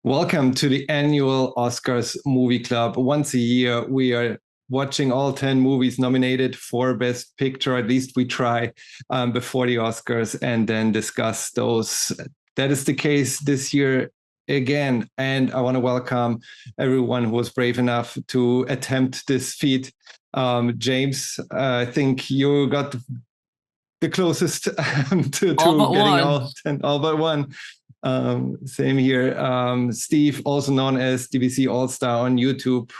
Welcome to the annual Oscars Movie Club. Once a year, we are watching all 10 movies nominated for Best Picture. At least we try before the Oscars and then discuss those. That is the case this year again. And I want to welcome everyone who was brave enough to attempt this feat. James, I think you got the closest to All but getting all but one. Same here. Steve, also known as DBC All Star on YouTube.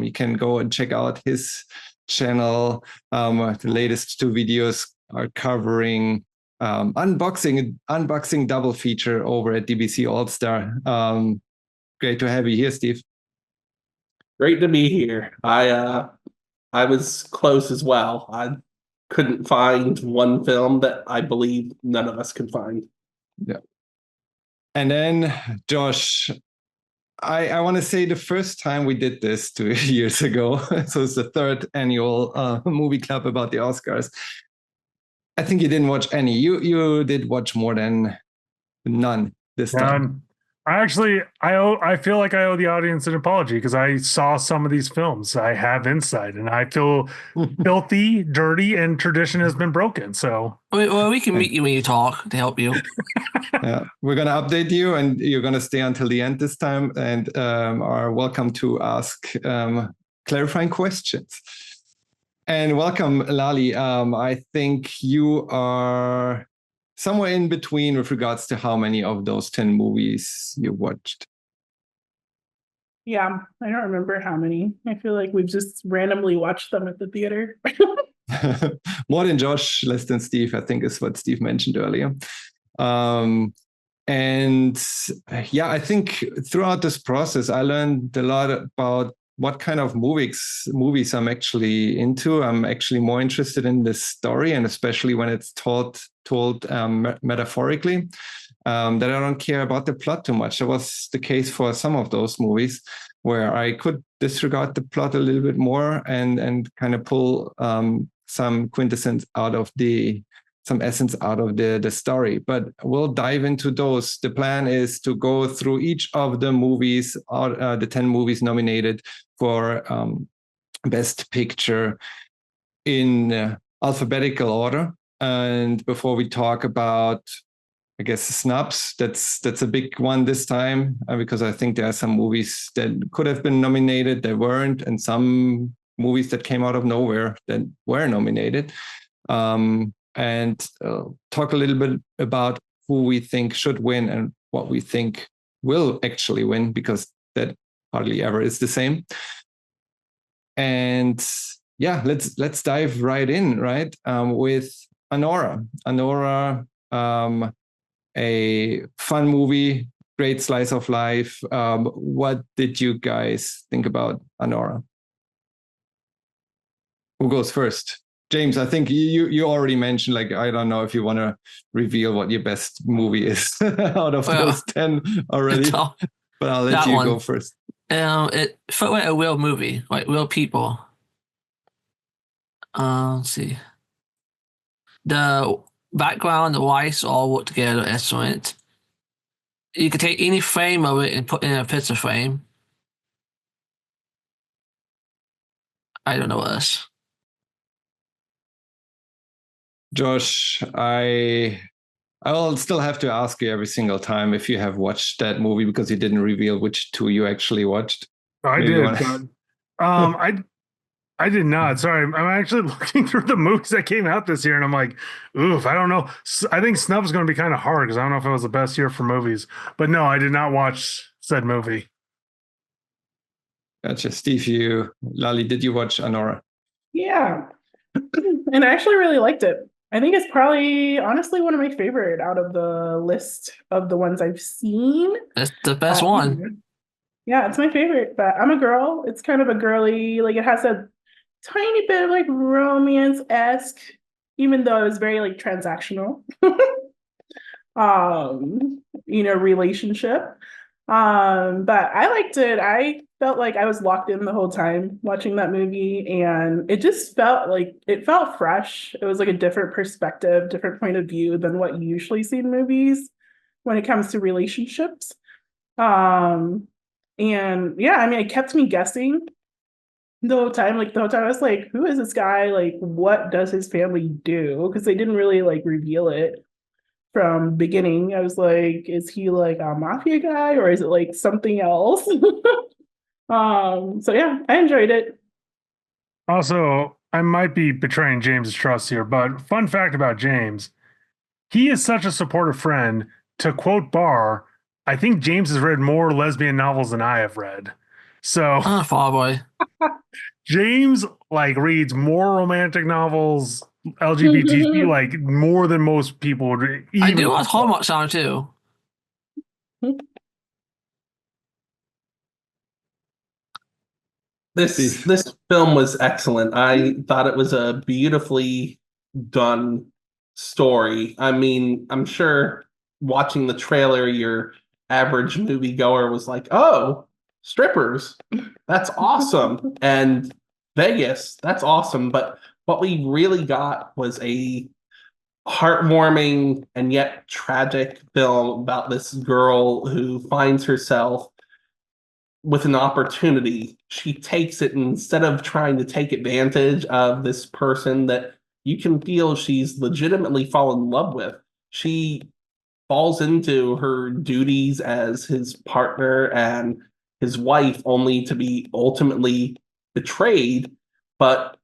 You can go and check out his channel. The latest two videos are covering unboxing double feature over at DBC All Star. Great to have you here, Steve. Great to be here. I was close as well. I couldn't find one film that I believe none of us could find. Yeah. And then, Josh, I want to say the first time we did this 2 years ago, so it's the third annual movie club about the Oscars. I think you didn't watch any. You did watch more than none this time. I feel like I owe the audience an apology because I saw some of these films. I have insight, and I feel filthy, dirty, and tradition has been broken. So, well, we can meet you when you talk to help you. Yeah, we're gonna update you, and you're gonna stay until the end this time, and are welcome to ask clarifying questions. And welcome, Lali. I think you are somewhere in between with regards to how many of those 10 movies you watched. Yeah, I don't remember how many. I feel like we've just randomly watched them at the theater. More than Josh, less than Steve, I think is what Steve mentioned earlier. And yeah, I think throughout this process, I learned a lot about what kind of movies I'm actually into. I'm actually more interested in the story, and especially when it's told metaphorically, that I don't care about the plot too much. That was the case for some of those movies where I could disregard the plot a little bit more and kind of pull some essence out of the story. But we'll dive into those. The plan is to go through each of the movies, the 10 movies nominated for Best Picture in alphabetical order. And before we talk about, I guess, Snubs, that's a big one this time, because I think there are some movies that could have been nominated that weren't, and some movies that came out of nowhere that were nominated. And talk a little bit about who we think should win and what we think will actually win, because that hardly ever is the same. And yeah, let's dive right in, right? With Anora. Anora, a fun movie, great slice of life. What did you guys think about Anora? Who goes first? James, I think you already mentioned, like, I don't know if you want to reveal what your best movie is out of those 10 already, but I'll let you go first. It felt like a real movie, like real people. Let's see. The background, the lights all work together excellent. You could take any frame of it and put in a picture frame. I don't know what else. Josh, I will still have to ask you every single time if you have watched that movie, because you didn't reveal which two you actually watched. I did. I did not. Sorry, I'm actually looking through the movies that came out this year, and I'm like, oof, I don't know. I think Snubs is going to be kind of hard because I don't know if it was the best year for movies. But no, I did not watch said movie. Gotcha. Steve, Lali, did you watch Anora? Yeah, and I actually really liked it. I think it's probably, honestly, one of my favorite out of the list of the ones I've seen. It's the best one. Yeah, it's my favorite, but I'm a girl. It's kind of a girly, like, it has a tiny bit of like romance-esque, even though it was very like transactional, relationship. But I liked it. I felt like I was locked in the whole time watching that movie, and it just felt fresh. It was like a different perspective, different point of view than what you usually see in movies when it comes to relationships. Um, and yeah, I mean, it kept me guessing the whole time. Like the whole time, I was like, "Who is this guy? Like, what does his family do?" Because they didn't really like reveal it from beginning. I was like, "Is he like a mafia guy, or is it like something else?" So yeah, I enjoyed it. Also, I might be betraying James's trust here, but fun fact about James, he is such a supportive friend. To quote Barr, I think James has read more lesbian novels than I have read. So Fall Boy. James like reads more romantic novels, LGBT, like more than most people would read, I even do watch Hallmark Channel too. This Steve. this film was excellent. I thought it was a beautifully done story. I mean, I'm sure watching the trailer, your average moviegoer was like, "Oh, strippers, that's awesome," and Vegas, that's awesome. But what we really got was a heartwarming and yet tragic film about this girl who finds herself with an opportunity. She takes it, and instead of trying to take advantage of this person that you can feel she's legitimately fallen in love with, she falls into her duties as his partner and his wife, only to be ultimately betrayed. But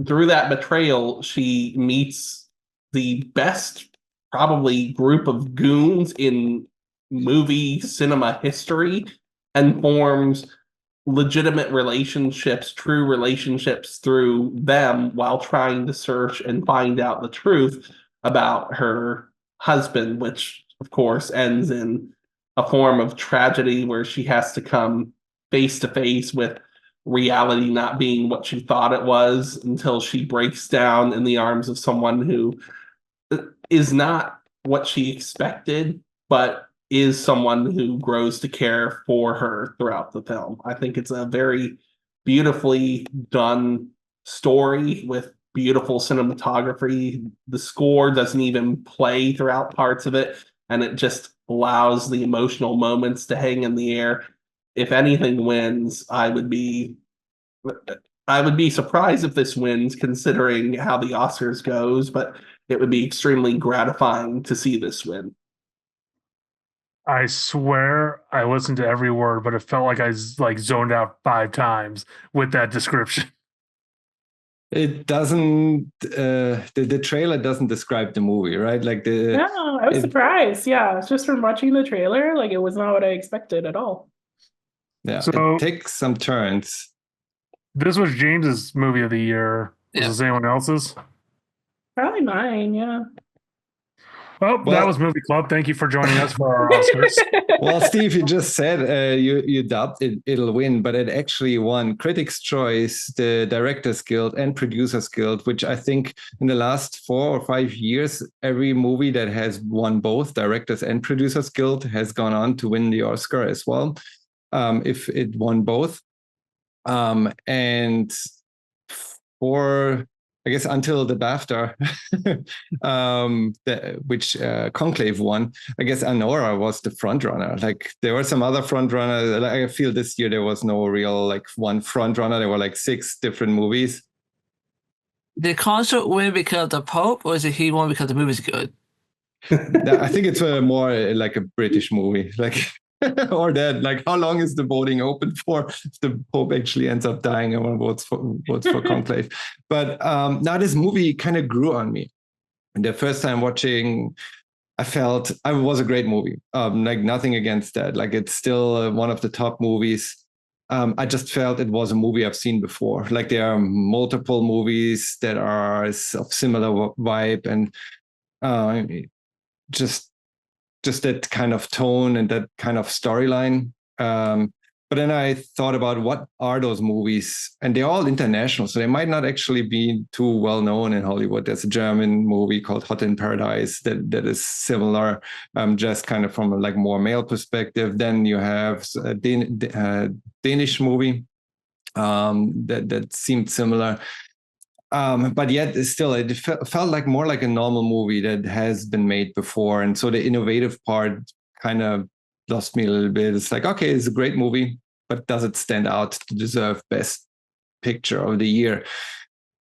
through that betrayal, she meets the best, probably, group of goons in movie cinema history and forms legitimate relationships, true relationships through them while trying to search and find out the truth about her husband, which, of course, ends in a form of tragedy where she has to come face to face with reality not being what she thought it was until she breaks down in the arms of someone who is not what she expected, but is someone who grows to care for her throughout the film. I think it's a very beautifully done story with beautiful cinematography. The score doesn't even play throughout parts of it, and it just allows the emotional moments to hang in the air. If anything wins, I would be surprised if this wins, considering how the Oscars goes, but it would be extremely gratifying to see this win. I swear I listened to every word, but it felt like I like zoned out 5 times with that description. It doesn't. The trailer doesn't describe the movie, right? Like the. No, I was surprised. Yeah, it's just from watching the trailer, like it was not what I expected at all. Yeah, So it takes some turns. this was James's movie of the year. Was Yeah. this anyone else's? Probably mine, yeah. Well, that Well- was Movie Club. Thank you for joining us for our Oscars. Well, Steve, you just said you dubbed it, it'll win, but it actually won Critics' Choice, the Directors Guild, and Producers Guild, which I think in the last 4 or 5 years, every movie that has won both Directors and Producers Guild has gone on to win the Oscar as well, if it won both. And for, I guess, until the BAFTA, which Conclave won, I guess Anora was the front runner. Like there were some other front runners. Like, I feel this year there was no real like one front runner. There were like 6 different movies. Did Concert win because of the Pope, or is it he won because the movie's good? I think it's more like a British movie. Like or that, like, how long is the voting open for if the Pope actually ends up dying? Everyone votes for Conclave. But now this movie kind of grew on me. And the first time watching, I felt it was a great movie. Like nothing against that. Like it's still one of the top movies. I just felt it was a movie I've seen before. Like there are multiple movies that are of similar vibe and just that kind of tone and that kind of storyline. But then I thought about what are those movies, and they're all international, so they might not actually be too well known in Hollywood. There's a German movie called Hot in Paradise that is similar, just kind of from a like more male perspective. Then you have a Danish movie that seemed similar. But yet still it felt like more like a normal movie that has been made before, and so the innovative part kind of lost me a little bit. It's like, okay, it's a great movie, but does it stand out to deserve Best Picture of the year?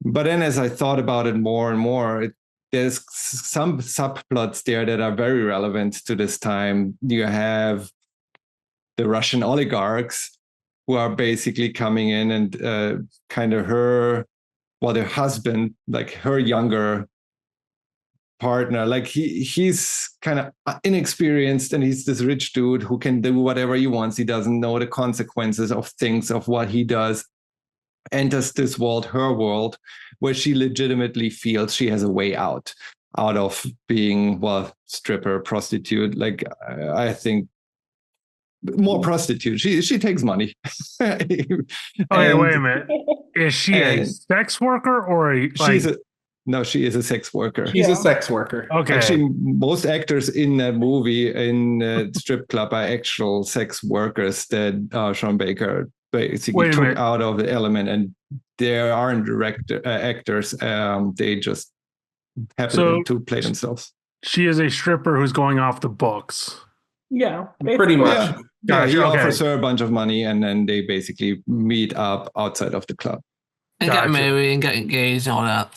But then as I thought about it more and more, there's some subplots there that are very relevant to this time. You have the Russian oligarchs who are basically coming in and kind of their husband, like her younger partner, like he's kind of inexperienced, and he's this rich dude who can do whatever he wants. He doesn't know the consequences of things, of what he does. Enters this world, her world, where she legitimately feels she has a way out of being, well, stripper, prostitute. Like, I think more prostitute. She takes money. Okay, wait a minute. Is she a sex worker or she is a sex worker. She's a sex worker. Okay. Actually, most actors in that movie, in strip club, are actual sex workers that Sean Baker basically took out of the element, and there aren't actors. They just happen to play themselves. She is a stripper who's going off the books. Yeah, pretty much. Yeah, he offers her a bunch of money, and then they basically meet up outside of the club and get married and get engaged and all that.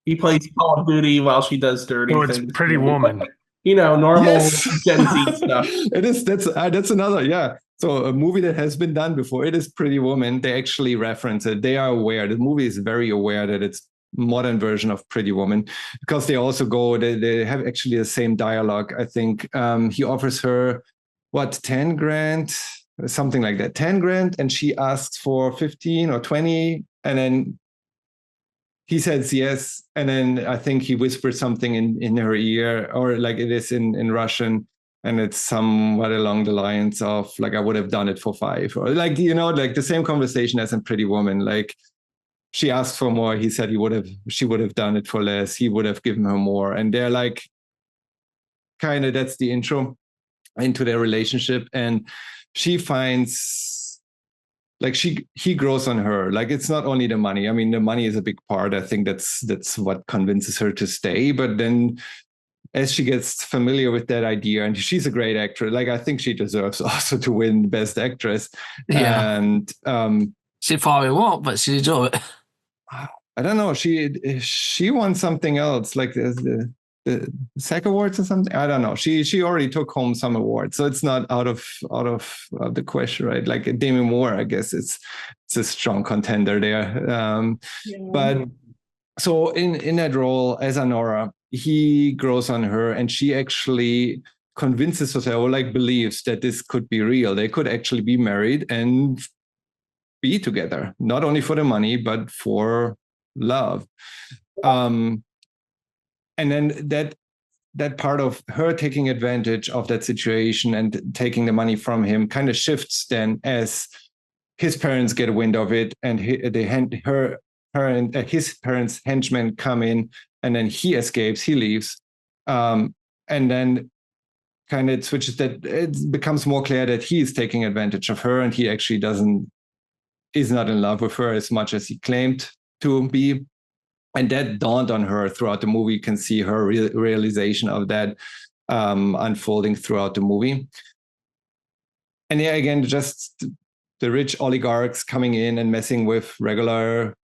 He plays Call of Duty while she does dirty things. It's Pretty Woman. Normal Gen Z stuff. It is. That's another. Yeah. So a movie that has been done before. It is Pretty Woman. They actually reference it. They are aware. The movie is very aware that it's modern version of Pretty Woman, because they also they have actually the same dialogue. I think he offers her 10 grand, something like that, 10 grand, and she asks for 15 or 20, and then he says yes, and then I think he whispers something in her ear, or like it is in Russian, and it's somewhat along the lines of like, I would have done it for 5, or like, like the same conversation as in Pretty Woman. Like, she asked for more, he said she would have done it for less, he would have given her more, and they're like, kind of, that's the intro into their relationship. And she finds, like, he grows on her. Like, it's not only the money. I mean, the money is a big part. I think that's what convinces her to stay. But then as she gets familiar with that idea, and she's a great actress, like, I think she deserves also to win Best Actress. Yeah. And she probably won't, but she deserves it. I don't know. She won something else, like the SAG Awards or something. I don't know. She already took home some awards, so it's not out of the question, right? Like Demi Moore, I guess it's a strong contender there. But so in that role as Anora, he grows on her, and she actually convinces herself, or like believes that this could be real. They could actually be married and be together, not only for the money, but for love. And then that part of her taking advantage of that situation and taking the money from him kind of shifts then as his parents get wind of it, and her and his parents' henchmen come in, and then he escapes, he leaves. And then kind of switches, that it becomes more clear that he is taking advantage of her, and he actually is not in love with her as much as he claimed to be. And that dawned on her throughout the movie. You can see her realization of that unfolding throughout the movie. And yeah, again, just the rich oligarchs coming in and messing with regular,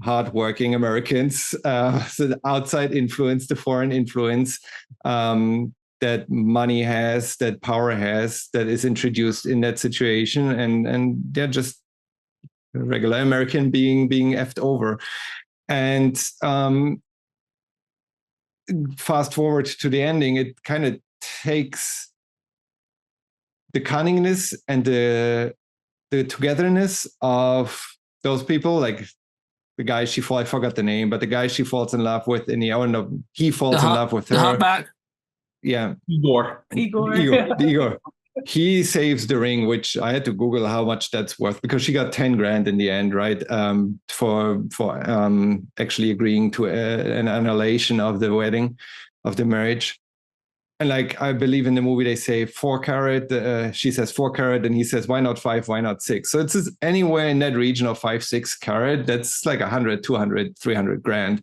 hardworking Americans. So the outside influence, the foreign influence that money has, that power has, that is introduced in that situation. And they're just regular American being effed over. And fast forward to the ending, it kind of takes the cunningness and the togetherness of those people, like the guy I forgot the name, but the guy she falls in love with in the end of, he falls in love with her. Humpback? Yeah. Igor. He saves the ring, which I had to Google how much that's worth, because she got 10 grand in the end, right? For actually agreeing to an annulation of the wedding, of the marriage. And like, I believe in the movie, they say 4 carat, she says 4 carat, and he says, why not 5, why not 6? So it's anywhere in that region of 5, 6 carat. That's like 100, 200, 300 grand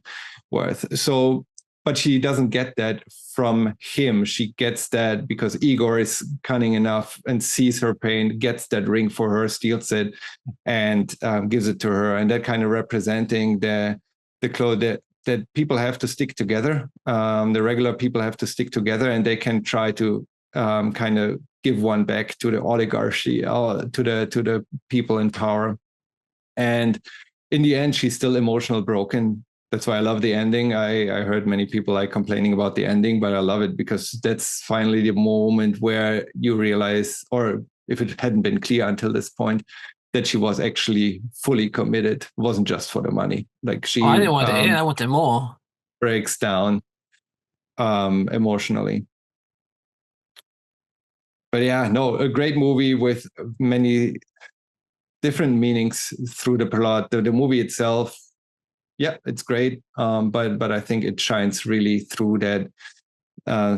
worth. So but she doesn't get that from him. She gets that because Igor is cunning enough and sees her pain, gets that ring for her, steals it, and gives it to her. And that kind of representing the clothes that people have to stick together. The regular people have to stick together, and they can try to kind of give one back to the oligarchy, to the people in power. And in the end, she's still emotional broken. That's why I love the ending. I heard many people like complaining about the ending, but I love it because that's finally the moment where you realize, or if it hadn't been clear until this point, that she was actually fully committed. It wasn't just for the money. Like she, I didn't want it in. I wanted more. Breaks down emotionally. But yeah, no, a great movie with many different meanings through the plot. The movie itself, yeah, it's great. But I think it shines really through that,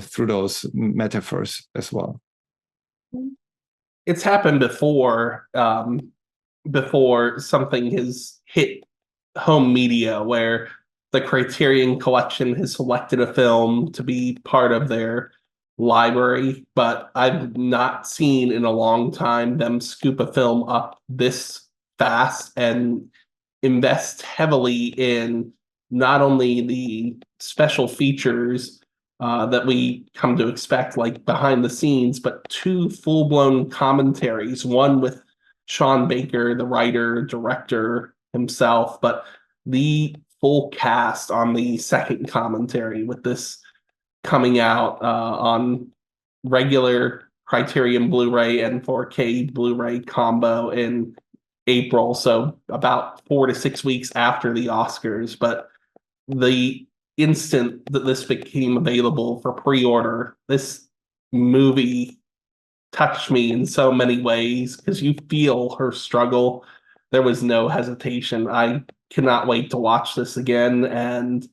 through those metaphors as well. It's happened before, before something has hit home media where the Criterion Collection has selected a film to be part of their library, but I've not seen in a long time them scoop a film up this fast and invest heavily in not only the special features that we come to expect, like behind the scenes, but 2 full-blown commentaries, one with Sean Baker, the writer, director himself, but the full cast on the second commentary, with this coming out on regular Criterion Blu-ray and 4K Blu-ray combo in April, so about 4 to 6 weeks after the Oscars. But the instant that this became available for pre-order, this movie touched me in so many ways because you feel her struggle. There was no hesitation. I cannot wait to watch this again, and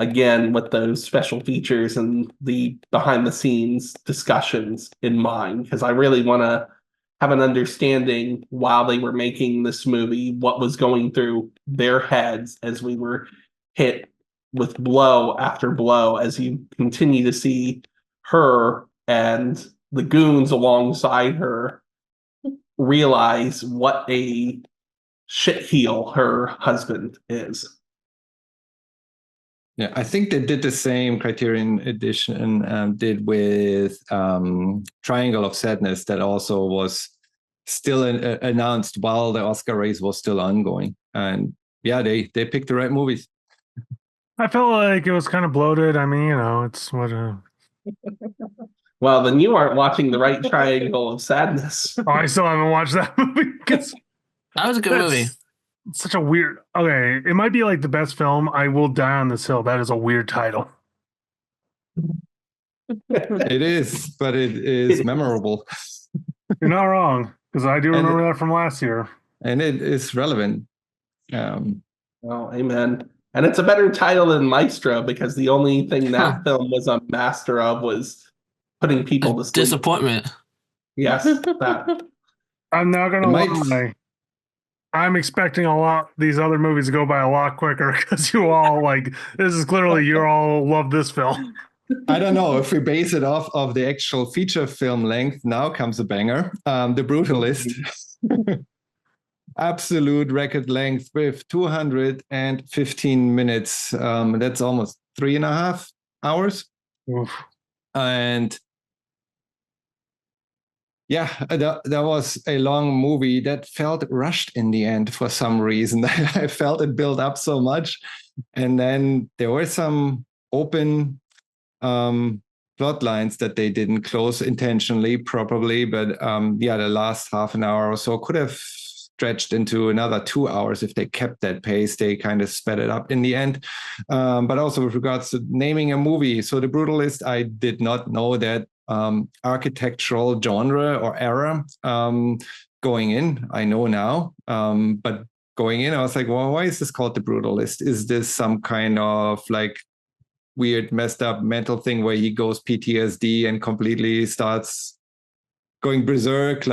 again with those special features and the behind the scenes discussions in mind, because I really want to have an understanding while they were making this movie what was going through their heads as we were hit with blow after blow, as you continue to see her and the goons alongside her realize what a shitheel her husband is. Yeah, I think they did the same Criterion edition did with Triangle of Sadness, that also was still announced while the Oscar race was still ongoing. And yeah, they picked the right movies. I felt like it was kind of bloated. I mean, it's what. Well, then you aren't watching the right Triangle of Sadness. Oh, I still haven't watched that movie because That was a good movie. such a weird. Okay, it might be like the best film. I Will Die on This Hill. That is a weird title. It is, but it is memorable. You're not wrong, because I do remember that from last year. And it is relevant. Well, amen. And it's a better title than Maestro, because the only thing that film was a master of was putting people to sleep. Disappointment. Yes, that. I'm not gonna lie. I'm expecting these other movies to go by a lot quicker, because you all this is clearly you all love this film. I don't know if we base it off of the actual feature film length. Now comes a banger. The Brutalist. Absolute record length with 215 minutes. That's almost 3.5 hours. Oof. And yeah, that was a long movie that felt rushed in the end for some reason. I felt it built up so much. And then there were some open plot lines that they didn't close intentionally, probably. But the last half an hour or so could have stretched into another 2 hours if they kept that pace. They kind of sped it up in the end. But also with regards to naming a movie. So The Brutalist, I did not know that architectural genre or era going in. I know now. But going in, I was like, well, why is this called The Brutalist? Is this some kind of weird, messed up mental thing where he goes PTSD and completely starts going berserk?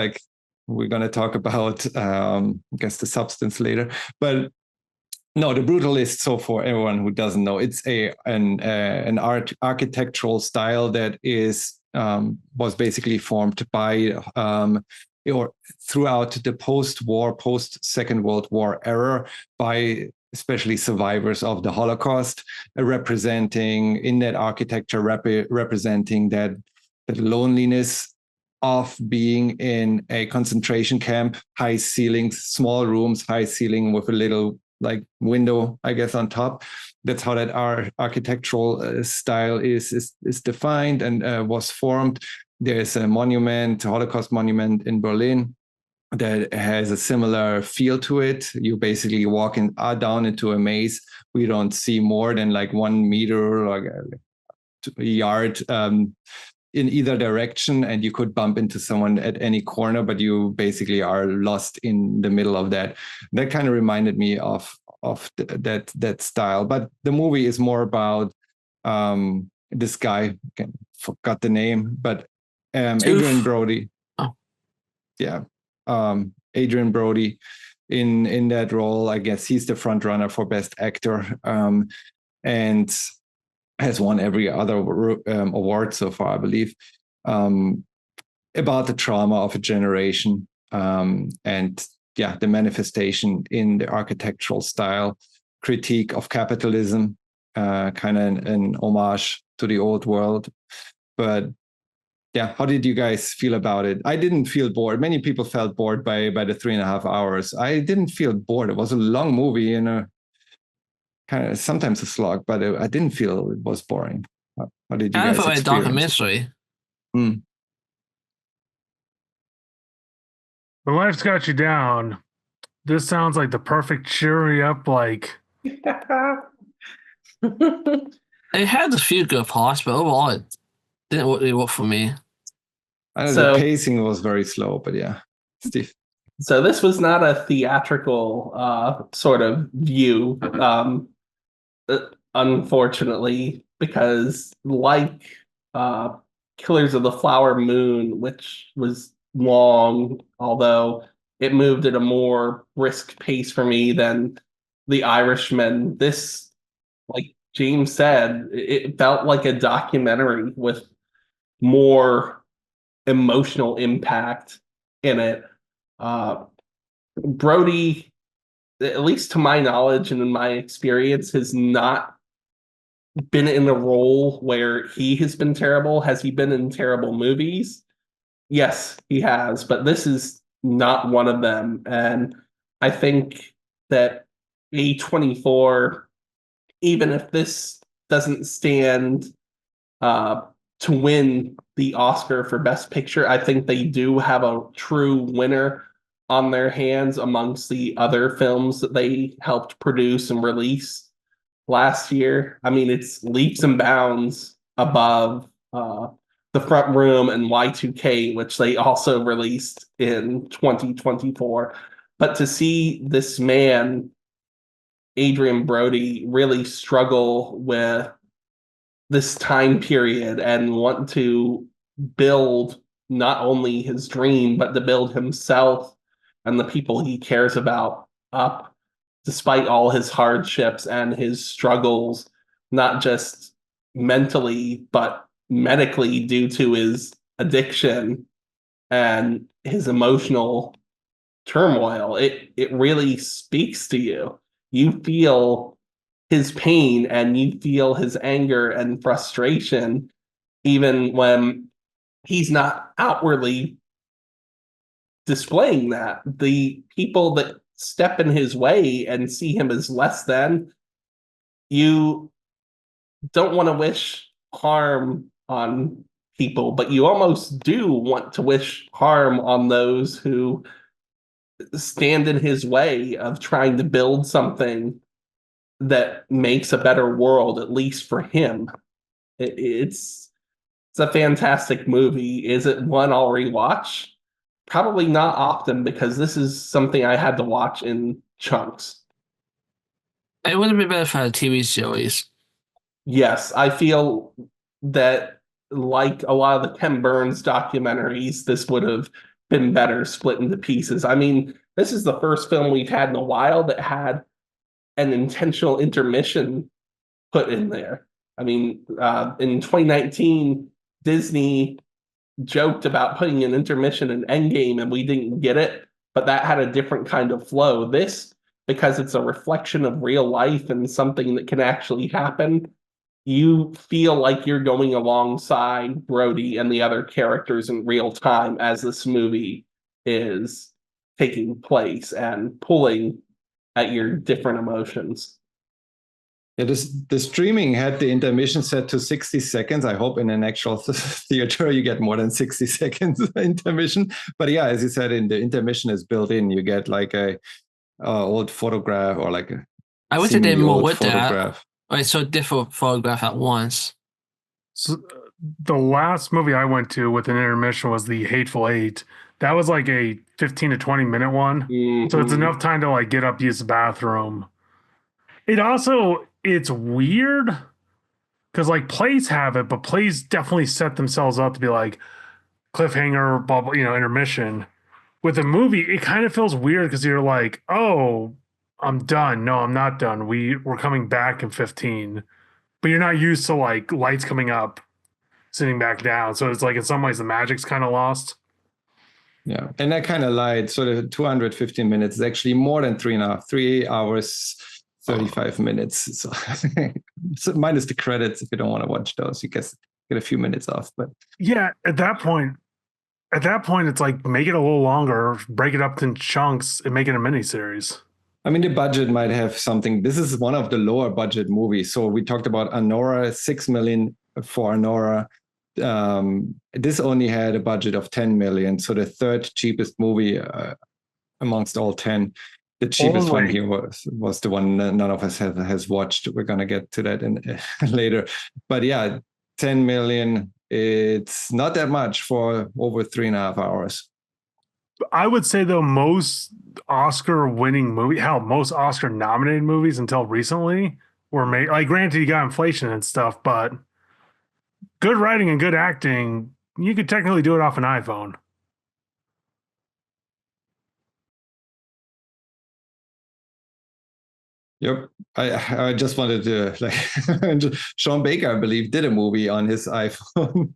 We're going to talk about, I guess, the substance later. But No, the Brutalist. So for everyone who doesn't know, it's an architectural style that was basically formed by or throughout the post Second World War era by especially survivors of the Holocaust, representing in that architecture representing that loneliness of being in a concentration camp, high ceilings, small rooms, high ceiling with a little like window, I guess, on top. That's how that architectural style is defined and was formed. There's a monument, a Holocaust monument in Berlin that has a similar feel to it. You basically walk down into a maze. We don't see more than like 1 meter, like a yard in either direction, and you could bump into someone at any corner, but you basically are lost in the middle of that. That kind of reminded me of that style. But the movie is more about this guy. I forgot the name, but Adrian Brody. Oh. Yeah, Adrian Brody in that role. I guess he's the front runner for Best Actor, and has won every other award so far, I believe, about the trauma of a generation, and the manifestation in the architectural style, critique of capitalism, kind of an homage to the old world. But yeah, how did you guys feel about it? I didn't feel bored. Many people felt bored by the 3.5 hours. I didn't feel bored. It was a long movie, kind of sometimes a slog, but I didn't feel it was boring. How did you guys felt like a experience documentary. it? When life's got you down, this sounds like the perfect cheery up, like. It had a few good parts, but overall, it didn't really work for me. I know the pacing was very slow, but yeah, Steve. So this was not a theatrical sort of view, unfortunately, because like Killers of the Flower Moon, which was long, although it moved at a more brisk pace for me than The Irishman. This, like James said, it felt like a documentary with more emotional impact in it. Brody, at least to my knowledge and in my experience, has not been in a role where he has been terrible. Has he been in terrible movies? Yes, he has, but this is not one of them. And I think that A24, even if this doesn't stand to win the Oscar for Best Picture, I think they do have a true winner on their hands amongst the other films that they helped produce and release last year. I mean, it's leaps and bounds above The Front Room and Y2K, which they also released in 2024. But to see this man, Adrian Brody, really struggle with this time period and want to build not only his dream, but to build himself and the people he cares about up, despite all his hardships and his struggles, not just mentally, but medically due to his addiction and his emotional turmoil. It really speaks to you. You feel his pain and you feel his anger and frustration, even when he's not outwardly displaying that. The people that step in his way and see him as less than, you don't want to wish harm on people, but you almost do want to wish harm on those who stand in his way of trying to build something that makes a better world, at least for him. It's a fantastic movie. Is it one I'll rewatch? Probably not often, because this is something I had to watch in chunks. It would have been better for a TV series. Yes, I feel that, like a lot of the Ken Burns documentaries, this would have been better split into pieces. I mean, this is the first film we've had in a while that had an intentional intermission put in there. I mean, in 2019, Disney joked about putting an intermission in Endgame, and we didn't get it, but that had a different kind of flow. This, because it's a reflection of real life and something that can actually happen, you feel like you're going alongside Brody and the other characters in real time as this movie is taking place and pulling at your different emotions. Yeah, the streaming had the intermission set to 60 seconds. I hope in an actual theater you get more than 60 seconds intermission. But yeah, as you said, in the intermission is built in. You get like a old photograph or like a I wish they did more with photograph. that. So different photograph at once. So the last movie I went to with an intermission was The Hateful Eight. That was like a 15 to 20 minute one. Mm-hmm. So it's enough time to like get up, use the bathroom. It's weird because like plays have it, but plays definitely set themselves up to be like cliffhanger, blah, blah, intermission. With a movie, it kind of feels weird because you're like, oh, I'm done. No, I'm not done. We're coming back in 15. But you're not used to like lights coming up, sitting back down. So it's like in some ways the magic's kind of lost. Yeah. And I kind of lied. So the 215 minutes is actually more than 3 hours, 35 minutes. So minus the credits, if you don't want to watch those, you get a few minutes off. But yeah, at that point, it's like make it a little longer, break it up in chunks, and make it a miniseries. I mean, the budget might have something. This is one of the lower budget movies. So we talked about Anora, $6 million for Anora. This only had a budget of 10 million. So the third cheapest movie amongst all 10. The cheapest one here was the one none of us has watched. We're going to get to that later. But yeah, 10 million. It's not that much for over 3.5 hours. I would say though, most Oscar-winning most Oscar-nominated movies until recently were made. Like, granted, you got inflation and stuff, but good writing and good acting, you could technically do it off an iPhone. Yep. I just wanted to Sean Baker, I believe, did a movie on his iPhone.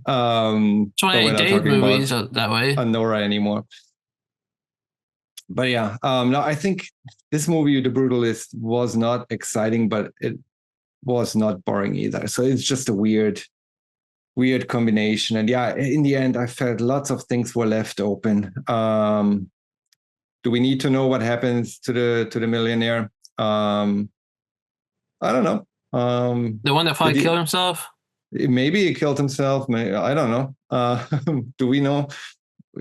28 Days movies are that way. Anora anymore. But yeah, no, I think this movie, The Brutalist, was not exciting, but it was not boring either. So it's just a weird combination. And yeah, in the end, I felt lots of things were left open. Do we need to know what happens to the millionaire? I don't know. The one that finally killed himself? Maybe he killed himself. Maybe, I don't know. Do we know?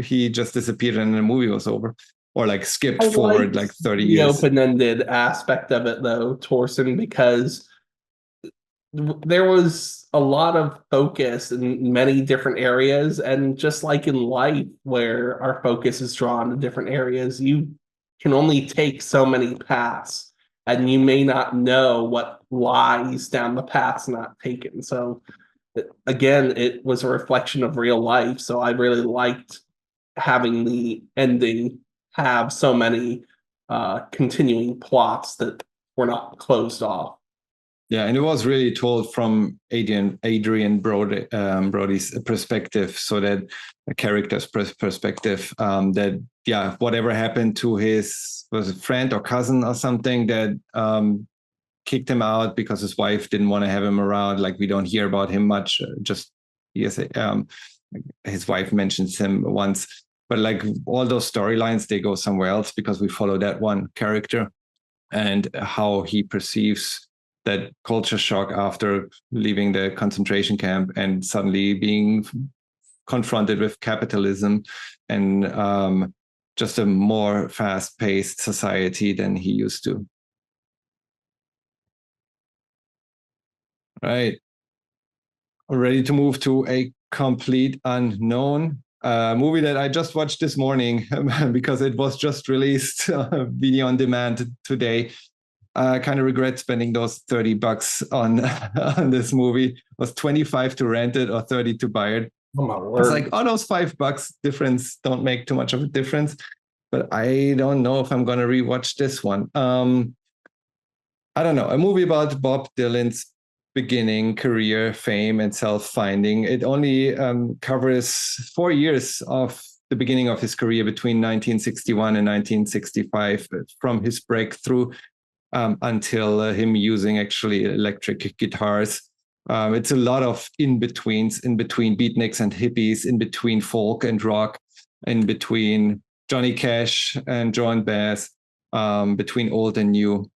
He just disappeared and the movie was over. Or like skipped forward like 30 years. The open-ended aspect of it, though, Torsten, because there was a lot of focus in many different areas. And just like in life, where our focus is drawn to different areas, you can only take so many paths. And you may not know what lies down the paths not taken. So, again, it was a reflection of real life. So I really liked having the ending have so many continuing plots that were not closed off. Yeah, and it was really told from Adrian Brody's perspective, so that a character's perspective, that yeah, whatever happened to his friend or cousin or something that kicked him out because his wife didn't want to have him around. Like, we don't hear about him much. Just yes, his wife mentions him once. But like all those storylines, they go somewhere else because we follow that one character and how he perceives that culture shock after leaving the concentration camp and suddenly being confronted with capitalism and just a more fast-paced society than he used to. Right. Ready to move to a complete unknown. Movie that I just watched this morning because it was just released video on demand today. I kind of regret spending those $30 on this movie. It was $25 to rent it or $30 to buy it. Oh my word. It's like, those $5 difference don't make too much of a difference. But I don't know if I'm going to rewatch this one. I don't know, a movie about Bob Dylan's beginning, career, fame, and self-finding. It only covers 4 years of the beginning of his career between 1961 and 1965, from his breakthrough until him using actually electric guitars. It's a lot of in-betweens, in between beatniks and hippies, in between folk and rock, in between Johnny Cash and Joan Baez, between old and new.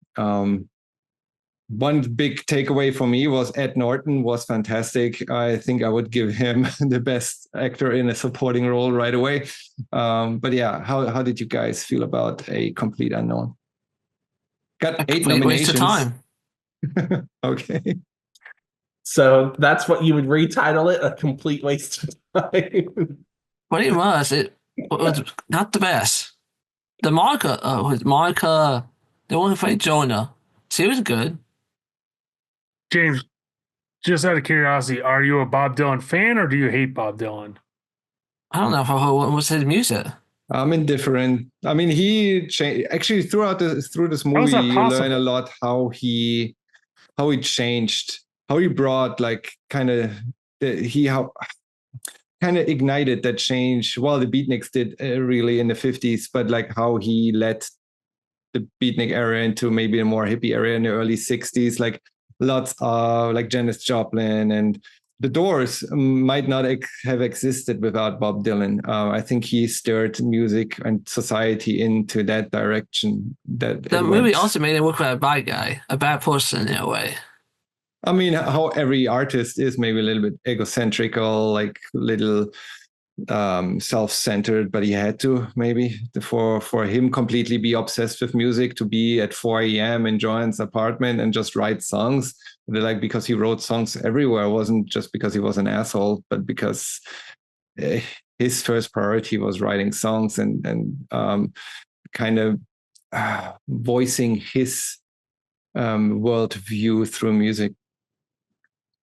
One big takeaway for me was Ed Norton was fantastic. I think I would give him the best actor in a supporting role right away. But yeah, how did you guys feel about A Complete Unknown? Got 8 nominations. Waste of time. Okay. So that's what you would retitle it, a complete waste of time. Pretty much. It was not the best. The Monica, the one who played Jonah, she was good. James, just out of curiosity, are you a Bob Dylan fan or do you hate Bob Dylan? I don't know what was his music. I'm indifferent. I mean, he actually through this movie, you learn a lot how he changed, how he brought kind of ignited that change. Well, the Beatniks did really in the 50s, but how he led the Beatnik era into maybe a more hippie area in the early 60s, lots of Janis Joplin and the Doors might not have existed without Bob Dylan. I think he stirred music and society into that direction. That movie also made him look like a bad guy, a bad person in a way. I mean, how every artist is maybe a little bit egocentrical, little self-centered, but he had to maybe for him completely be obsessed with music, to be at 4 a.m. in Joan's apartment and just write songs. Because he wrote songs everywhere. It wasn't just because he was an asshole, but because his first priority was writing songs and kind of voicing his worldview through music.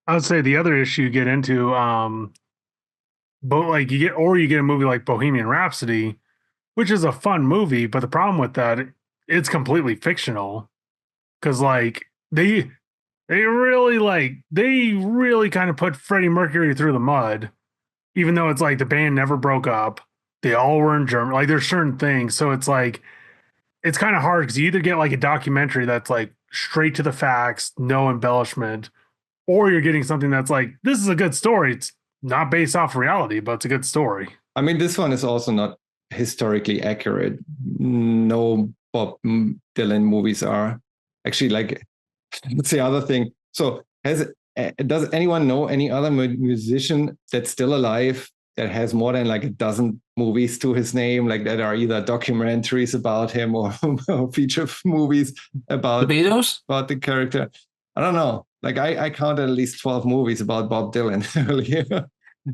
I would say the other issue you get into, but you get a movie like Bohemian Rhapsody, which is a fun movie, but the problem with that, it's completely fictional, because they really kind of put Freddie Mercury through the mud, even though it's the band never broke up. They all were in Germany. There's certain things. So it's it's kind of hard because you either get a documentary that's straight to the facts, no embellishment, or you're getting something that's this is a good story. It's not based off reality, but it's a good story. I mean, this one is also not historically accurate. No Bob Dylan movies are. Actually, that's the other thing. So does anyone know any other musician that's still alive that has more than a dozen movies to his name, that are either documentaries about him or feature movies about the Beatles? About the character? I don't know. I counted at least 12 movies about Bob Dylan earlier.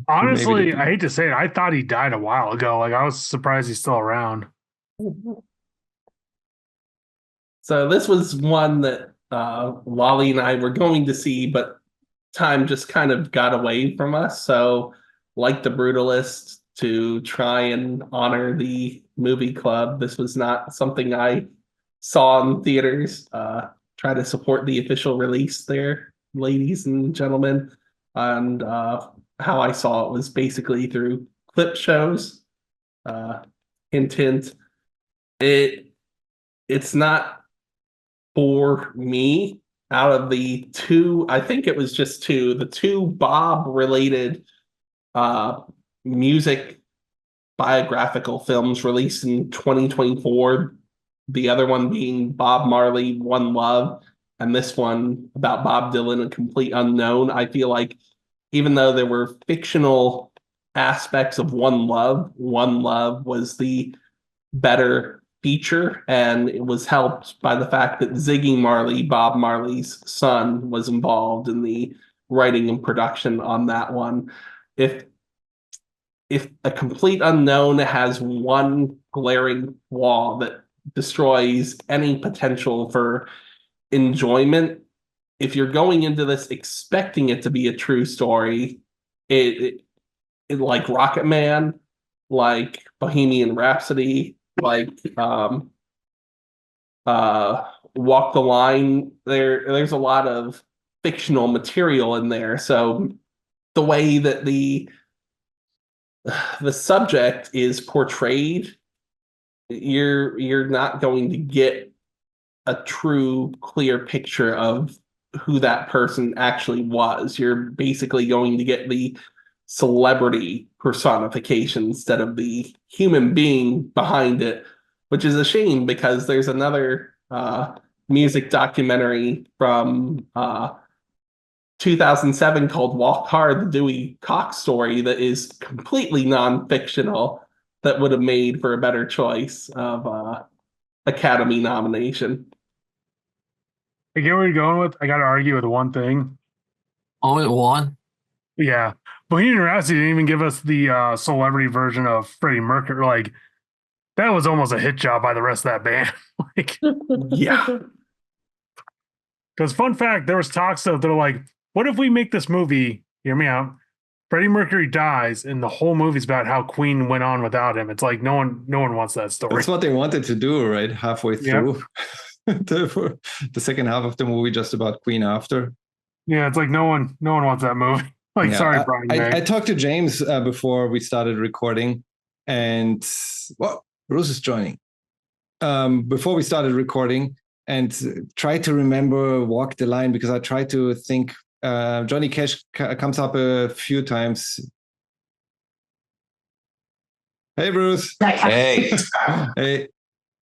Honestly, I hate to say it, I thought he died a while ago. I was surprised he's still around. So this was one that Lali and I were going to see, but time just kind of got away from us. So, like The Brutalist, to try and honor the movie club, this was not something I saw in theaters. Try to support the official release there, ladies and gentlemen. And how I saw it was basically through clip shows. Hint, hint. It's not for me. Out of the two, I think it was just two, the two Bob-related music biographical films released in 2024, the other one being Bob Marley, One Love, and this one about Bob Dylan, A Complete Unknown. I feel like even though there were fictional aspects of One Love was the better feature, and it was helped by the fact that Ziggy Marley, Bob Marley's son, was involved in the writing and production on that one. If A Complete Unknown has one glaring flaw that destroys any potential for enjoyment, if you're going into this expecting it to be a true story, it like Rocket Man, like Bohemian Rhapsody, like Walk the Line, there's a lot of fictional material in there. So the way that the subject is portrayed, you're not going to get a true clear picture of who that person actually was. You're basically going to get the celebrity personification instead of the human being behind it, which is a shame because there's another music documentary from 2007 called Walk Hard, the Dewey Cox story that is completely non-fictional that would have made for a better choice of Academy nomination. I get where you're going with. I got to argue with one thing. Only one. Yeah. Bohemian Rhapsody didn't even give us the celebrity version of Freddie Mercury. Like, that was almost a hit job by the rest of that band. Like, Yeah. because fun fact, there was talks of they're like, what if we make this movie? Hear me out. Freddie Mercury dies, and the whole movie's about how Queen went on without him. It's like no one wants that story. That's what they wanted to do, right? Halfway through the second half of the movie, just about Queen after. Yeah, it's like no one wants that movie. Like, Yeah, sorry, Brian. I talked to James before we started recording, and Bruce is joining. Before we started recording, and tried to remember Walk the Line because I tried to think. Johnny Cash comes up a few times. Hey, Bruce. Hey. Hey.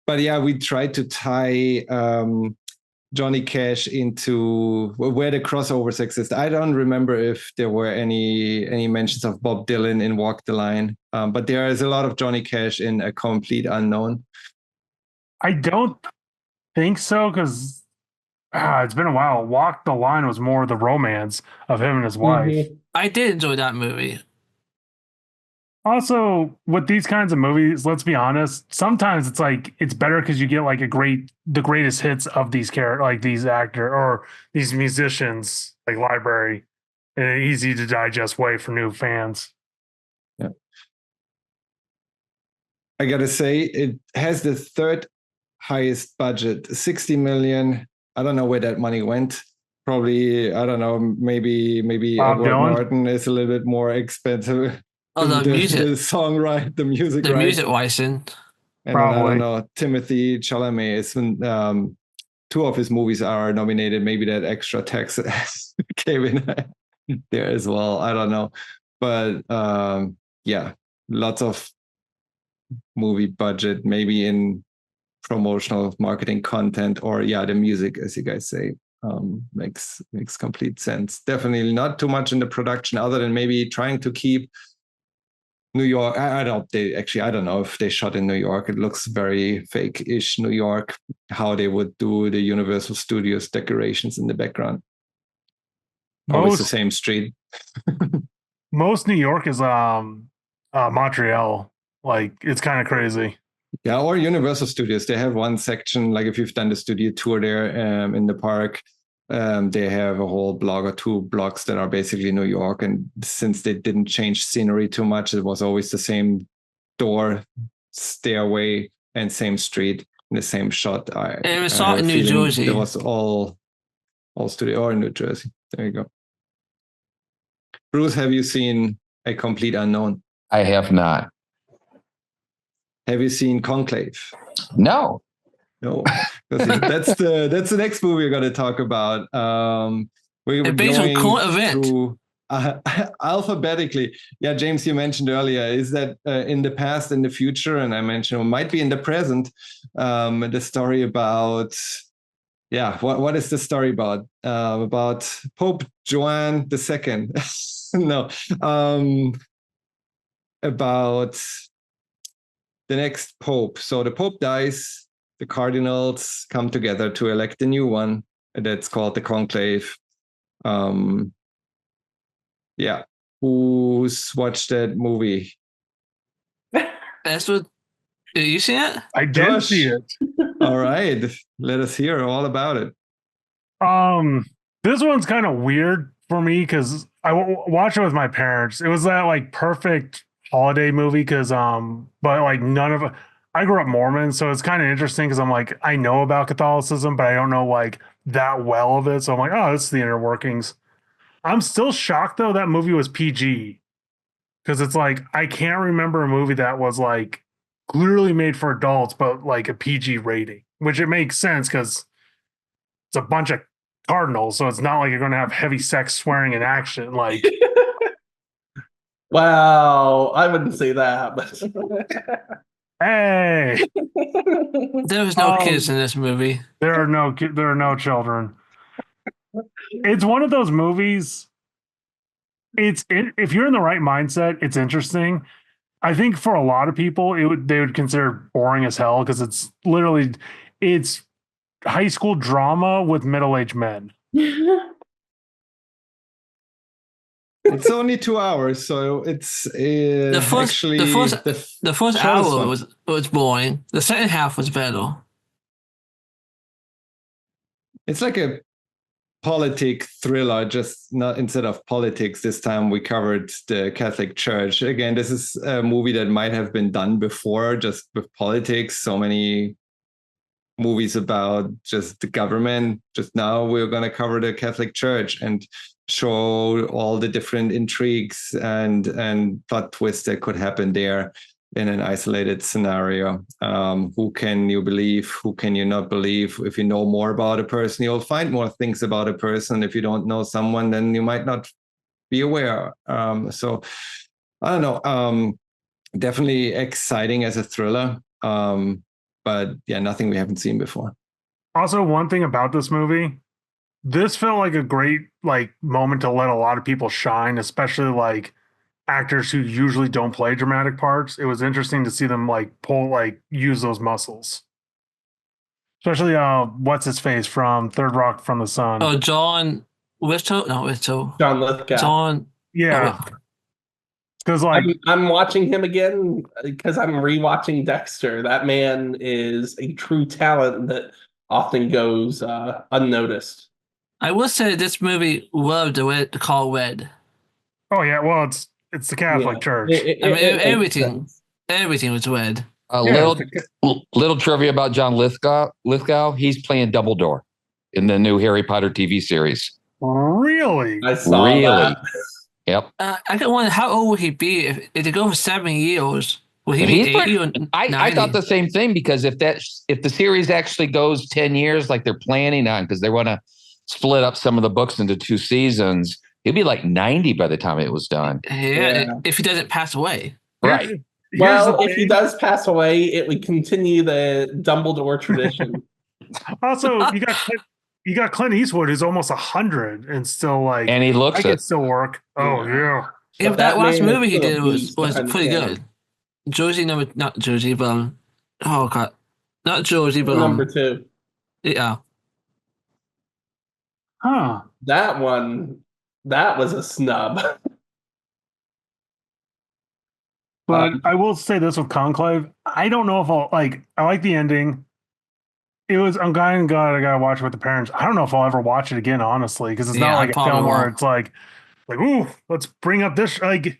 But yeah, we tried to tie Johnny Cash into where the crossovers exist. I don't remember if there were any mentions of Bob Dylan in Walk the Line, but there is a lot of Johnny Cash in A Complete Unknown. I don't think so because it's been a while. Walk the Line was more the romance of him and his wife. I did enjoy that movie. Also, with these kinds of movies, let's be honest, sometimes it's like it's better because you get like the greatest hits of these these actor or these musicians, like library, in an easy to digest way for new fans. Yeah. I gotta say, it has the third highest budget, 60 million. I don't know where that money went. Probably, I don't know, maybe Edward Norton is a little bit more expensive. Oh, the music. The song, right? The music, the right? music license. And then, I don't know, Timothy Chalamet is two of his movies are nominated. Maybe that extra tax came in there as well. I don't know. But yeah, lots of movie budget, maybe in promotional marketing content or the music, as you guys say. Makes complete sense. Definitely not too much in the production other than maybe trying to keep New York. I don't know if they shot in New York. It looks very fake-ish New York, how they would do the Universal Studios decorations in the background. Always the same street. Most New York is Montreal. Like, it's kind of crazy. Yeah, or Universal Studios. They have one section, like if you've done the studio tour there in the park, they have a whole block or two blocks that are basically New York. And since they didn't change scenery too much, it was always the same door, stairway, and same street in the same shot. It was shot in New Jersey. It was all studio or in New Jersey. There you go. Bruce, have you seen A Complete Unknown? I have not. Have you seen Conclave? No. That's the next movie we're going to talk about. We're based on current event. Through, alphabetically. Yeah, James, you mentioned earlier, is that in the past, in the future, and I mentioned it might be in the present, the story about, what is the story about? About Pope Joan II. No. About the next pope. So the pope dies, the cardinals come together to elect a new one. That's called the conclave. Who's watched that movie? That's what. Did you see it? I did see it. All right, let us hear all about it. This one's kind of weird for me because I watched it with my parents. It was that like perfect holiday movie because but like I grew up Mormon, so it's kind of interesting because I'm like, I know about Catholicism, but I don't know like that well of it. So I'm like, oh, this is the inner workings. I'm still shocked though that movie was PG because it's like I can't remember a movie that was like clearly made for adults, but like a PG rating, which it makes sense because it's a bunch of cardinals, so it's not like you're going to have heavy sex, swearing, and action. Like, Well, I wouldn't say that, but hey, There was no kids in this movie. there are no children. It's one of those movies. If you're in the right mindset, it's interesting. I think for a lot of people, they would consider boring as hell because it's high school drama with middle-aged men. It's only 2 hours, so it's The first shortest hour one. was boring. The second half was better. It's like a politic thriller, just not instead of politics. This time we covered the Catholic Church. Again, this is a movie that might have been done before, just with politics. So many movies about just the government. Just now we're going to cover the Catholic Church and show all the different intrigues and plot twists that could happen there in an isolated scenario. Who can you believe? Who can you not believe? If you know more about a person, you'll find more things about a person. If you don't know someone, then you might not be aware. So I don't know. Definitely exciting as a thriller. But yeah, nothing we haven't seen before. Also, one thing about this movie, this felt like a great like moment to let a lot of people shine, especially like actors who usually don't play dramatic parts. It was interesting to see them use those muscles. Especially what's his face from Third Rock from the Sun. Oh, John Wistow? No, Wistow. John Lithgow. John. Yeah. Because I'm watching him again because I'm rewatching Dexter. That man is a true talent that often goes unnoticed. I will say this movie loved the way to call red. oh yeah, well it's the Catholic Church. Everything was red. Little trivia about John Lithgow. He's playing Dumbledore in the new Harry Potter TV series. Really? I saw that. Yep. I can wonder how old would he be if they go for 7 years? Will he be 80 or 90? I thought the same thing because if the series actually goes 10 years like they're planning on, because they want to split up some of the books into 2 seasons, he'd be like 90 by the time it was done. Yeah. If he doesn't pass away. Right. Well, if he does pass away, it would continue the Dumbledore tradition. Also, you got Clint Eastwood, who's almost 100 and still like, and he looks I can still work. Oh yeah. If that last man movie he is still did a was beast behind pretty the camera. good. Josie number, not Josie, but oh god, not Josie, but Number 2. yeah. Huh. That was a snub. But I will say this with Conclave. I don't know if I like the ending. I'm glad I gotta watch it with the parents. I don't know if I'll ever watch it again, honestly, because it's not like a film where it's like, ooh, let's bring up this. Like,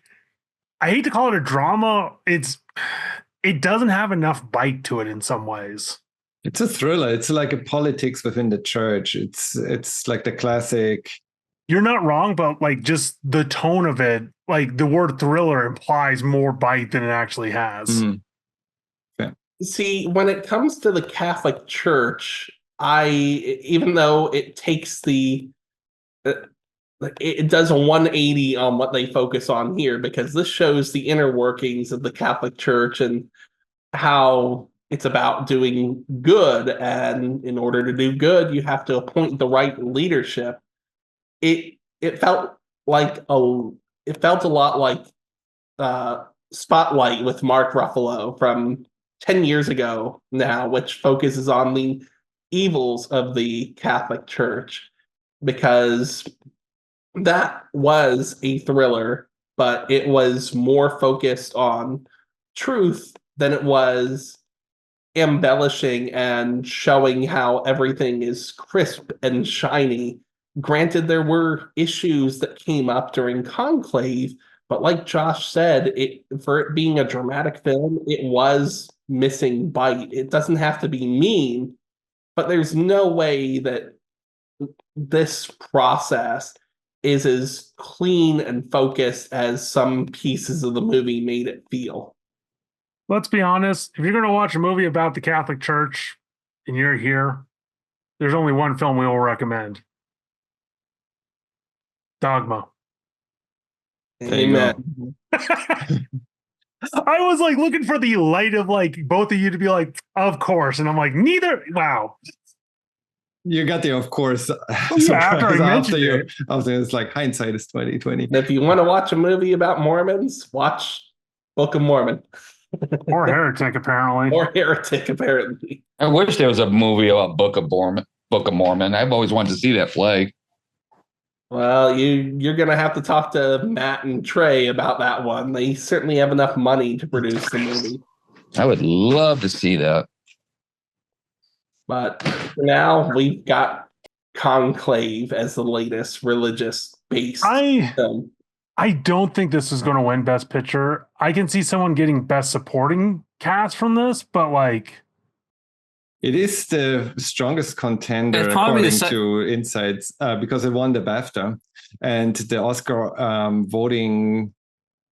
I hate to call it a drama. It doesn't have enough bite to it in some ways. It's a thriller. It's like a politics within the church. It's like the classic. You're not wrong, but like just the tone of it, like the word thriller implies more bite than it actually has. Mm. Okay. See, when it comes to the Catholic Church, even though it takes it does a 180 on what they focus on here, because this shows the inner workings of the Catholic Church and how it's about doing good, and in order to do good, you have to appoint the right leadership. It felt a lot like Spotlight with Mark Ruffalo from 10 years ago now, which focuses on the evils of the Catholic Church, because that was a thriller, but it was more focused on truth than it was embellishing and showing how everything is crisp and shiny. Granted, there were issues that came up during Conclave, but like Josh said, for it being a dramatic film, it was missing bite. It doesn't have to be mean, but there's no way that this process is as clean and focused as some pieces of the movie made it feel. Let's be honest. If you're going to watch a movie about the Catholic Church and you're here, there's only one film we will recommend. Dogma. Amen. I was like looking for the light of like both of you to be like, of course. And I'm like, neither. Wow. You got the of course. After I mentioned it. After it's like hindsight is 2020. If you want to watch a movie about Mormons, watch Book of Mormon. Or Heretic, apparently. Or Heretic, apparently. I wish there was a movie about Book of Mormon. I've always wanted to see that flag. Well, you're going to have to talk to Matt and Trey about that one. They certainly have enough money to produce the movie. I would love to see that. But for now, we've got Conclave as the latest religious-based film. I don't think this is going to win Best Picture. I can see someone getting Best Supporting Cast from this, but like... It is the strongest contender according to Insights because it won the BAFTA, and the Oscar voting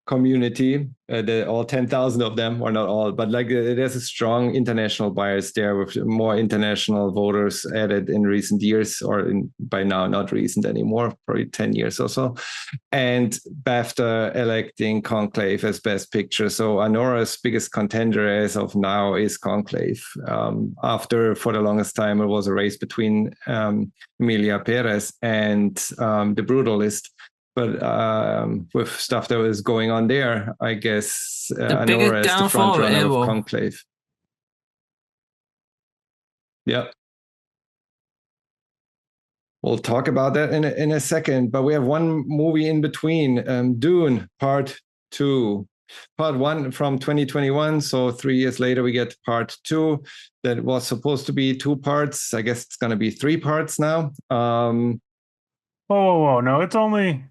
community, all 10,000 of them, or not all, but like there's a strong international bias there with more international voters added in recent years, or by now not recent anymore, probably 10 years or so. And BAFTA electing Conclave as Best Picture. So Anora's biggest contender as of now is Conclave. After, for the longest time, it was a race between Emilia Pérez and The Brutalist. But with stuff that was going on there, I guess Anora is the front runner of Conclave. Yep. We'll talk about that in a second. But we have one movie in between, Dune Part 2. Part 1 from 2021. So 3 years later, we get Part 2. That was supposed to be 2 parts. I guess it's going to be 3 parts now. Whoa. No, it's only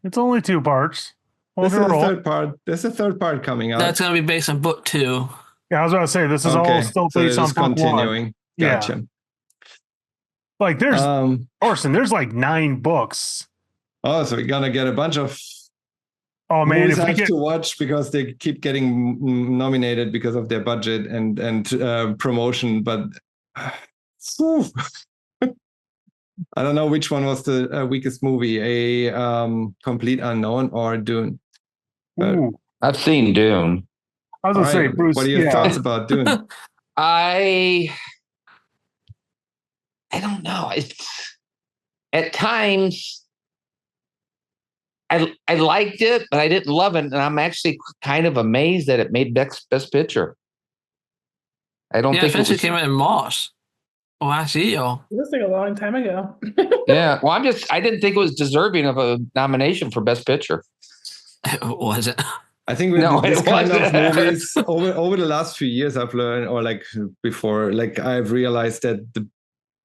2 parts. This is the third part. There's a third part coming out. That's going to be based on book 2. Yeah, I was about to say, this is all still based on book continuing. 1. Gotcha. Yeah. Like there's, Orson, there's like 9 books. Oh, so we're going to get a bunch of movies if we get to watch because they keep getting nominated because of their budget and promotion. But I don't know which one was the weakest movie, a Complete Unknown or Dune. I've seen Dune. I was going to say, Bruce, what are your thoughts about Dune? I don't know. It's at times I liked it, but I didn't love it, and I'm actually kind of amazed that it made Best Picture. I don't think it came out in March. Last year. It was like a long time ago. Yeah. Well, I didn't think it was deserving of a nomination for Best Picture. Was it? I think with this kind of movies over the last few years, I've learned, or like before, like I've realized that the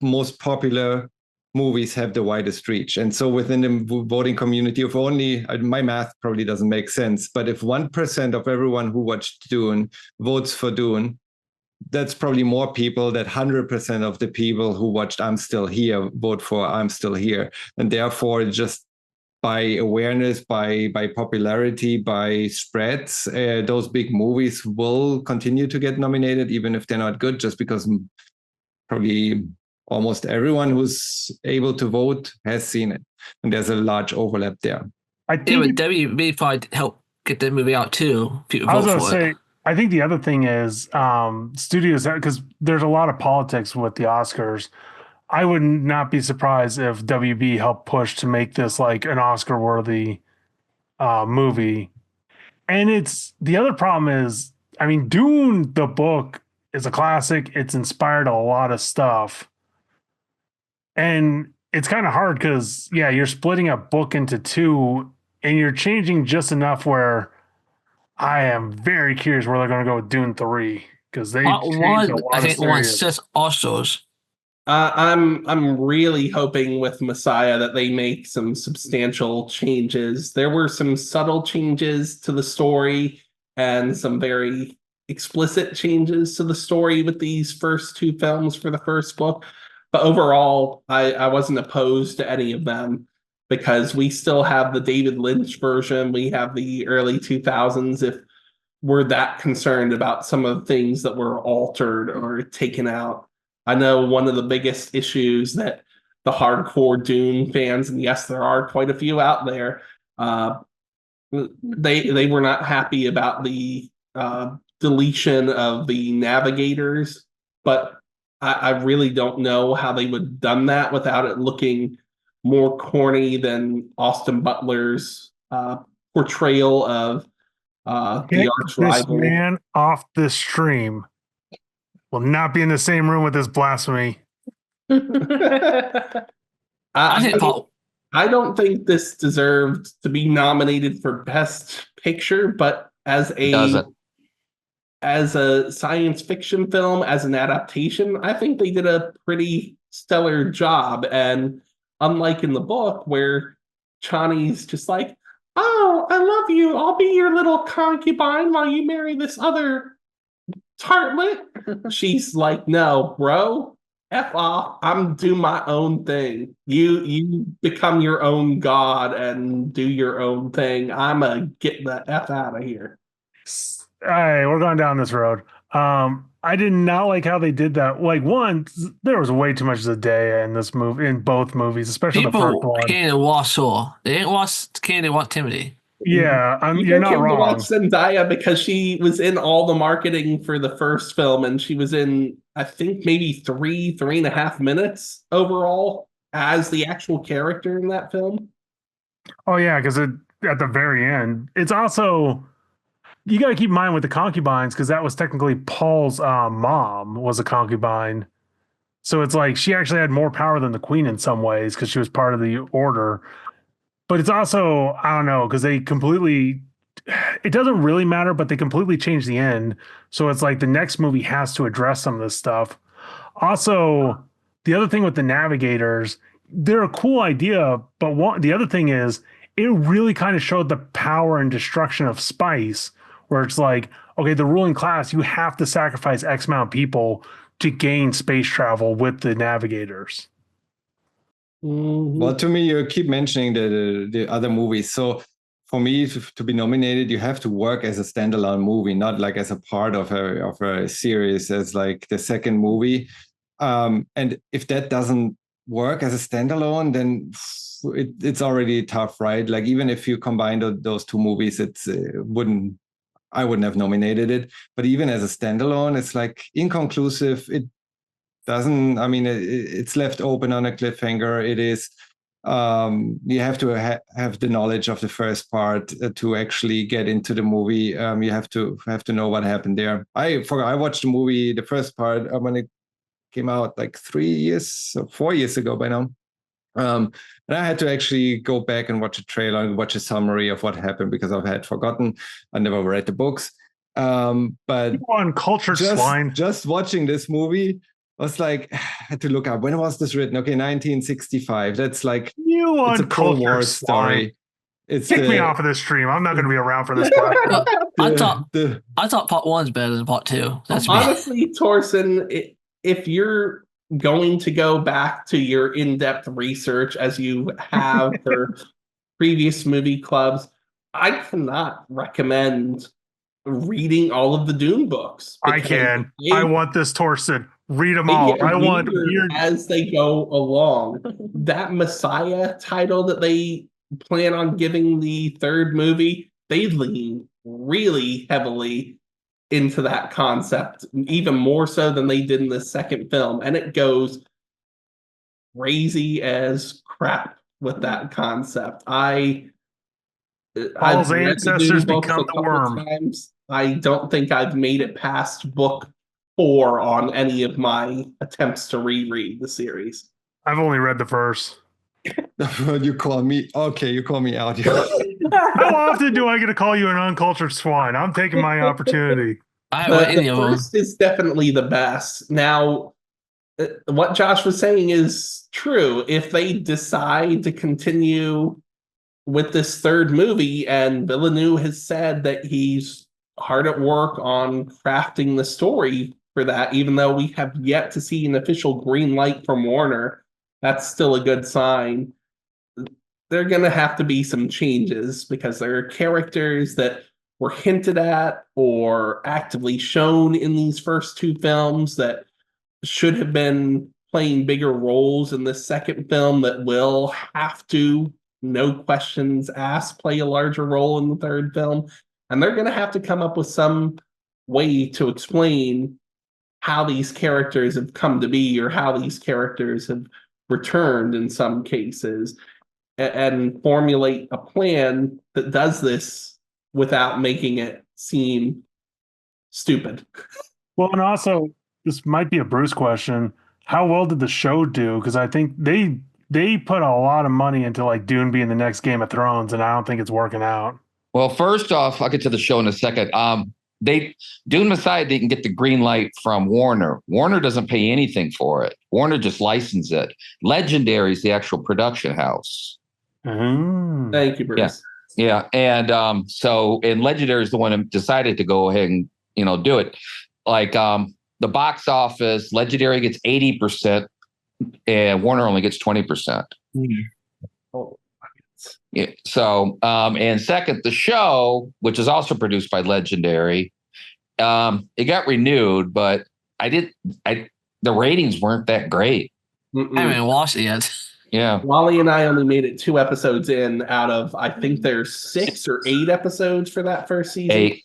most popular movies have the widest reach. And so within the voting community, if only, my math probably doesn't make sense, but if 1% of everyone who watched Dune votes for Dune, that's probably more people that 100% of the people who watched I'm Still Here vote for I'm Still Here. And therefore, just by awareness, by popularity, by spreads, those big movies will continue to get nominated, even if they're not good, just because probably almost everyone who's able to vote has seen it. And there's a large overlap there. I think WB probably helped get the movie out too. People vote for it. I think the other thing is studios, because there's a lot of politics with the Oscars. I would not be surprised if WB helped push to make this like an Oscar-worthy movie. And the other problem is, I mean, Dune, the book, is a classic. It's inspired a lot of stuff. And it's kind of hard because, you're splitting a book into 2 and you're changing just enough where I am very curious where they're going to go with Dune 3 because they changed a lot I think won 6 Oscars. I'm really hoping with Messiah that they make some substantial changes. There were some subtle changes to the story and some very explicit changes to the story with these first two films for the first book. But overall, I wasn't opposed to any of them because we still have the David Lynch version. We have the early 2000s. If we're that concerned about some of the things that were altered or taken out. I know one of the biggest issues that the hardcore Dune fans, and yes, there are quite a few out there, they were not happy about the deletion of the navigators, but I really don't know how they would have done that without it looking more corny than Austin Butler's portrayal of the arch rival. This man off this stream will not be in the same room with this blasphemy. I don't think this deserved to be nominated for Best Picture, but as a science fiction film, as an adaptation, I think they did a pretty stellar job. And unlike in the book, where Chani's just like, "Oh, I love you. I'll be your little concubine while you marry this other tartlet." She's like, "No, bro, F off. I'm do my own thing. You become your own god and do your own thing. I'ma get the F out of here." All right, we're going down this road. I did not like how they did that. Like, one, there was way too much Zendaya in this movie, in both movies, especially the first People one. can't watch her. They didn't watch Candy watch Timothy. Yeah, You you're not came to wrong. watch Zendaya because she was in all the marketing for the first film, and she was in, I think, maybe 3.5 minutes overall as the actual character in that film. Oh yeah, because at the very end, it's also, you got to keep in mind with the concubines, because that was technically Paul's mom was a concubine. So it's like she actually had more power than the queen in some ways because she was part of the order. But it's also, I don't know, because they completely, it doesn't really matter, but they completely changed the end. So it's like the next movie has to address some of this stuff. Also, the other thing with the navigators, they're a cool idea, but the other thing is, it really kind of showed the power and destruction of spice, where it's like, okay, the ruling class, you have to sacrifice X amount of people to gain space travel with the navigators. Well, to me, you keep mentioning the other movies. So for me to be nominated, you have to work as a standalone movie, not like as a part of a series, as like the second movie. And if that doesn't work as a standalone, then it's already tough, right? Like even if you combine those two movies, I wouldn't have nominated it. But even as a standalone, it's like inconclusive. It doesn't, I mean, it's left open on a cliffhanger. It is, you have to have the knowledge of the first part to actually get into the movie. You have to know what happened there. I watched the movie, the first part, when it came out like 4 years ago by now. And I had to actually go back and watch a trailer and watch a summary of what happened because I had forgotten. I never read the books. But uncultured swine. Just watching this movie, I was like, I had to look up, when was this written? Okay, 1965. That's like, it's a pro-war story. Kick me off of this stream. I'm not going to be around for this. I thought part one's better than part two. That's honestly, Torsten, if you're going to go back to your in-depth research as you have for previous movie clubs, I cannot recommend reading all of the Dune books. I can. I want this, Torsten. Read them all. I want as they go along. That Messiah title that they plan on giving the third movie, they lean really heavily into that concept, even more so than they did in the second film. And it goes crazy as crap with that concept. Paul's ancestors become the worm. Times. I don't think I've made it past book 4 on any of my attempts to reread the series. I've only read the first. You call me out. How often do I get to call you an uncultured swine? I'm taking my opportunity. The first is definitely the best. Now, what Josh was saying is true. If they decide to continue with this third movie, and Villeneuve has said that he's hard at work on crafting the story for that, even though we have yet to see an official green light from Warner. That's still a good sign. There are going to have to be some changes because there are characters that were hinted at or actively shown in these first two films that should have been playing bigger roles in this second film that will have to, no questions asked, play a larger role in the third film. And they're going to have to come up with some way to explain how these characters have come to be or how these characters have returned in some cases, and formulate a plan that does this without making it seem stupid. Well, and also, this might be a Bruce question. How well did the show do? Because I think they put a lot of money into like Dune being the next Game of Thrones, and I don't think it's working out. Well, first off, I'll get to the show in a second. Dune Messiah didn't get the green light from Warner. Warner doesn't pay anything for it. Warner just licensed it. Legendary is the actual production house. Thank you, Bruce. Yeah. And and Legendary is the one who decided to go ahead and, do it. Like the box office, Legendary gets 80% and Warner only gets 20%. Oh. Yeah. So, and second, the show, which is also produced by Legendary, it got renewed, but the ratings weren't that great. I haven't watched it yet. Yeah. Lali and I only made it 2 episodes in out of, I think there's 6 or 8 episodes for that first season.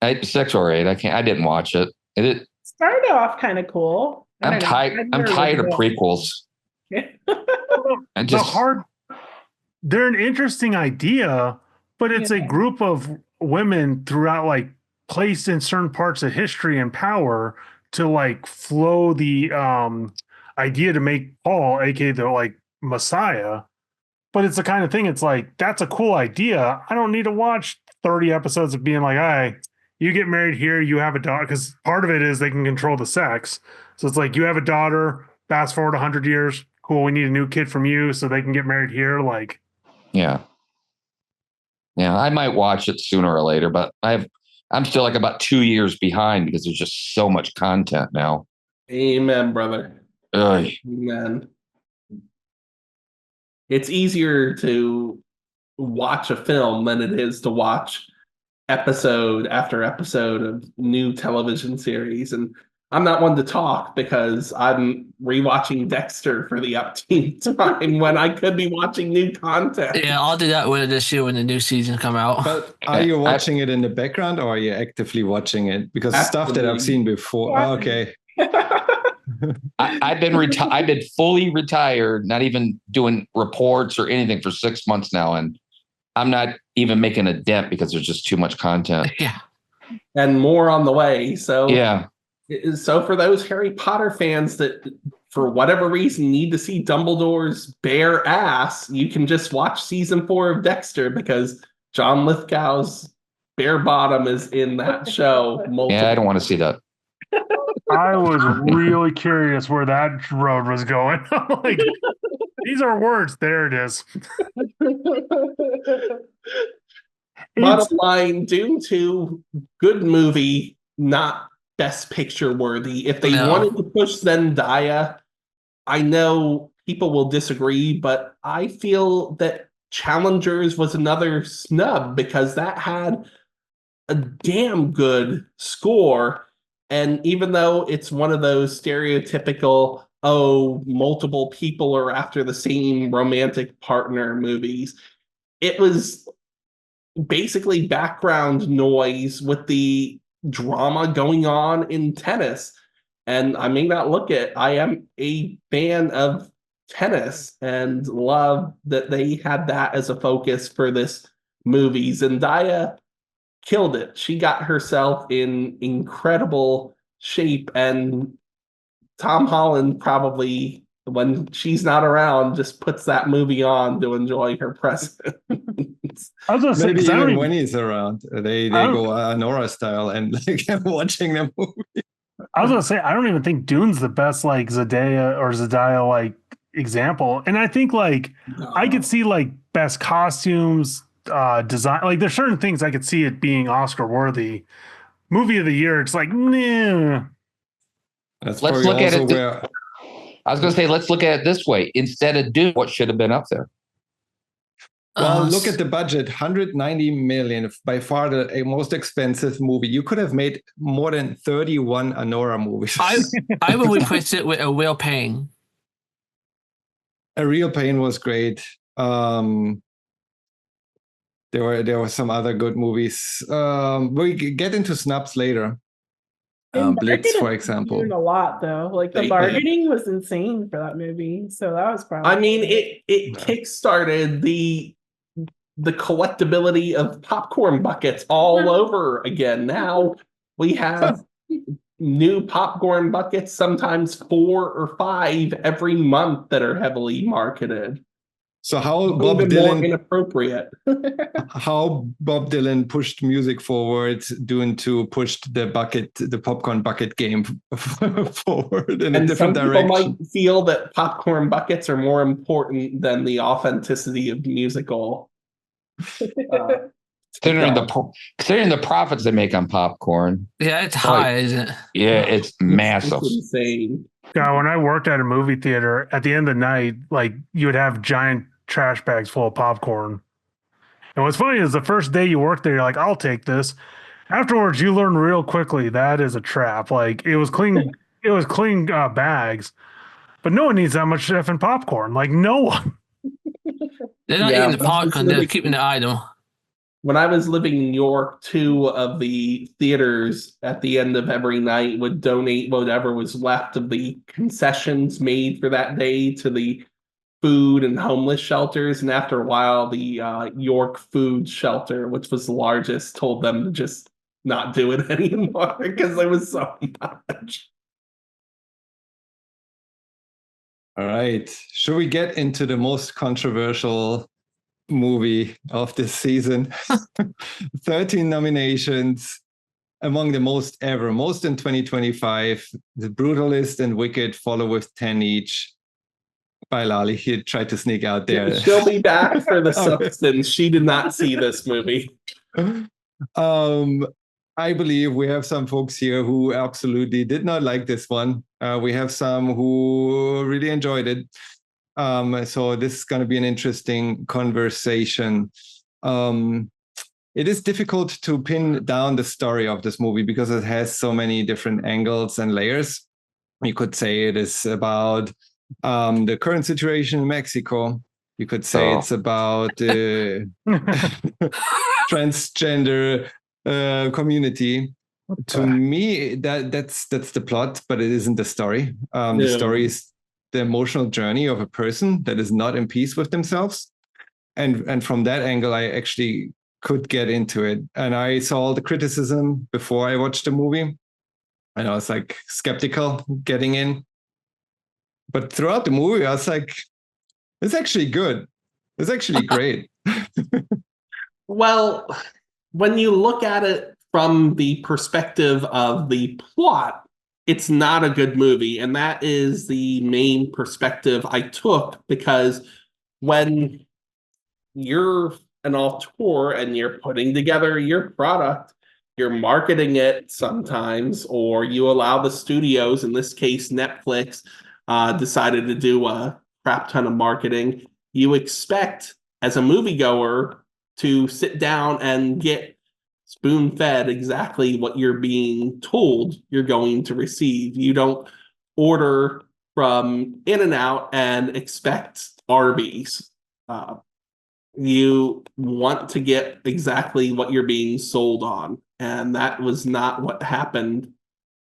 6 or 8. I didn't watch it. It started off kind of cool. I'm tired of prequels. They're an interesting idea, but it's a group of women throughout, like, placed in certain parts of history and power to like flow the idea to make Paul, aka the like Messiah. But it's the kind of thing, it's like, that's a cool idea. I don't need to watch 30 episodes of being like, hey, you get married here, you have a daughter, because part of it is they can control the sex. So it's like, you have a daughter, fast forward 100 years, cool, we need a new kid from you so they can get married here. Like, yeah, I might watch it sooner or later, but I'm still like about 2 years behind because there's just so much content now. Amen, brother. Ugh. Amen. It's easier to watch a film than it is to watch episode after episode of new television series. And I'm not one to talk because I'm rewatching Dexter for the upteenth time when I could be watching new content. Yeah, I'll do that with this year when the new season come out. But are you watching it in the background or are you actively watching it? Because stuff that I've seen before. Oh, okay. I've been fully retired, not even doing reports or anything for 6 months now, and I'm not even making a dent because there's just too much content. Yeah, and more on the way. So yeah. So for those Harry Potter fans that, for whatever reason, need to see Dumbledore's bare ass, you can just watch season 4 of Dexter because John Lithgow's bare bottom is in that show. Yeah, I don't want to see that. I was really curious where that road was going. I'm like, these are words. There it is. Bottom line, Dune 2, good movie, not Best Picture worthy. If they wanted to push Zendaya, I know people will disagree, but I feel that Challengers was another snub because that had a damn good score. And even though it's one of those stereotypical, multiple people are after the same romantic partner movies, it was basically background noise with the drama going on in tennis. And I may not look it, I am a fan of tennis and love that they had that as a focus for this movie. Zendaya killed it. She got herself in incredible shape, and Tom Holland probably, when she's not around, just puts that movie on to enjoy her presence. I was gonna say, maybe even when he's around, they go Anora style and like watching the movie. I was gonna say, I don't even think Dune's the best like Zendaya like example, and I think like I could see like best costumes, design, like there's certain things I could see it being Oscar worthy, movie of the year, it's like, nah. That's Let's probably look at also it. where I was going to say, let's look at it this way. Instead of Dune, what should have been up there? Well, look at the budget, 190 million, by far the most expensive movie. You could have made more than 31 Anora movies. I will replace it with A Real Pain. A Real Pain was great. There were some other good movies. We get into snubs later. Blitz, for example. Doing a lot though. Like the marketing was insane for that movie, so that was probably. I mean, it kickstarted the collectability of popcorn buckets all over again. Now we have new popcorn buckets, sometimes 4 or 5 every month, that are heavily marketed. So how Bob Even Dylan more inappropriate. how Bob Dylan pushed music forward, Dune 2 pushed the popcorn bucket game forward in a different direction. Some people might feel that popcorn buckets are more important than the authenticity of musical. Considering the profits they make on popcorn. Yeah, it's high, isn't it? Yeah, it's massive. It's insane. Yeah, when I worked at a movie theater, at the end of the night, like you would have giant trash bags full of popcorn. And what's funny is the first day you work there, you're like, I'll take this. Afterwards, you learn real quickly that is a trap. Like it was clean bags, but no one needs that much effing popcorn. Like no one. They're not eating the popcorn, they're keeping the item. When I was living in New York, 2 of the theaters at the end of every night would donate whatever was left of the concessions made for that day to the food and homeless shelters. And after a while, the York Food Shelter, which was the largest, told them to just not do it anymore because there was so much. All right. Should we get into the most controversial movie of this season? 13 nominations, among the most ever, most in 2025. The Brutalist and Wicked follow with 10 each. By Lali, he tried to sneak out there. She'll be back for the substance. She did not see this movie. I believe we have some folks here who absolutely did not like this one. We have some who really enjoyed it. So this is going to be an interesting conversation. It is difficult to pin down the story of this movie because it has so many different angles and layers. You could say it is about the current situation in Mexico. You could say it's about the transgender community. To me, that's the plot, but it isn't the story. The story is the emotional journey of a person that is not in peace with themselves. And from that angle, I actually could get into it. And I saw all the criticism before I watched the movie. And I was like skeptical getting in. But throughout the movie, I was like, it's actually good. It's actually great. Well, when you look at it from the perspective of the plot, it's not a good movie. And that is the main perspective I took, because when you're an auteur and you're putting together your product, you're marketing it sometimes, or you allow the studios, in this case, Netflix, decided to do a crap ton of marketing. You expect, as a moviegoer, to sit down and get spoon-fed exactly what you're being told you're going to receive. You don't order from In-N-Out and expect Arby's. You want to get exactly what you're being sold on, and that was not what happened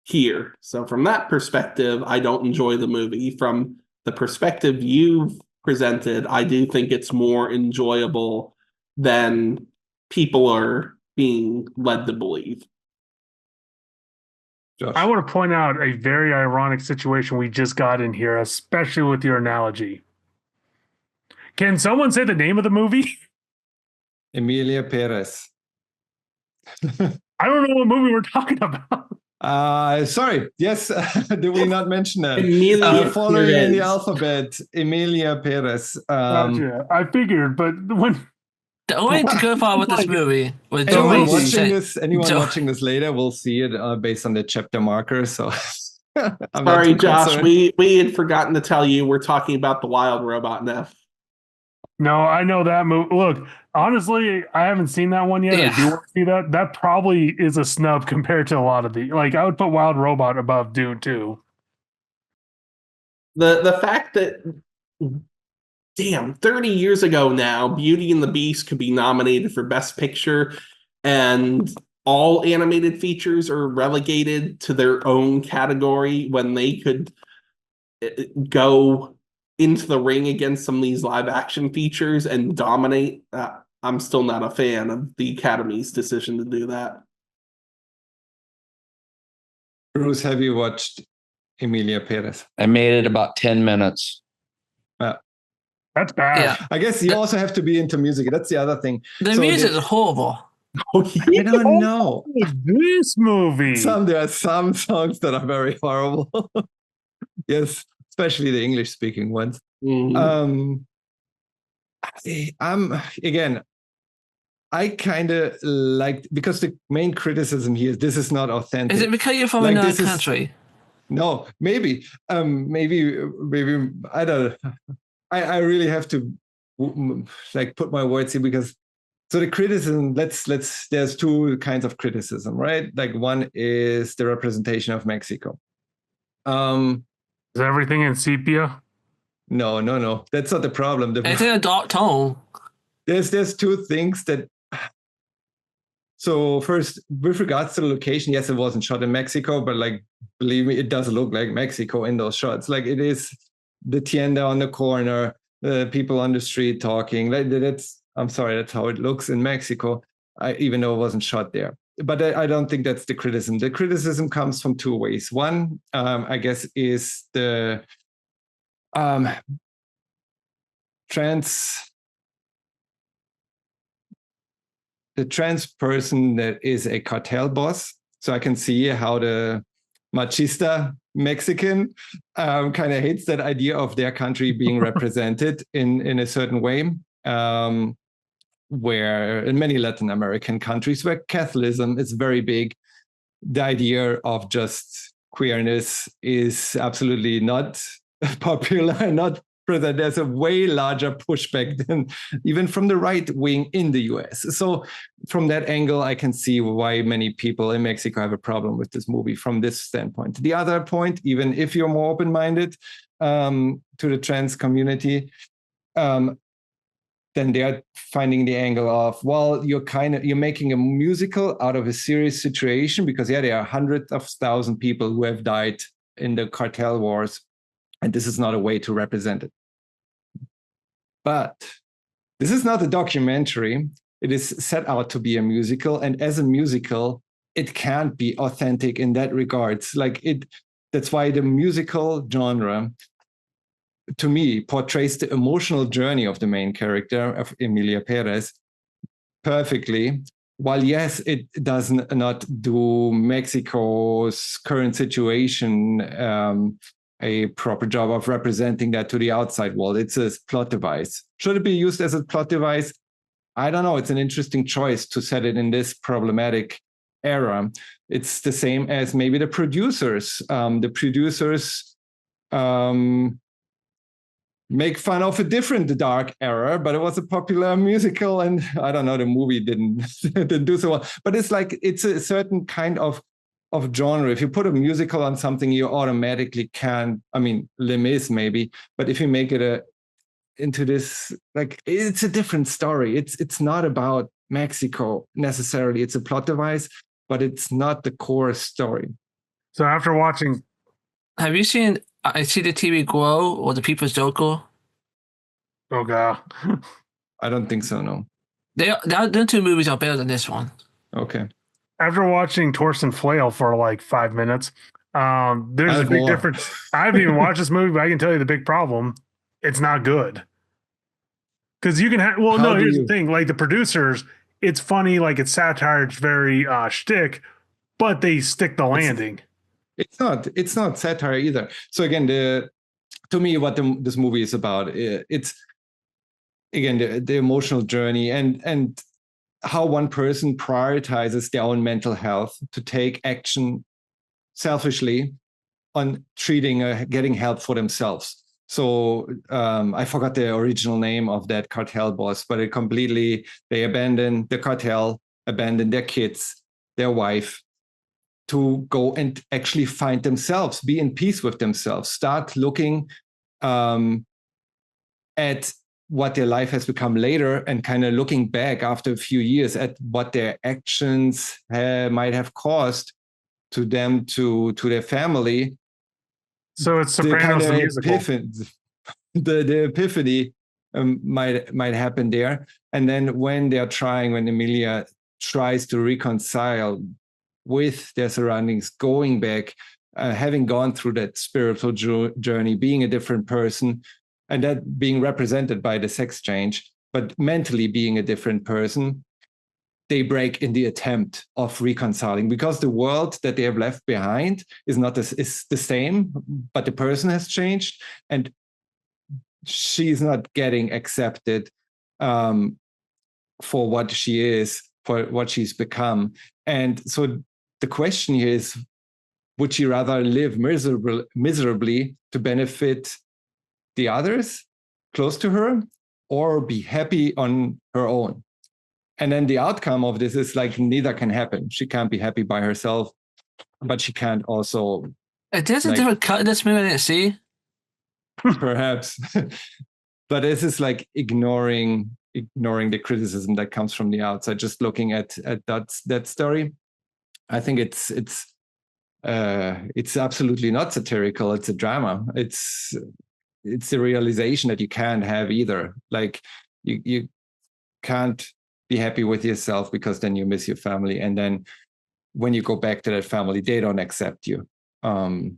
here. So from that perspective, I don't enjoy the movie. From the perspective you've presented, I do think it's more enjoyable than people are being led to believe. Josh. I want to point out a very ironic situation we just got in here, especially with your analogy. Can someone say the name of the movie? Emilia Pérez. I don't know what movie we're talking about. Sorry. Yes. Did we not mention that? Emilia following in the Pérez. alphabet, Emilia Pérez. Gotcha. I figured, but when The only good part with this movie was Anyone watching this later will see it based on the chapter marker. So, sorry, Josh, we had forgotten to tell you we're talking about the wild robot now. No, I know that movie. Look, honestly, I haven't seen that one yet. Yeah. I do want to see that. That probably is a snub compared to a lot of the. Like, I would put Wild Robot above Dune too. The fact that, damn, 30 years ago now, Beauty and the Beast could be nominated for Best Picture, and all animated features are relegated to their own category when they could go into the ring against some of these live action features and dominate. I'm still not a fan of the Academy's decision to do that. Bruce, have you watched Emilia Pérez? I made it about 10 minutes. That's bad. Yeah. I guess you also have to be into music. That's the other thing. The music is horrible. I don't know. This movie. There are some songs that are very horrible. Yes, especially the English-speaking ones. Mhm. I kind of like, because the main criticism here is this is not authentic. Is it because you're from another country? No, maybe I don't. I really have to like put my words here, because so the criticism. Let's. There's two kinds of criticism, right? Like, one is the representation of Mexico. Is everything in sepia? No. That's not the problem. It's in a dark tone. There's two things that. So first, with regards to the location, yes, it wasn't shot in Mexico, but like, believe me, it does look like Mexico in those shots. Like, it is the tienda on the corner, the people on the street talking. Like, I'm sorry, that's how it looks in Mexico, even though it wasn't shot there. But I don't think that's the criticism. The criticism comes from two ways. One, I guess, is the trans person that is a cartel boss. So I can see how the machista Mexican kind of hates that idea of their country being represented in a certain way, where in many Latin American countries where Catholicism is very big, the idea of just queerness is absolutely not popular, not present. There's a way larger pushback than even from the right wing in the US. So from that angle, I can see why many people in Mexico have a problem with this movie from this standpoint. The other point, even if you're more open-minded to the trans community, then they're finding the angle of, well, you're making a musical out of a serious situation, because there are hundreds of thousands of people who have died in the cartel wars, and this is not a way to represent it. But this is not a documentary. It is set out to be a musical, and as a musical, it can't be authentic in that regards. That's why the musical genre, to me, portrays the emotional journey of the main character of Emilia Pérez perfectly. While yes, it does not do Mexico's current situation a proper job of representing that to the outside world. It's a plot device. Should it be used as a plot device? I don't know. It's an interesting choice to set it in this problematic era. It's the same as maybe the producers. The producers make fun of a different dark era, but it was a popular musical, and I don't know, the movie didn't do so well. But it's like, it's a certain kind of genre. If you put a musical on something, you automatically can, I mean, Les Mis maybe, but if you make it into this, like, it's a different story. It's not about Mexico necessarily. It's a plot device, but it's not the core story. So after watching, have you seen I See the TV Grow or The People's Joker? Oh god, I don't think so. No. The two movies are better than this one. Okay. After watching Torsten Flail for like 5 minutes, there's a big difference. I haven't even watched this movie, but I can tell you the big problem. It's not good. Because you can have, here's the thing. Like, the producers, it's funny, like, it's satire, it's very shtick, but they stick the landing. It's not satire either. So again, to me, what this movie is about, it's again, the emotional journey and how one person prioritizes their own mental health to take action selfishly on getting help for themselves. So I forgot the original name of that cartel boss, but they abandon the cartel, abandon their kids, their wife, to go and actually find themselves, be in peace with themselves, start looking at what their life has become later, and kind of looking back after a few years at what their actions might have caused to them, to their family. So it's Sopranos the musical. The epiphany might happen there. And then when Emilia tries to reconcile with their surroundings, going back, having gone through that spiritual journey, being a different person, and that being represented by the sex change, but mentally being a different person, they break in the attempt of reconciling, because the world that they have left behind is the same, but the person has changed, and she's not getting accepted for what she is, for what she's become. And so the question here is, would she rather live miserably to benefit the others close to her, or be happy on her own? And then the outcome of this is like neither can happen. She can't be happy by herself, but she can't also. There's a different cut in this movie I didn't see. Perhaps. But this is like ignoring the criticism that comes from the outside, just looking at that story. I think it's absolutely not satirical. It's a drama. It's the realization that you can't have either. Like you can't be happy with yourself, because then you miss your family, and then when you go back to that family, they don't accept you. But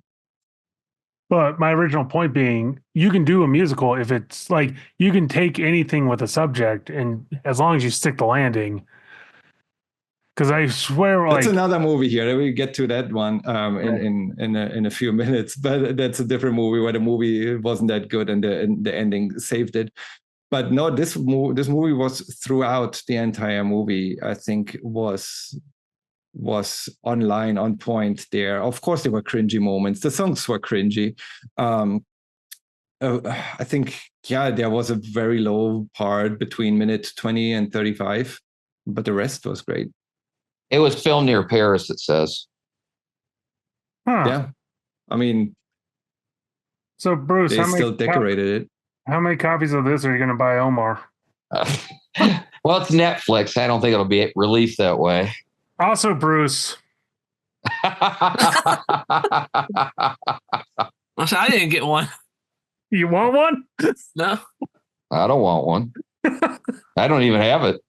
my original point being, you can do a musical if it's like, you can take anything with a subject, and as long as you stick the landing. Because I swear, that's another movie here. We get to that one in a few minutes, but that's a different movie where the movie wasn't that good and the ending saved it. But no, this movie was throughout the entire movie, I think, was online, on point there. Of course, there were cringy moments. The songs were cringy. I think, there was a very low part between minute 20 and 35, but the rest was great. It was filmed near Paris, it says. Huh. Yeah. I mean, so Bruce, they still decorated it. How many copies of this are you going to buy Omar? Well, it's Netflix. I don't think it'll be released that way. Also, Bruce. I didn't get one. You want one? No. I don't want one. I don't even have it.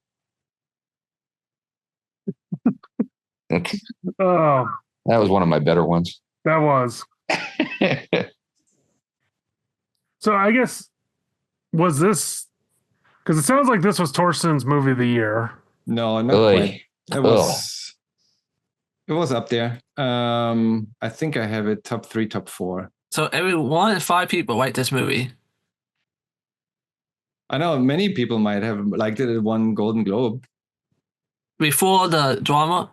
Oh, that was one of my better ones. That was. So I guess, was this, because it sounds like this was Torsten's movie of the year. No, not quite. It was up there. I think I have it top 3, top 4. So every 1 in 5 people like this movie. I know many people might have liked it. It won Golden Globe. Before the drama?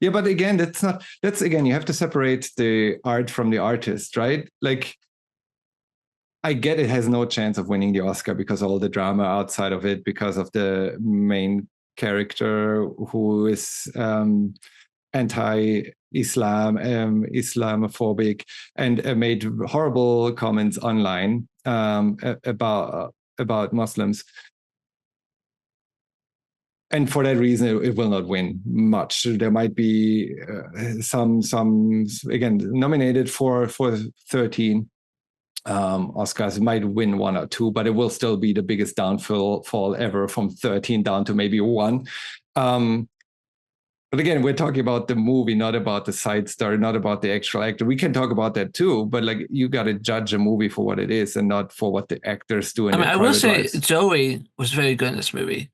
Yeah, but again, that's again, you have to separate the art from the artist, right? Like, I get it has no chance of winning the Oscar because of all the drama outside of it, because of the main character who is anti-Islam, Islamophobic, and made horrible comments online about Muslims. And for that reason, it will not win much. There might be some again nominated for 13 Oscars. It might win 1 or 2, but it will still be the biggest downfall ever, from 13 down to maybe 1. But again, we're talking about the movie, not about the side story, not about the actual actor. We can talk about that too, but like, you got to judge a movie for what it is and not for what the actors do. I will say Zoe was very good in this movie.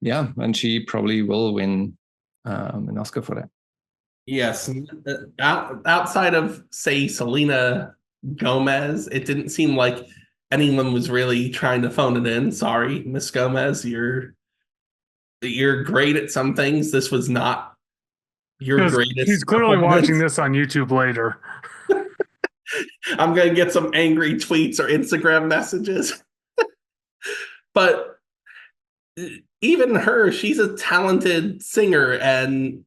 Yeah, and she probably will win an Oscar for that. Yes. Outside of, say, Selena Gomez, it didn't seem like anyone was really trying to phone it in. Sorry, Miss Gomez, you're great at some things. This was not your greatest. He's clearly watching this on YouTube later. I'm gonna get some angry tweets or Instagram messages. But even her, she's a talented singer, and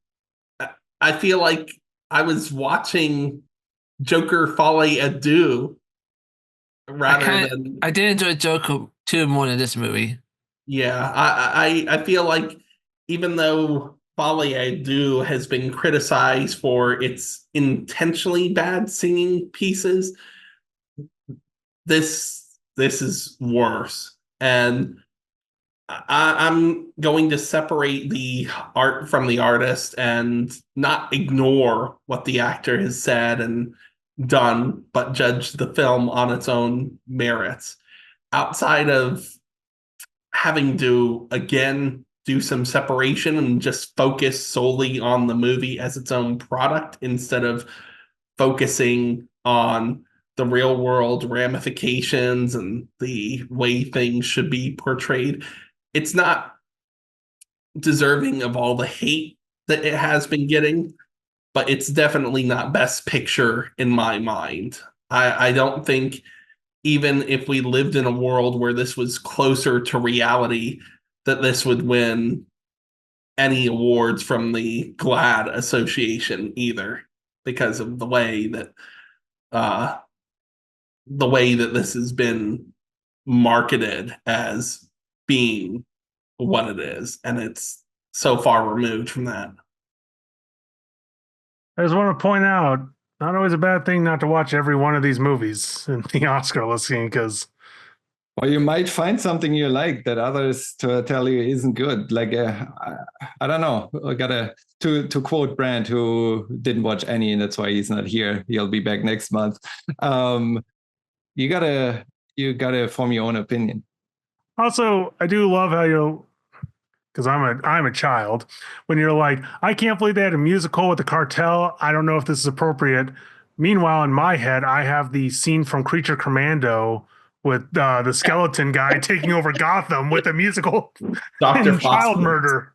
I feel like I was watching Joker Folie à Deux rather than. I did enjoy Joker 2 more than this movie. Yeah, I feel like even though Folie à Deux has been criticized for its intentionally bad singing pieces, this is worse. And I'm going to separate the art from the artist and not ignore what the actor has said and done, but judge the film on its own merits. Outside of having to, again, do some separation and just focus solely on the movie as its own product instead of focusing on the real world ramifications and the way things should be portrayed. It's not deserving of all the hate that it has been getting, but it's definitely not Best Picture in my mind. I don't think, even if we lived in a world where this was closer to reality, that this would win any awards from the GLAAD Association either, because of the way that this has been marketed as being what it is, and it's so far removed from that. I just want to point out, not always a bad thing not to watch every one of these movies in the Oscar listing, because Or you might find something you like that others to tell you isn't good. Like, I don't know. I gotta to quote Brand, who didn't watch any, and that's why he's not here. He'll be back next month. You gotta form your own opinion. also I do love how you, because I'm a child, when you're like, I can't believe they had a musical with the cartel. I don't know if this is appropriate. Meanwhile, in my head, I have the scene from Creature Commando with the skeleton guy taking over Gotham with a musical Dr. and child Phosphorus. murder.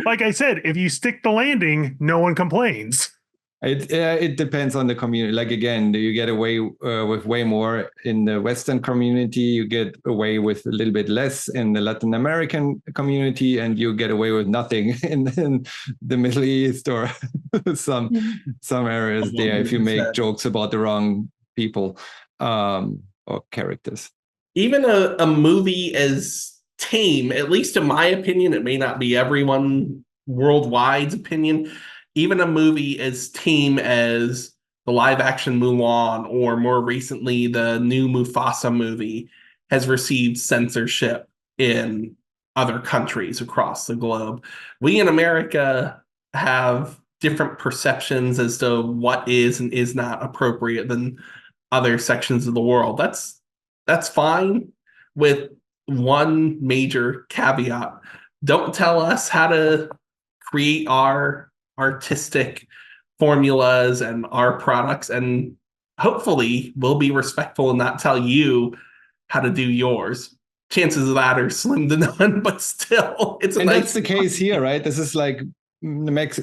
Like I said, if you stick the landing, no one complains. It depends on the community. Like, again, you get away with way more in the Western community. You get away with a little bit less in the Latin American community, and you get away with nothing in the Middle East or some areas there if you make jokes about the wrong people or characters. Even a movie as tame, at least in my opinion, it may not be everyone worldwide's opinion, even a movie as tame as the live action Mulan, or more recently the new Mufasa movie, has received censorship in other countries across the globe. We in America have different perceptions as to what is and is not appropriate than other sections of the world. That's fine, with one major caveat. Don't tell us how to create our artistic formulas and our products, and hopefully we'll be respectful and not tell you how to do yours. Chances of that are slim to none, but still, it's and that's the case here, right? This is like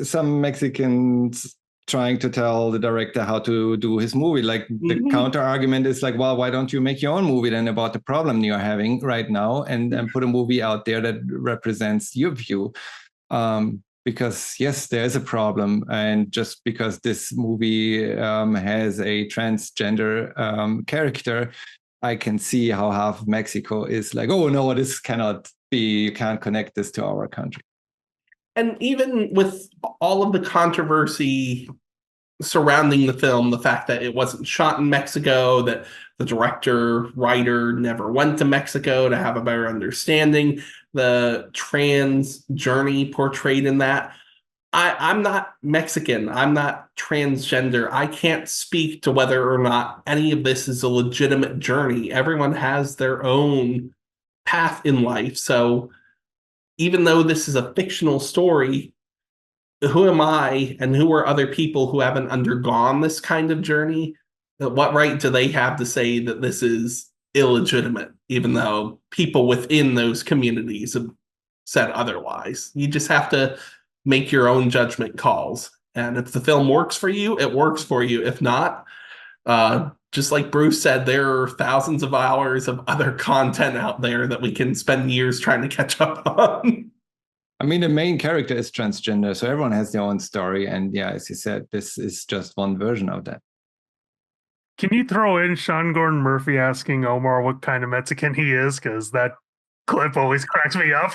some Mexicans trying to tell the director how to do his movie. Like, the counter argument is like, well, why don't you make your own movie then about the problem you're having right now, and put a movie out there that represents your view? Because yes, there's a problem, and just because this movie has a transgender character, I can see how half of Mexico is like, oh no, this cannot be, you can't connect this to our country. And even with all of the controversy surrounding the film, the fact that it wasn't shot in Mexico, that the director, writer never went to Mexico to have a better understanding, the trans journey portrayed in that. I'm not Mexican. I'm not transgender. I can't speak to whether or not any of this is a legitimate journey. Everyone has their own path in life. So even though this is a fictional story, who am I and who are other people who haven't undergone this kind of journey What right do they have to say that this is illegitimate, even though people within those communities have said otherwise? You just have to make your own judgment calls. And if the film works for you, it works for you. If not, just like Bruce said, there are thousands of hours of other content out there that we can spend years trying to catch up on. I mean, the main character is transgender, so everyone has their own story. And yeah, as you said, this is just one version of that. Can you throw in Sean Gordon Murphy asking Omar what kind of Mexican he is? Because that clip always cracks me up.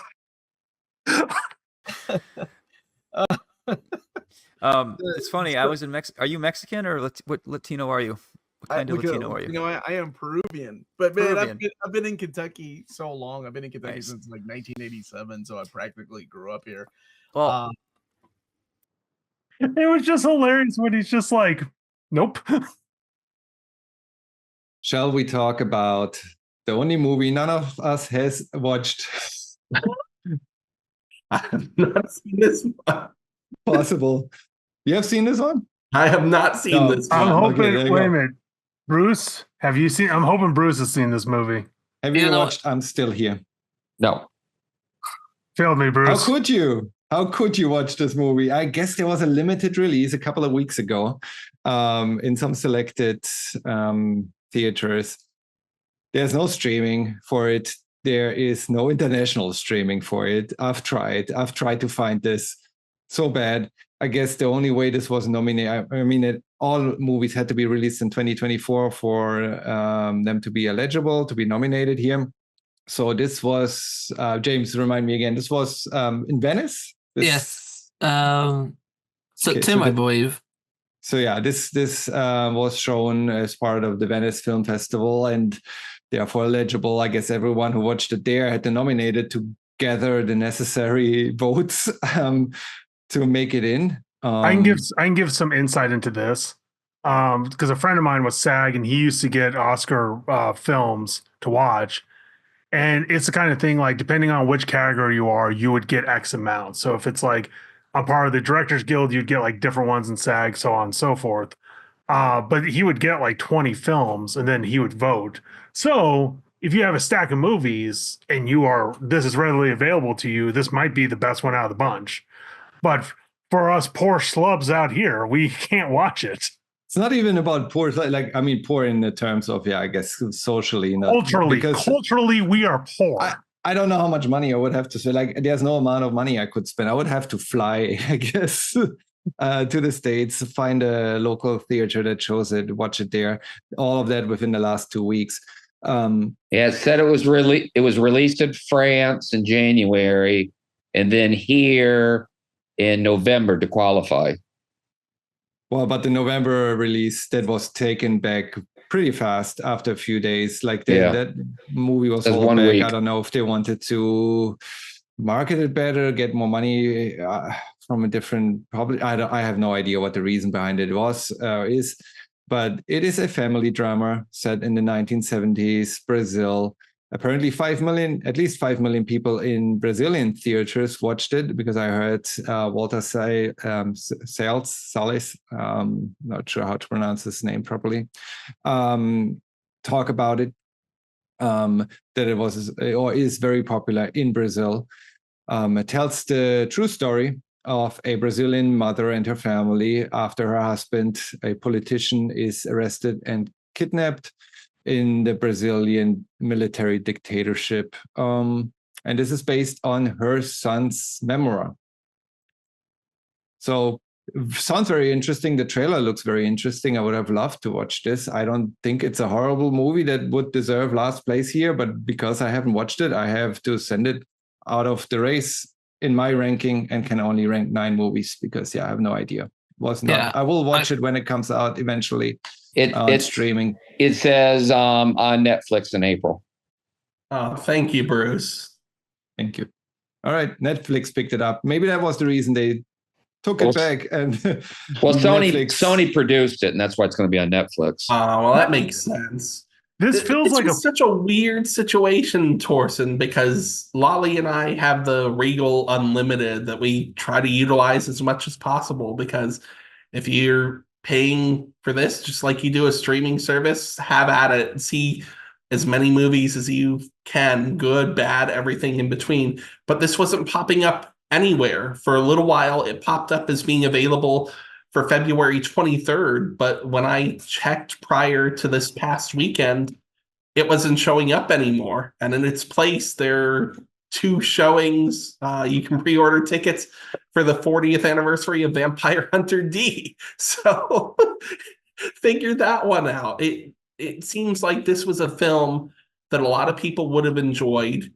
It's funny. I was in Mexico. Are you Mexican or what Latino are you? What kind of Latino are you? You know, I am Peruvian, but man, Peruvian. I've been in Kentucky so long. I've been in Kentucky Nice. since like 1987, so I practically grew up here. Well, It was just hilarious when he's just like, nope. Shall we talk about the only movie none of us has watched? I have not seen this one. Possible. You have seen this one? I have not seen No, this I'm one. okay, there hoping, you wait go. a minute. Bruce, have you seen? I'm hoping Bruce has seen this movie. Have you You know- watched I'm Still Here? No. Failed me, How Bruce. could you? How could you watch this movie? I guess there was a limited release a couple of weeks ago in some selected theaters. There's no streaming for it. There is no international streaming for it. I've tried to find this so bad. I guess the only way this was nominated, I mean, all movies had to be released in 2024 for them to be eligible, to be nominated here. So this was, James, remind me again, this was in Venice? Yes. September, I that- believe. So yeah, this was shown as part of the Venice Film Festival and therefore eligible. I guess everyone who watched it there had to nominate it to gather the necessary votes to make it in. I can give some insight into this because a friend of mine was SAG and he used to get Oscar films to watch. And it's the kind of thing like, depending on which category you are, you would get X amount. So if it's like I'm part of the Directors Guild, you'd get like different ones in SAG, so on and so forth. But he would get like 20 films and then he would vote. So if you have a stack of movies and this is readily available to you, this might be the best one out of the bunch. But for us poor schlubs out here, we can't watch it. It's not even about poor, like I mean, poor in the terms of, yeah, I guess socially, not Culturally, we are poor. I don't know how much money I would have to spend. Like, there's no amount of money I could spend. I would have to fly, I guess, to the States, find a local theater that shows it, watch it there. All of that within the last 2 weeks. Yeah, it said it was released in France in January, and then here in November to qualify. Well, but the November release that was taken back pretty fast after a few days. Like that movie was That's held 1 back. week. I don't know if they wanted to market it better, get more money from a different. Probably, I have no idea what the reason behind it is. But it is a family drama set in the 1970s, Brazil. Apparently at least 5 million people in Brazilian theaters watched it because I heard Walter Salles, not sure how to pronounce his name properly, talk about it, that it was or is very popular in Brazil. It tells the true story of a Brazilian mother and her family after her husband, a politician, is arrested and kidnapped in the Brazilian military dictatorship. And this is based on her son's memoir. So sounds very interesting. The trailer looks very interesting. I would have loved to watch this. I don't think it's a horrible movie that would deserve last place here, but because I haven't watched it, I have to send it out of the race in my ranking and can only rank 9 movies because I have no idea. I will watch it when it comes out eventually. It's streaming. It says on Netflix in April. Oh, thank you, Bruce. Thank you. All right, Netflix picked it up. Maybe that was the reason they took it back. And well, Sony produced it, and that's why it's going to be on Netflix. Well, that makes sense. This feels like such a weird situation, Torsen, because Lali and I have the Regal Unlimited that we try to utilize as much as possible. Because if you're paying for this, just like you do a streaming service. Have at it. See as many movies as you can, good, bad, everything in between. But this wasn't popping up anywhere. For a little while, it popped up as being available for February 23rd. But when I checked prior to this past weekend, it wasn't showing up anymore. And in its place, there are 2 showings. You can pre-order tickets for the 40th anniversary of Vampire Hunter D. So figure that one out. It seems like this was a film that a lot of people would have enjoyed.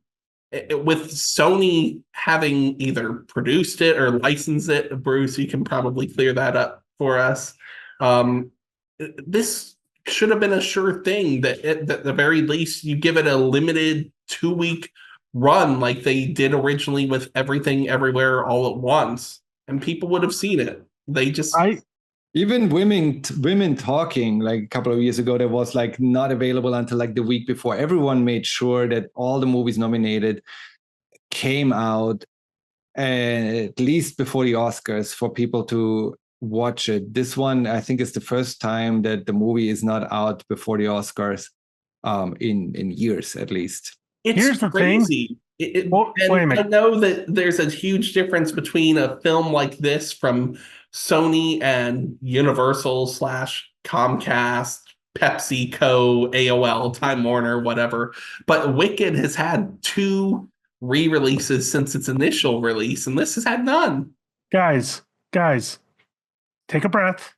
With Sony having either produced it or licensed it, Bruce, you can probably clear that up for us. This should have been a sure thing that at the very least you give it a limited 2-week run like they did originally with Everything Everywhere All at Once, and people would have seen it. They just... Even women talking like a couple of years ago, that was like not available until like the week before. Everyone made sure that all the movies nominated came out at least before the Oscars for people to watch it. This one, I think, is the first time that the movie is not out before the Oscars in years at least. It's crazy. Wait a minute. I know that there's a huge difference between a film like this from Sony and Universal / Comcast, PepsiCo, AOL, Time Warner, whatever. But Wicked has had 2 re-releases since its initial release, and this has had none. Guys, take a breath.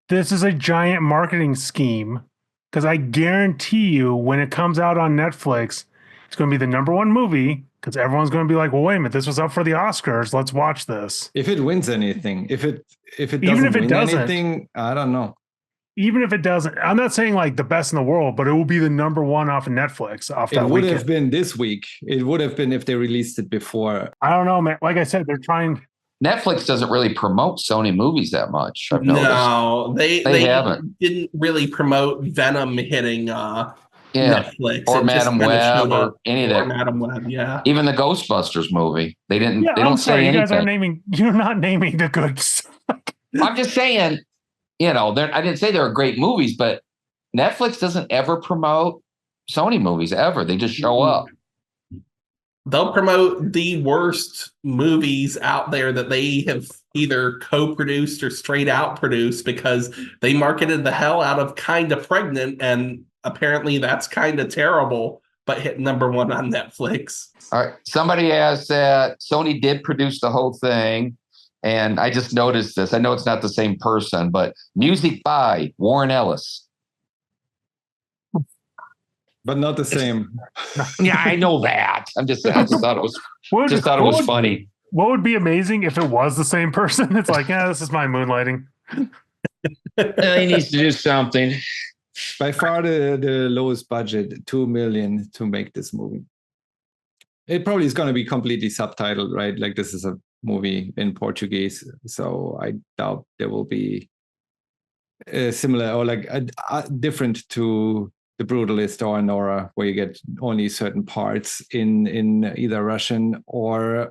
This is a giant marketing scheme, because I guarantee you when it comes out on Netflix, it's going to be the #1 movie, because everyone's going to be like, well, wait a minute, this was up for the Oscars. Let's watch this. If it wins anything, if it doesn't win anything, I don't know. Even if it doesn't, I'm not saying like the best in the world, but it will be the #1 off of Netflix. It would have been this week. It would have been if they released it before. I don't know, man. Like I said, they're trying. Netflix doesn't really promote Sony movies that much. I've noticed. No, they haven't. Didn't really promote Venom hitting Netflix or Madam Web or any of that. Madam Web, yeah. Even the Ghostbusters movie, they didn't. Yeah, they don't say anything. You guys are naming. You're not naming the good stuff. I'm just saying. I didn't say they were great movies, but Netflix doesn't ever promote Sony movies ever. They just show up. They'll promote the worst movies out there that they have either co-produced or straight out produced, because they marketed the hell out of Kinda Pregnant, and apparently that's kind of terrible, but hit #1 on Netflix. All right. Somebody asked that Sony did produce the whole thing. And I just noticed this. I know it's not the same person, but music by Warren Ellis. But not the same. Yeah, I know that. I just thought it was funny. What would be amazing if it was the same person? It's like, this is my moonlighting. He needs to do something. By far the lowest budget, $2 million to make this movie. It probably is going to be completely subtitled, right? Like this is a movie in Portuguese, so I doubt there will be similar or like different to the Brutalist or Anora, where you get only certain parts in either Russian or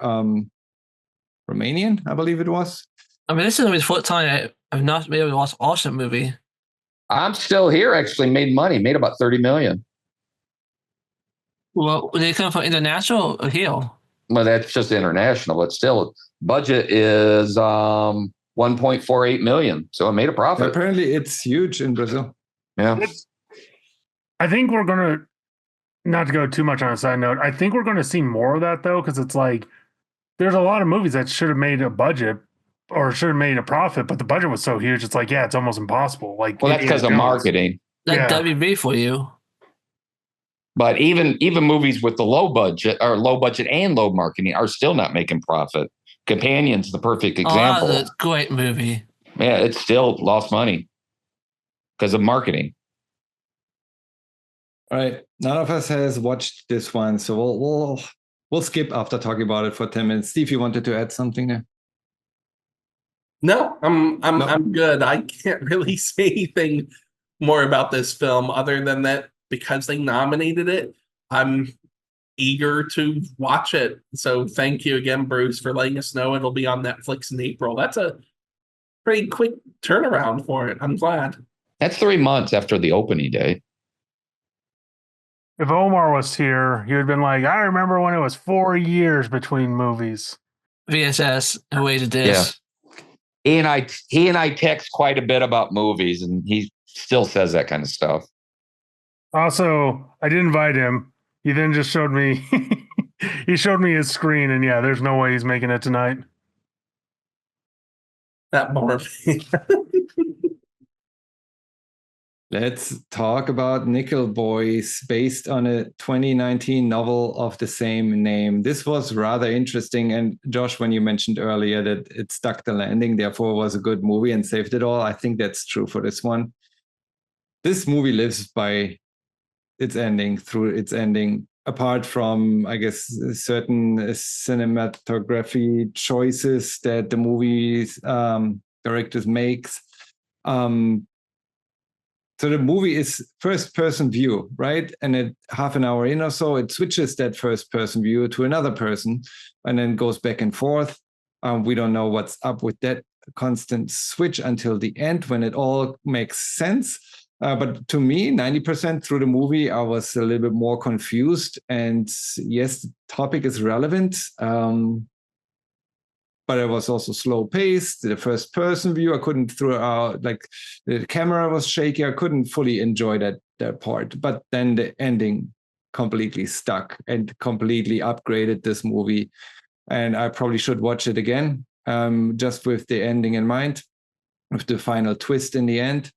Romanian, I believe it was. I mean, this is the fourth time I've not been able to watch an awesome movie. I'm Still Here actually made money, about $30 million. Well, they come from international or here? Well, that's just international, but still, budget is $1.48 million, so it made a profit. Apparently, it's huge in Brazil. Yeah, I think we're gonna, not to go too much on a side note, I think we're gonna see more of that though, because it's like there's a lot of movies that should have made a budget or should have made a profit, but the budget was so huge, it's like, it's almost impossible. Like, well, that's because of marketing. That's WB for you. But even movies with the low budget and low marketing are still not making profit. Companion's the perfect example. Oh, that's a great movie. Yeah, it's still lost money because of marketing. All right, none of us has watched this one, so we'll skip after talking about it for 10 minutes. Steve, you wanted to add something there? No, I'm good. I can't really say anything more about this film other than that. Because they nominated it, I'm eager to watch it. So thank you again, Bruce, for letting us know it'll be on Netflix in April. That's a pretty quick turnaround for it. I'm glad. That's 3 months after the opening day. If Omar was here, he would have been like, I remember when it was 4 years between movies. VSS and ways of this. He and I text quite a bit about movies, and he still says that kind of stuff. Also, I did invite him. He then just showed me he showed me his screen, and yeah, there's no way he's making it tonight. That more. Let's talk about Nickel Boys, based on a 2019 novel of the same name. This was rather interesting. And Josh, when you mentioned earlier that it stuck the landing, therefore was a good movie and saved it all, I think that's true for this one. This movie lives by its ending, through its ending, apart from, I guess, certain cinematography choices that the movie's directors makes. So the movie is first-person view, right? And at half an hour in or so, it switches that first-person view to another person and then goes back and forth. We don't know what's up with that constant switch until the end when it all makes sense. But to me, 90% through the movie, I was a little bit more confused. And yes, the topic is relevant. But it was also slow paced. The first person view, I couldn't throw out, like the camera was shaky. I couldn't fully enjoy that part. But then the ending completely stuck and completely upgraded this movie. And I probably should watch it again, just with the ending in mind, with the final twist in the end,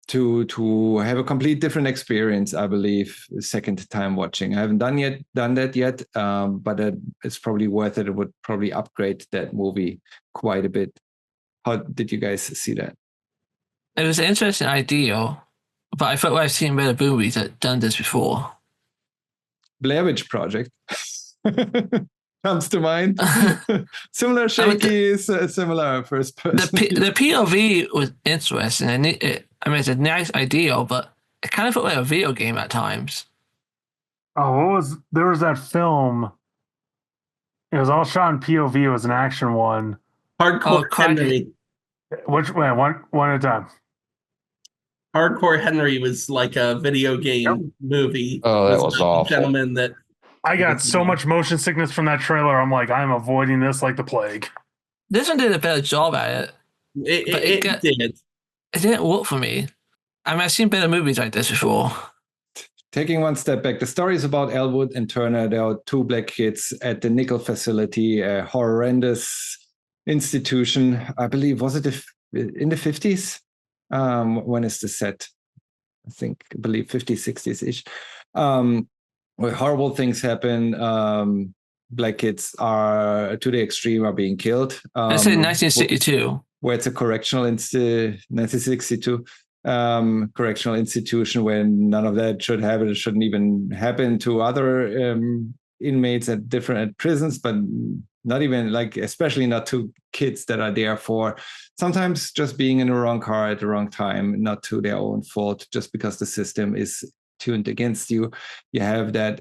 to have a complete different experience, I believe, the second time watching. I haven't done that yet, but it's probably worth it. It would probably upgrade that movie quite a bit. How did you guys see that? It was an interesting idea, but I felt like I've seen better movies that done this before. Blair Witch Project comes to mind. Similar shaky, similar first person. The POV was interesting, and it's a nice idea, but it kind of felt like a video game at times. Oh, there was that film. It was all shot in POV. It was an action one. Hardcore Henry. Which one at a time? Hardcore Henry was like a video game movie. Oh, that was awful. Gentleman that I got so much motion sickness from that trailer. I'm like, I'm avoiding this like the plague. This one did a better job at it. It did. It didn't work for me. I mean, I've seen better movies like this before. Taking one step back, the story is about Elwood and Turner. There are two black kids at the nickel facility, a horrendous institution. I believe, was it in the 50s? When is the set? I believe 50s, 60s-ish. Where horrible things happen. Black kids are, to the extreme, are being killed. I said 1962. Where it's a correctional 1962 correctional institution where none of that should happen. It shouldn't even happen to other inmates at different prisons, but not even, like, especially not to kids that are there for sometimes just being in the wrong car at the wrong time, not to their own fault, just because the system is tuned against you. You have that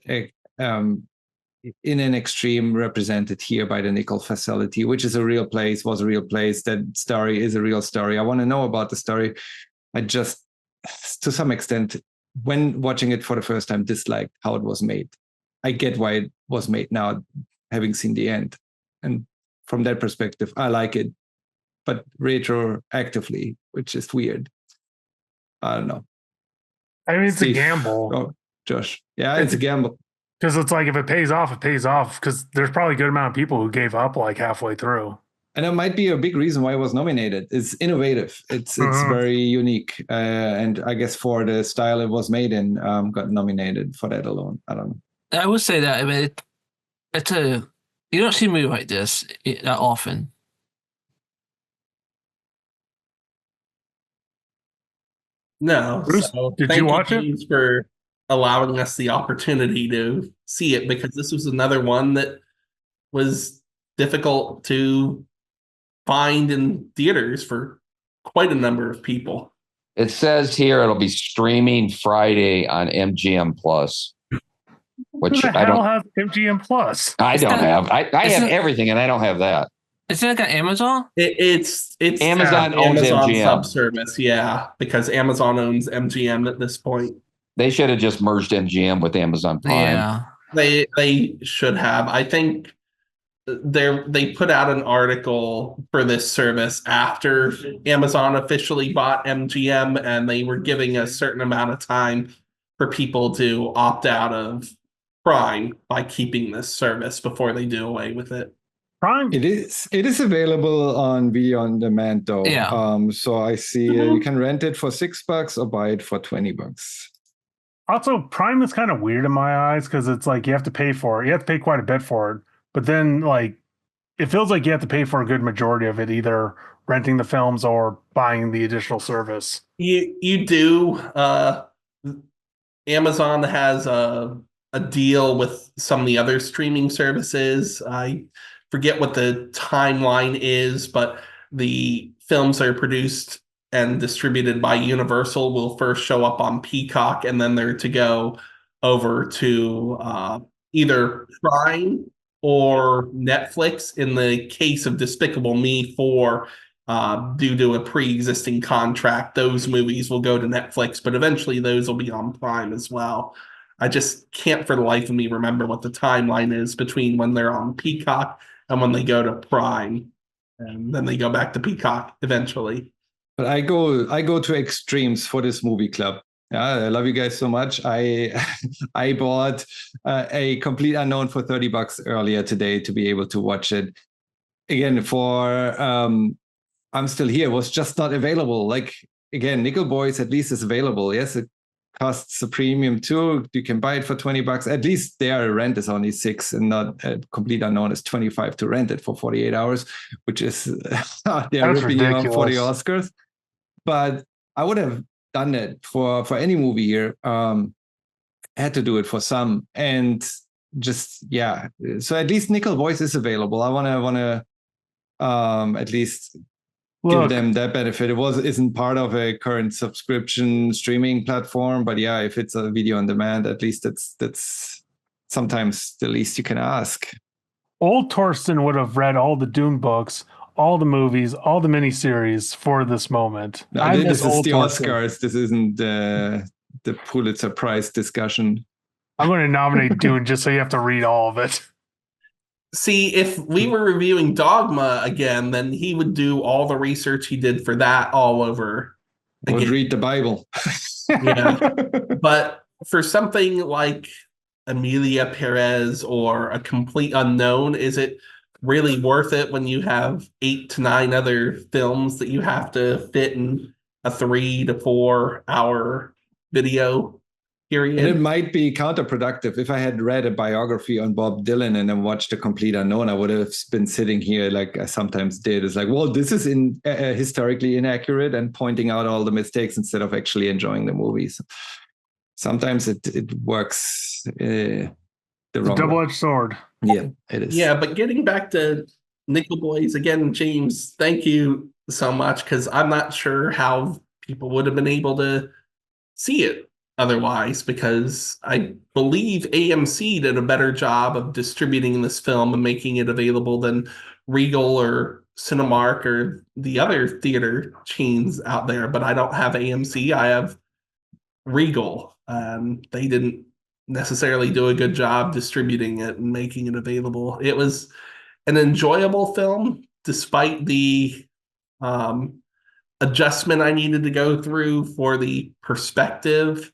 in an extreme represented here by the nickel facility, which is a real place, was a real place. That story is a real story. I want to know about the story. I just, to some extent, when watching it for the first time, disliked how it was made. I get why it was made now, having seen the end. And from that perspective, I like it, but retroactively, which is weird. I don't know. I mean, it's a gamble. Oh, Josh. Yeah, it's a gamble. Because it's like, if it pays off, it pays off. Because there's probably a good amount of people who gave up like halfway through. And it might be a big reason why it was nominated. It's innovative. It's very unique. And I guess for the style it was made in, got nominated for that alone. I don't know. I would say that. I mean, you don't see a movie like this that often. No. Bruce, so did you watch it? James, for allowing us the opportunity to see it, because this was another one that was difficult to find in theaters for quite a number of people. It says here it'll be streaming Friday on MGM Plus. Which Who the hell have MGM Plus? I don't have. I have everything, and I don't have that. Is it like an Amazon? It's Amazon owns Amazon MGM. subservice, yeah, because Amazon owns MGM at this point. They should have just merged MGM with Amazon Prime. Yeah. They should have. I think they put out an article for this service after Amazon officially bought MGM, and they were giving a certain amount of time for people to opt out of Prime by keeping this service before they do away with it. Prime. It is available on video on demand though. Yeah. So I see you can rent it for $6 or buy it for $20. Also, Prime is kind of weird in my eyes because it's like you have to pay for it. You have to pay quite a bit for it. But then, like, it feels like you have to pay for a good majority of it, either renting the films or buying the additional service. You do. Amazon has a deal with some of the other streaming services. I forget what the timeline is, but the films that are produced and distributed by Universal will first show up on Peacock, and then they're to go over to either Prime or Netflix. In the case of Despicable Me 4, due to a pre-existing contract, those movies will go to Netflix, but eventually those will be on Prime as well. I just can't for the life of me remember what the timeline is between when they're on Peacock and when they go to Prime, and then they go back to Peacock eventually. But I go to extremes for this movie club. Yeah, I love you guys so much. I bought a Complete Unknown for $30 earlier today to be able to watch it again. For I'm Still Here was just not available. Like again, Nickel Boys at least is available. Yes, it costs a premium too. You can buy it for $20. At least their rent is only $6, and not Complete Unknown is $25 to rent it for 48 hours, which is they're ripping you off for the Oscars. But I would have done it for any movie here. I had to do it for some, and just yeah. So at least Nickel Voice is available. I wanna at least give them that benefit. Isn't part of a current subscription streaming platform, but yeah, if it's a video on demand, at least that's sometimes the least you can ask. Old Torsten would have read all the Dune books, all the movies, all the miniseries for this moment. No, this is the Oscars. This isn't the Pulitzer Prize discussion. I'm going to nominate Dune just so you have to read all of it. See, if we were reviewing Dogma again, then he would do all the research he did for that all over again. Would read the Bible. Yeah. But for something like Emilia Pérez or A Complete Unknown, is it really worth it when you have 8 to 9 other films that you have to fit in a 3 to 4 hour video period? And it might be counterproductive. If I had read a biography on Bob Dylan and then watched A Complete Unknown, I would have been sitting here like I sometimes did. It's like, well, this is historically inaccurate, and pointing out all the mistakes instead of actually enjoying the movies. Sometimes it works the wrong double-edged sword. Yeah, it is. Yeah, but getting back to Nickel Boys again, James, thank you so much, because I'm not sure how people would have been able to see it otherwise, because I believe AMC did a better job of distributing this film and making it available than Regal or Cinemark or the other theater chains out there. But I don't have AMC, I have Regal. They didn't necessarily do a good job distributing it and making it available. It was an enjoyable film, despite the adjustment I needed to go through for the perspective.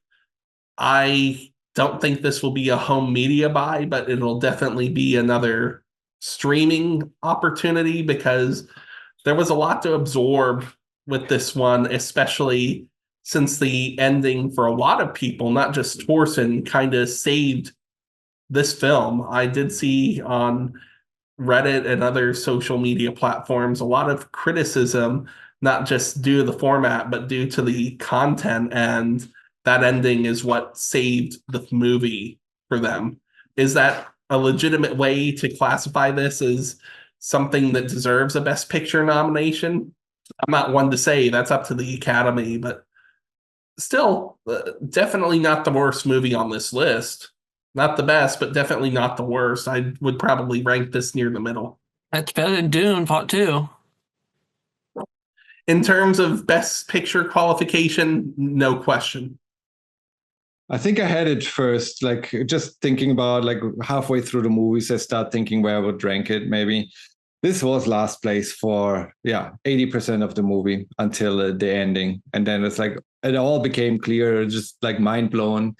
I don't think this will be a home media buy, but it'll definitely be another streaming opportunity, because there was a lot to absorb with this one, especially since the ending for a lot of people, not just Torsen, kind of saved this film. I did see on Reddit and other social media platforms a lot of criticism, not just due to the format, but due to the content, and that ending is what saved the movie for them. Is that a legitimate way to classify this as something that deserves a Best Picture nomination? I'm not one to say, that's up to the Academy, but still, definitely not the worst movie on this list. Not the best, but definitely not the worst. I would probably rank this near the middle. That's better than Dune Part 2. In terms of best picture qualification, no question. I think I had it first, like just thinking about like halfway through the movies, I start thinking where I would rank it. Maybe this was last place for 80% of the movie until the ending, and then it's like it all became clear, just like mind blown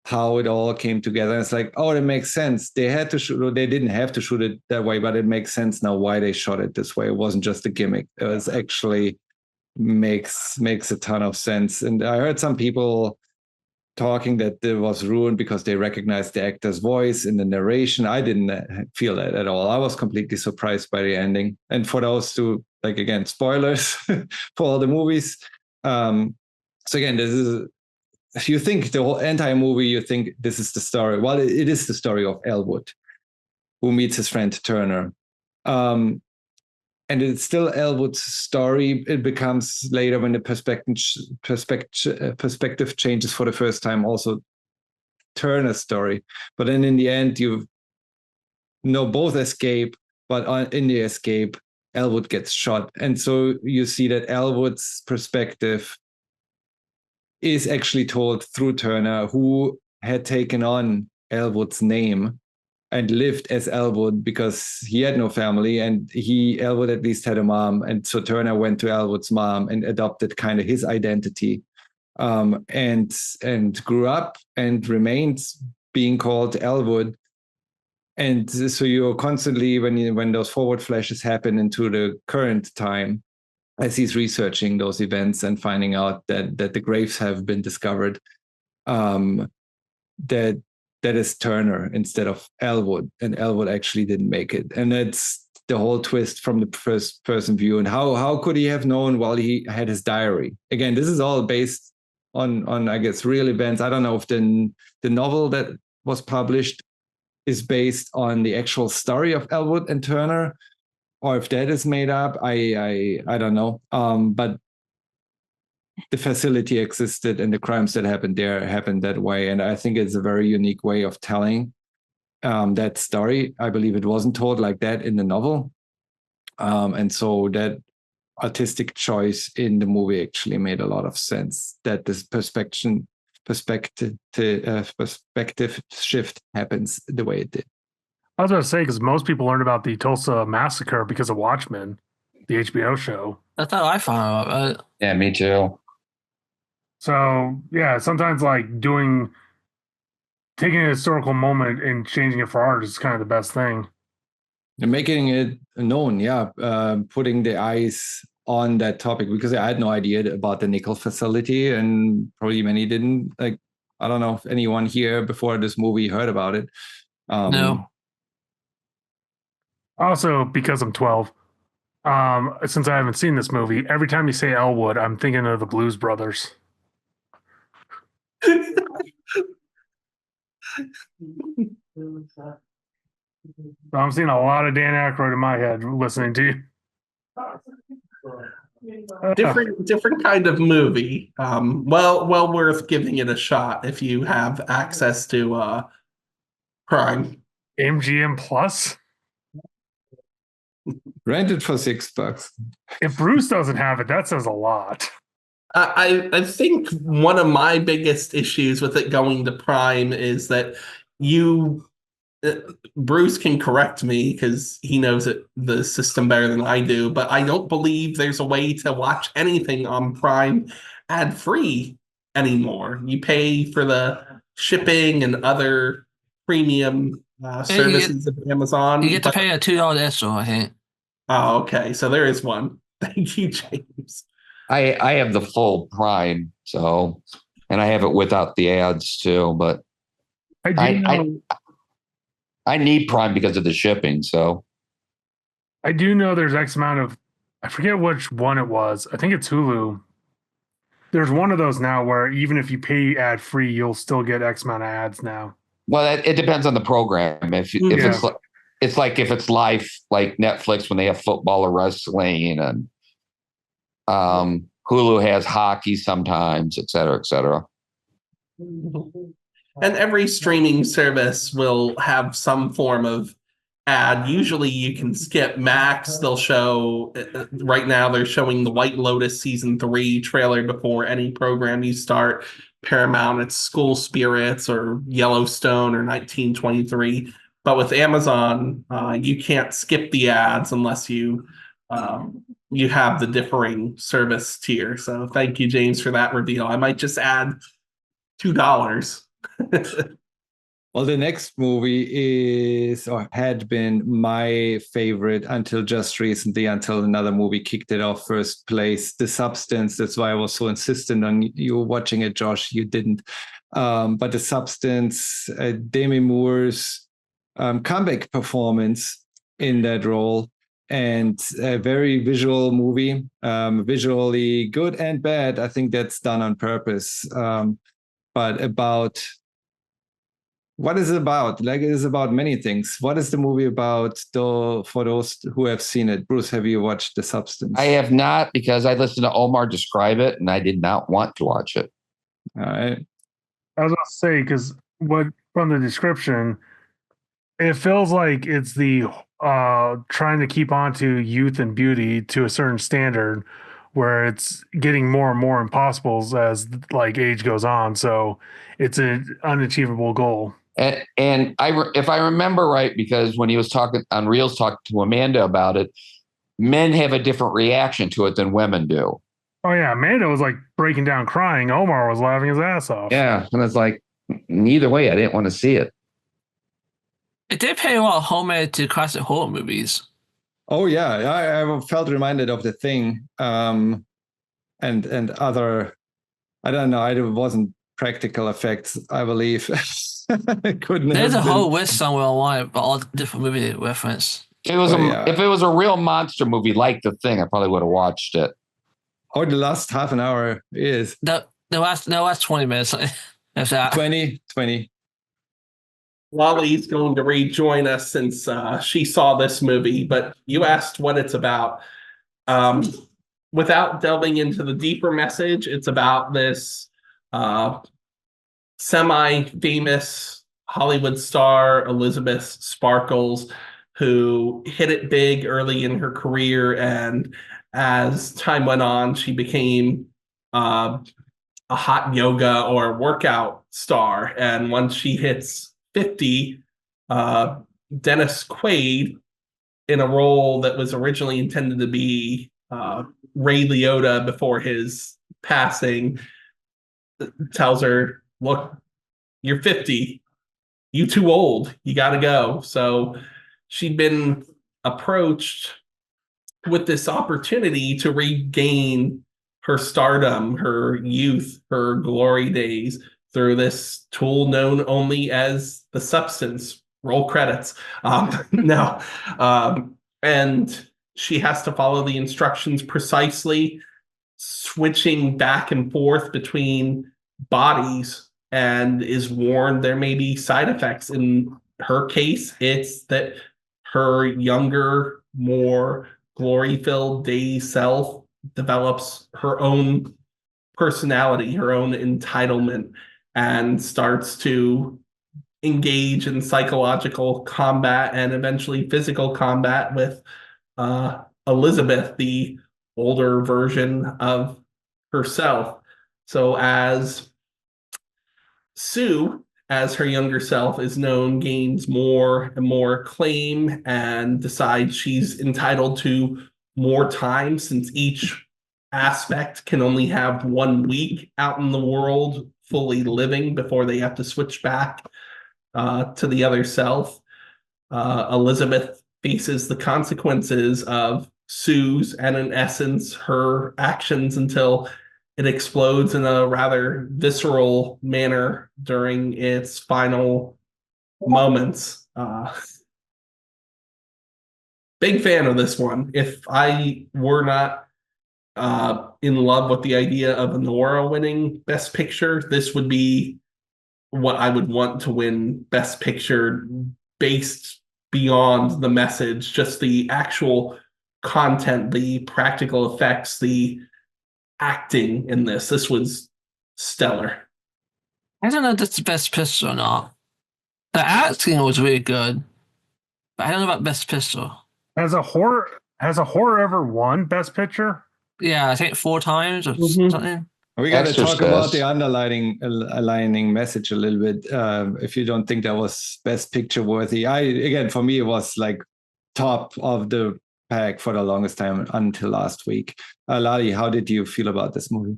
how it all came together. It's like, oh, it makes sense. They had to shoot, they didn't have to shoot it that way, but it makes sense now why they shot it this way. It wasn't just a gimmick. It was actually makes a ton of sense. And I heard some people talking that it was ruined because they recognized the actor's voice in the narration. I didn't feel that at all. I was completely surprised by the ending. And for those who, like, again, spoilers for all the movies. So again, this is, if you think the whole entire movie, you think this is the story. Well, it is the story of Elwood, who meets his friend Turner. And it's still Elwood's story. It becomes later, when the perspective changes for the first time, also Turner's story. But then in the end, you know both escape, but in the escape, Elwood gets shot. And so you see that Elwood's perspective is actually told through Turner, who had taken on Elwood's name and lived as Elwood because he had no family, and Elwood at least had a mom. And so Turner went to Elwood's mom and adopted kind of his identity, and grew up and remained being called Elwood. And so you're constantly, when those forward flashes happen into the current time, as he's researching those events and finding out that the graves have been discovered, that is Turner instead of Elwood, and Elwood actually didn't make it. And that's the whole twist from the first person view. And how could he have known while he had his diary? Again, this is all based on I guess real events. I don't know if the novel that was published is based on the actual story of Elwood and Turner, or if that is made up. I don't know. But the facility existed, and the crimes that happened there happened that way. And I think it's a very unique way of telling that story. I believe it wasn't told like that in the novel. And so that artistic choice in the movie actually made a lot of sense, that this perspective shift happens the way it did. I was about to say, because most people learned about the Tulsa massacre because of Watchmen, the HBO show. That's how I found out, right? Yeah, me too. So yeah, sometimes like taking a historical moment and changing it for art is kind of the best thing. And making it known, putting the eyes on that topic, because I had no idea about the nickel facility, and probably many didn't. Like, I don't know if anyone here before this movie heard about it. No. Also, because I'm 12, since I haven't seen this movie, every time you say Elwood, I'm thinking of the Blues Brothers. So I'm seeing a lot of Dan Aykroyd in my head listening to you. Different kind of movie. Well worth giving it a shot if you have access to Prime. MGM Plus. Rent it for $6. If Bruce doesn't have it, that says a lot. I think one of my biggest issues with it going to Prime is that Bruce can correct me because he knows the system better than I do, but I don't believe there's a way to watch anything on Prime ad-free anymore. You pay for the shipping and other premium services of Amazon. You get to pay a $2 extra, I think. Oh, okay. So there is one. Thank you, James. I have the full Prime, so, and I have it without the ads too, but I need Prime because of the shipping, so. I do know there's X amount of, I forget which one it was. I think it's Hulu. There's one of those now where even if you pay ad free, you'll still get X amount of ads now. Well, it depends on the program. If it's like if it's live, like Netflix when they have football or wrestling, and Hulu has hockey sometimes, et cetera, et cetera. And every streaming service will have some form of ad. Usually you can skip Max. They'll show, right now they're showing the White Lotus season 3 trailer before any program you start. Paramount, it's School Spirits or Yellowstone or 1923. But with Amazon, you can't skip the ads unless you have the differing service tier. So thank you, James, for that reveal. I might just add $2. Well, the next movie is or had been my favorite until just recently, until another movie kicked it off first place, The Substance. That's why I was so insistent on you watching it, Josh. You didn't. But The Substance, Demi Moore's comeback performance in that role, and a very visual movie, visually good and bad. I think that's done on purpose. But about what is it about? Like, it is about many things. What is the movie about, though, for those who have seen it? Bruce, have you watched The Substance? I have not, because I listened to Omar describe it and I did not want to watch it. All right. I was going to say, because from the description, it feels like it's the trying to keep on to youth and beauty to a certain standard, where it's getting more and more impossible as like age goes on. So it's an unachievable goal. And if I remember right, because when he was talking on Reels, talking to Amanda about it, men have a different reaction to it than women do. Oh yeah, Amanda was like breaking down crying. Omar was laughing his ass off. Yeah, and it's like, neither way, I didn't want to see it. It did pay a lot of homage to classic horror movies. Oh yeah, I felt reminded of The Thing, and other. I don't know. It wasn't practical effects, I believe. There's a whole list somewhere online about all the different movie reference. If it was a real monster movie like The Thing, I probably would have watched it. Oh, the last half an hour is the last 20 minutes. That's that. 20. Lali's going to rejoin us since she saw this movie, but you asked what it's about. Without delving into the deeper message, it's about this semi-famous Hollywood star, Elizabeth Sparkles, who hit it big early in her career, and as time went on, she became a hot yoga or workout star. And once she hits 50, Dennis Quaid, in a role that was originally intended to be Ray Liotta before his passing, tells her, look, you're 50, you too old, you gotta go. So she'd been approached with this opportunity to regain her stardom, her youth, her glory days through this tool known only as The Substance. Roll credits. And she has to follow the instructions precisely, switching back and forth between bodies, and is warned there may be side effects. In her case, it's that her younger, more glory-filled day self develops her own personality, her own entitlement, and starts to engage in psychological combat and eventually physical combat with Elizabeth, the older version of herself. So as Sue, as her younger self is known, gains more and more acclaim and decides she's entitled to more time, since each aspect can only have 1 week out in the world fully living before they have to switch back to the other self. Elizabeth faces the consequences of Sue's, and in essence, her actions, until it explodes in a rather visceral manner during its final moments. Big fan of this one. If I were not in love with the idea of Anora winning Best Picture, this would be what I would want to win Best Picture, based beyond the message, just the actual content, the practical effects, the acting in this. This was stellar. I don't know if that's the Best Picture or not. The acting was really good. but I don't know about Best Picture. Has a horror ever won Best Picture? Yeah, I think 4 times or Mhm. something. We got to talk about Exorcist. the aligning message a little bit. If you don't think that was Best Picture worthy, for me, it was like top of the pack for the longest time until last week. Lali, how did you feel about this movie?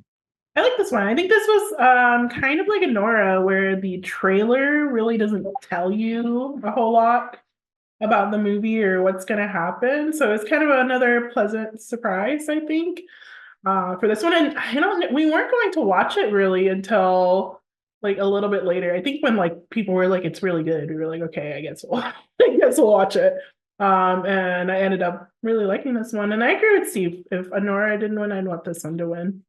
I like this one. I think this was kind of like Anora, where the trailer really doesn't tell you a whole lot about the movie or what's going to happen. So it's kind of another pleasant surprise, I think, for this one. And I don't, we weren't going to watch it really until like a little bit later. I think when like people were like, "It's really good," we were like, "Okay, I guess we'll watch it." And I ended up really liking this one. And I agree with Steve. If Anora didn't win, I'd want this one to win.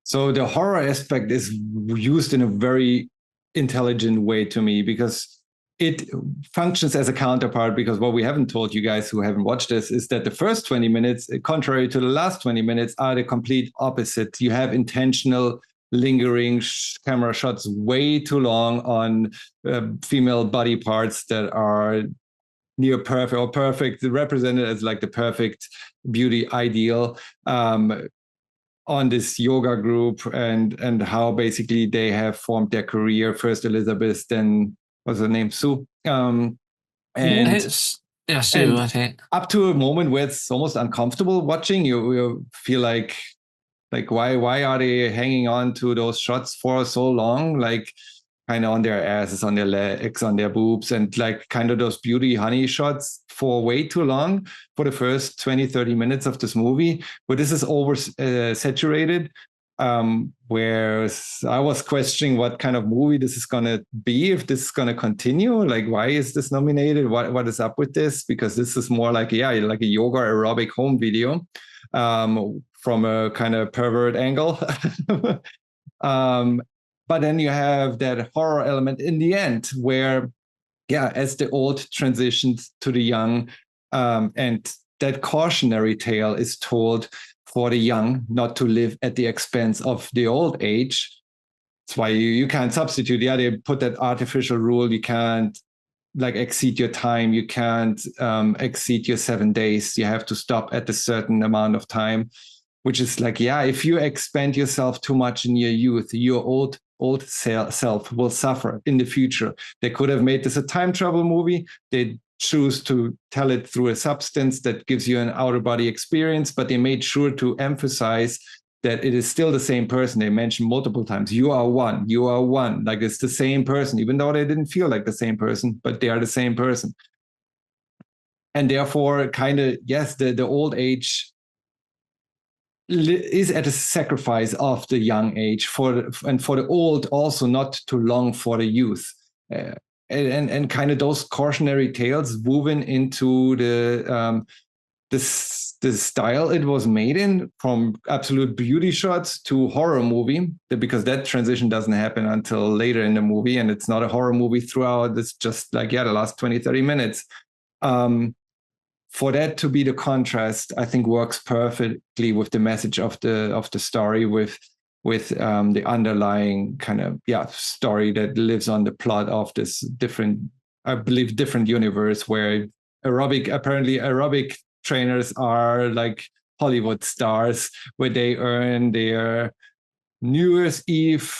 So the horror aspect is used in a very intelligent way to me, because it functions as a counterpart. Because what we haven't told you guys who haven't watched this is that the first 20 minutes, contrary to the last 20 minutes, are the complete opposite. You have intentional lingering camera shots way too long on female body parts that are near perfect or perfect, represented as like the perfect beauty ideal. On this yoga group and how basically they have formed their career. First Elizabeth, then what's her name, Sue, and Sue, I think. Up to a moment where it's almost uncomfortable watching. You feel like why are they hanging on to those shots for so long? Like kind of on their asses, on their legs, on their boobs, and like kind of those beauty honey shots for way too long for the first 20, 30 minutes of this movie. But this is over saturated, where I was questioning what kind of movie this is going to be, if this is going to continue. Like, why is this nominated? What is up with this? Because this is more like a yoga aerobic home video from a kind of pervert angle. But then you have that horror element in the end where, as the old transitions to the young, and that cautionary tale is told for the young not to live at the expense of the old age. That's why you can't substitute. They put that artificial rule. You can't exceed your time. You can't exceed your 7 days. You have to stop at a certain amount of time, which is if you expend yourself too much in your youth, your old self will suffer in the future. They could have made this a time travel movie. They choose to tell it through a substance that gives you an outer body experience, but they made sure to emphasize that it is still the same person. They mentioned multiple times, you are one, like it's the same person, even though they didn't feel like the same person, but they are the same person. And therefore kind of, the old age is at a sacrifice of the young age for the old also not to long for the youth, and kind of those cautionary tales woven into the style it was made in, from absolute beauty shots to horror movie, because that transition doesn't happen until later in the movie, and it's not a horror movie throughout. It's just the last 20-30 minutes. For that to be the contrast, I think works perfectly with the message of the story, with the underlying kind of story that lives on the plot of this different universe where aerobic trainers are like Hollywood stars, where they earn their New Year's Eve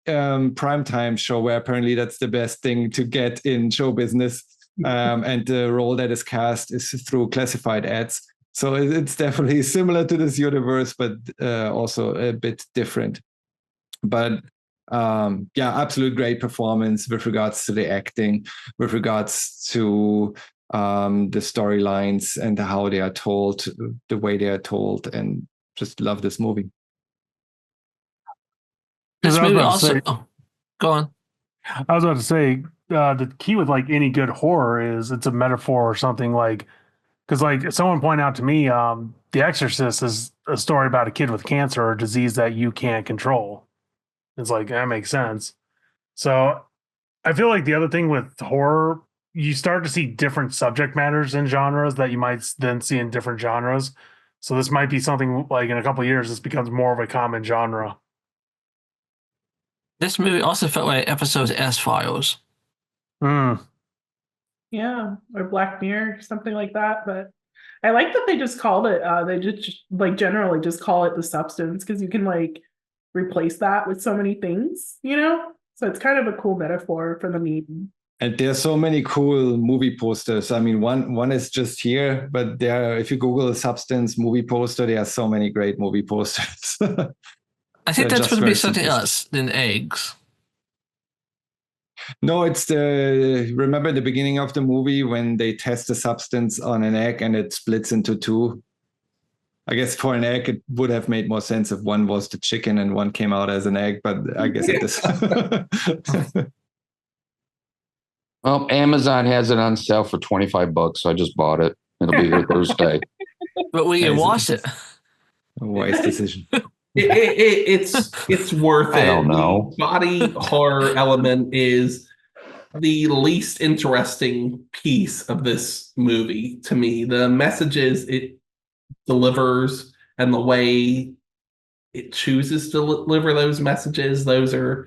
primetime show, where apparently that's the best thing to get in show business. And the role that is cast is through classified ads. So it's definitely similar to this universe, but also a bit different. But absolute great performance with regards to the acting, with regards to the storylines and how they are told, the way they are told, and just love this movie. This movie also... go on. I was about to say, the key with any good horror is it's a metaphor or something, because someone pointed out to me, The Exorcist is a story about a kid with cancer or a disease that you can't control. It's that makes sense. So I feel like the other thing with horror, you start to see different subject matters in genres that you might then see in different genres. So this might be something in a couple of years, this becomes more of a common genre. This movie also felt like episodes of S-Files. Yeah, or Black Mirror, something like that. But I like that they just called it. They just like generally just call it the substance because you can like replace that with so many things, you know. So it's kind of a cool metaphor for the meme. And there's so many cool movie posters. I mean, one is just here, but if you Google a substance movie poster, there are so many great movie posters. I think They're that's just going to be very something simplistic. else than eggs. No, it's remember the beginning of the movie when they test the substance on an egg and it splits into two. I guess for an egg, it would have made more sense if one was the chicken and one came out as an egg, but I guess it is. Well, Amazon has it on sale for $25, so I just bought it. It'll be here Thursday. But will you watch it? A wise decision. It's worth it. I don't know. The body horror element is the least interesting piece of this movie to me. The messages it delivers and the way it chooses to deliver those messages, those are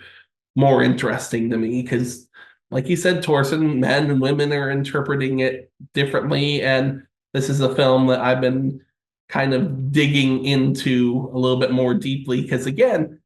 more interesting to me because, like you said, Torsten, men and women are interpreting it differently. And this is a film that I've been kind of digging into a little bit more deeply because, again,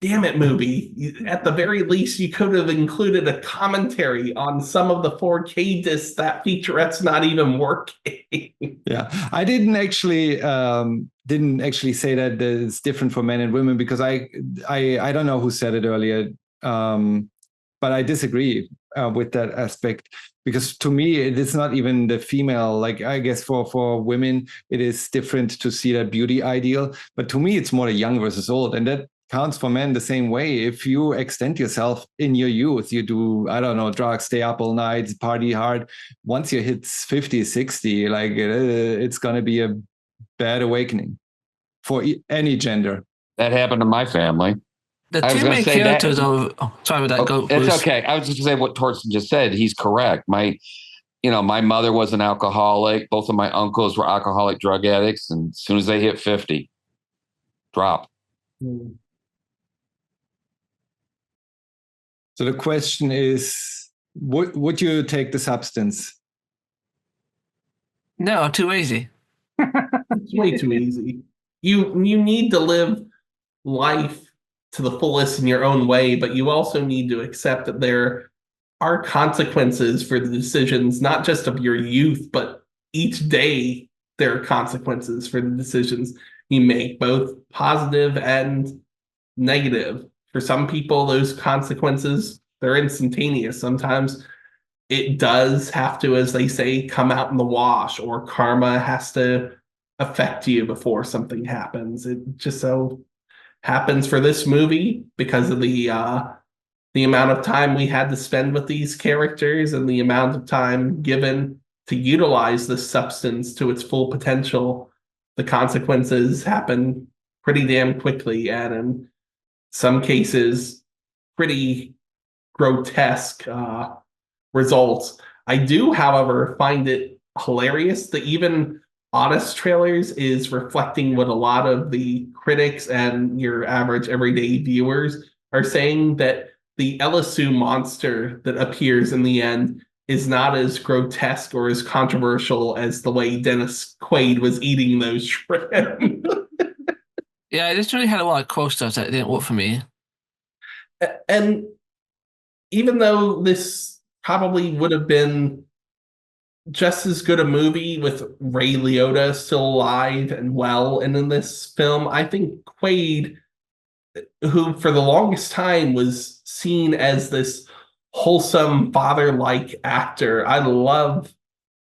damn it, movie. At the very least, you could have included a commentary on some of the 4K discs that featurette's not even working. Yeah, I didn't actually say that it's different for men and women because I don't know who said it earlier, but I disagree with that aspect because to me it is not even the female. Like I guess for women it is different to see that beauty ideal, but to me it's more the young versus old, and that counts for men the same way. If you extend yourself in your youth, you do, I don't know, drugs, stay up all night, party hard. Once you hit 50, 60, like it's going to be a bad awakening for any gender. That happened to my family. The I was two gonna main say that- characters of sorry about that. Go, It's Bruce. okay. I was just going to say what Torsten just said. He's correct. My mother was an alcoholic. Both of my uncles were alcoholic drug addicts. And as soon as they hit 50, drop. So the question is, would you take the substance? No, too easy. It's way too easy. You need to live life to the fullest in your own way, but you also need to accept that there are consequences for the decisions, not just of your youth, but each day there are consequences for the decisions you make, both positive and negative. For some people, those consequences, they're instantaneous. Sometimes it does have to, as they say, come out in the wash, or karma has to affect you before something happens. It just so happens for this movie because of the amount of time we had to spend with these characters and the amount of time given to utilize this substance to its full potential. The consequences happen pretty damn quickly, and in some cases, pretty grotesque results. I do, however, find it hilarious that even Honest Trailers is reflecting what a lot of the critics and your average everyday viewers are saying, that the Elisu monster that appears in the end is not as grotesque or as controversial as the way Dennis Quaid was eating those shrimp. Yeah, this really had a lot of cool stuff that didn't work for me. And even though this probably would have been just as good a movie with Ray Liotta still alive and well and in this film, I think Quaid, who for the longest time was seen as this wholesome father-like actor, I love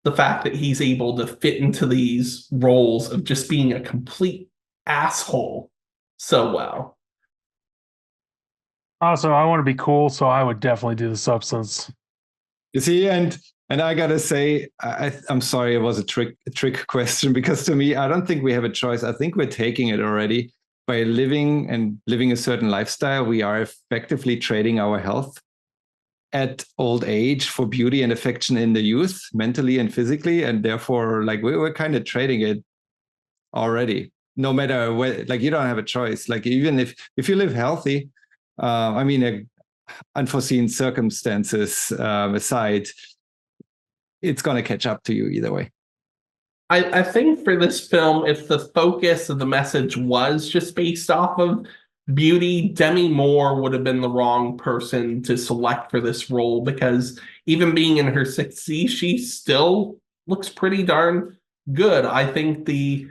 the fact that he's able to fit into these roles of just being a complete asshole so well. Also, I want to be cool, so I would definitely do the substance. You see, and I gotta say, I'm sorry, it was a trick question, because to me, I don't think we have a choice. I think we're taking it already. By living a certain lifestyle, we are effectively trading our health at old age for beauty and affection in the youth, mentally and physically, and therefore, like we're kind of trading it already. No matter where, like you don't have a choice. Like even if you live healthy, unforeseen circumstances aside, it's going to catch up to you either way. I think for this film, if the focus of the message was just based off of beauty, Demi Moore would have been the wrong person to select for this role, because even being in her 60s, she still looks pretty darn good. I think the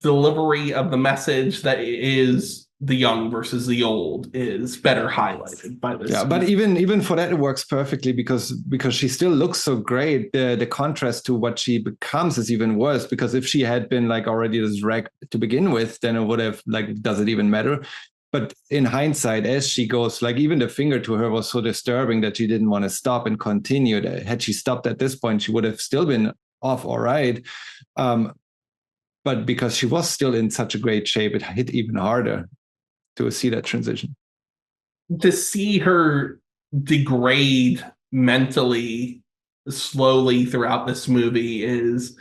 delivery of the message that is the young versus the old is better highlighted by this. Yeah, but even for that, it works perfectly because she still looks so great. The contrast to what she becomes is even worse, because if she had been like already this wreck to begin with, then it would have like, does it even matter? But in hindsight, as she goes, like even the finger to her was so disturbing that she didn't want to stop and continue. Had she stopped at this point, she would have still been off all right. But because she was still in such a great shape, it hit even harder to see that transition. To see her degrade mentally slowly throughout this movie is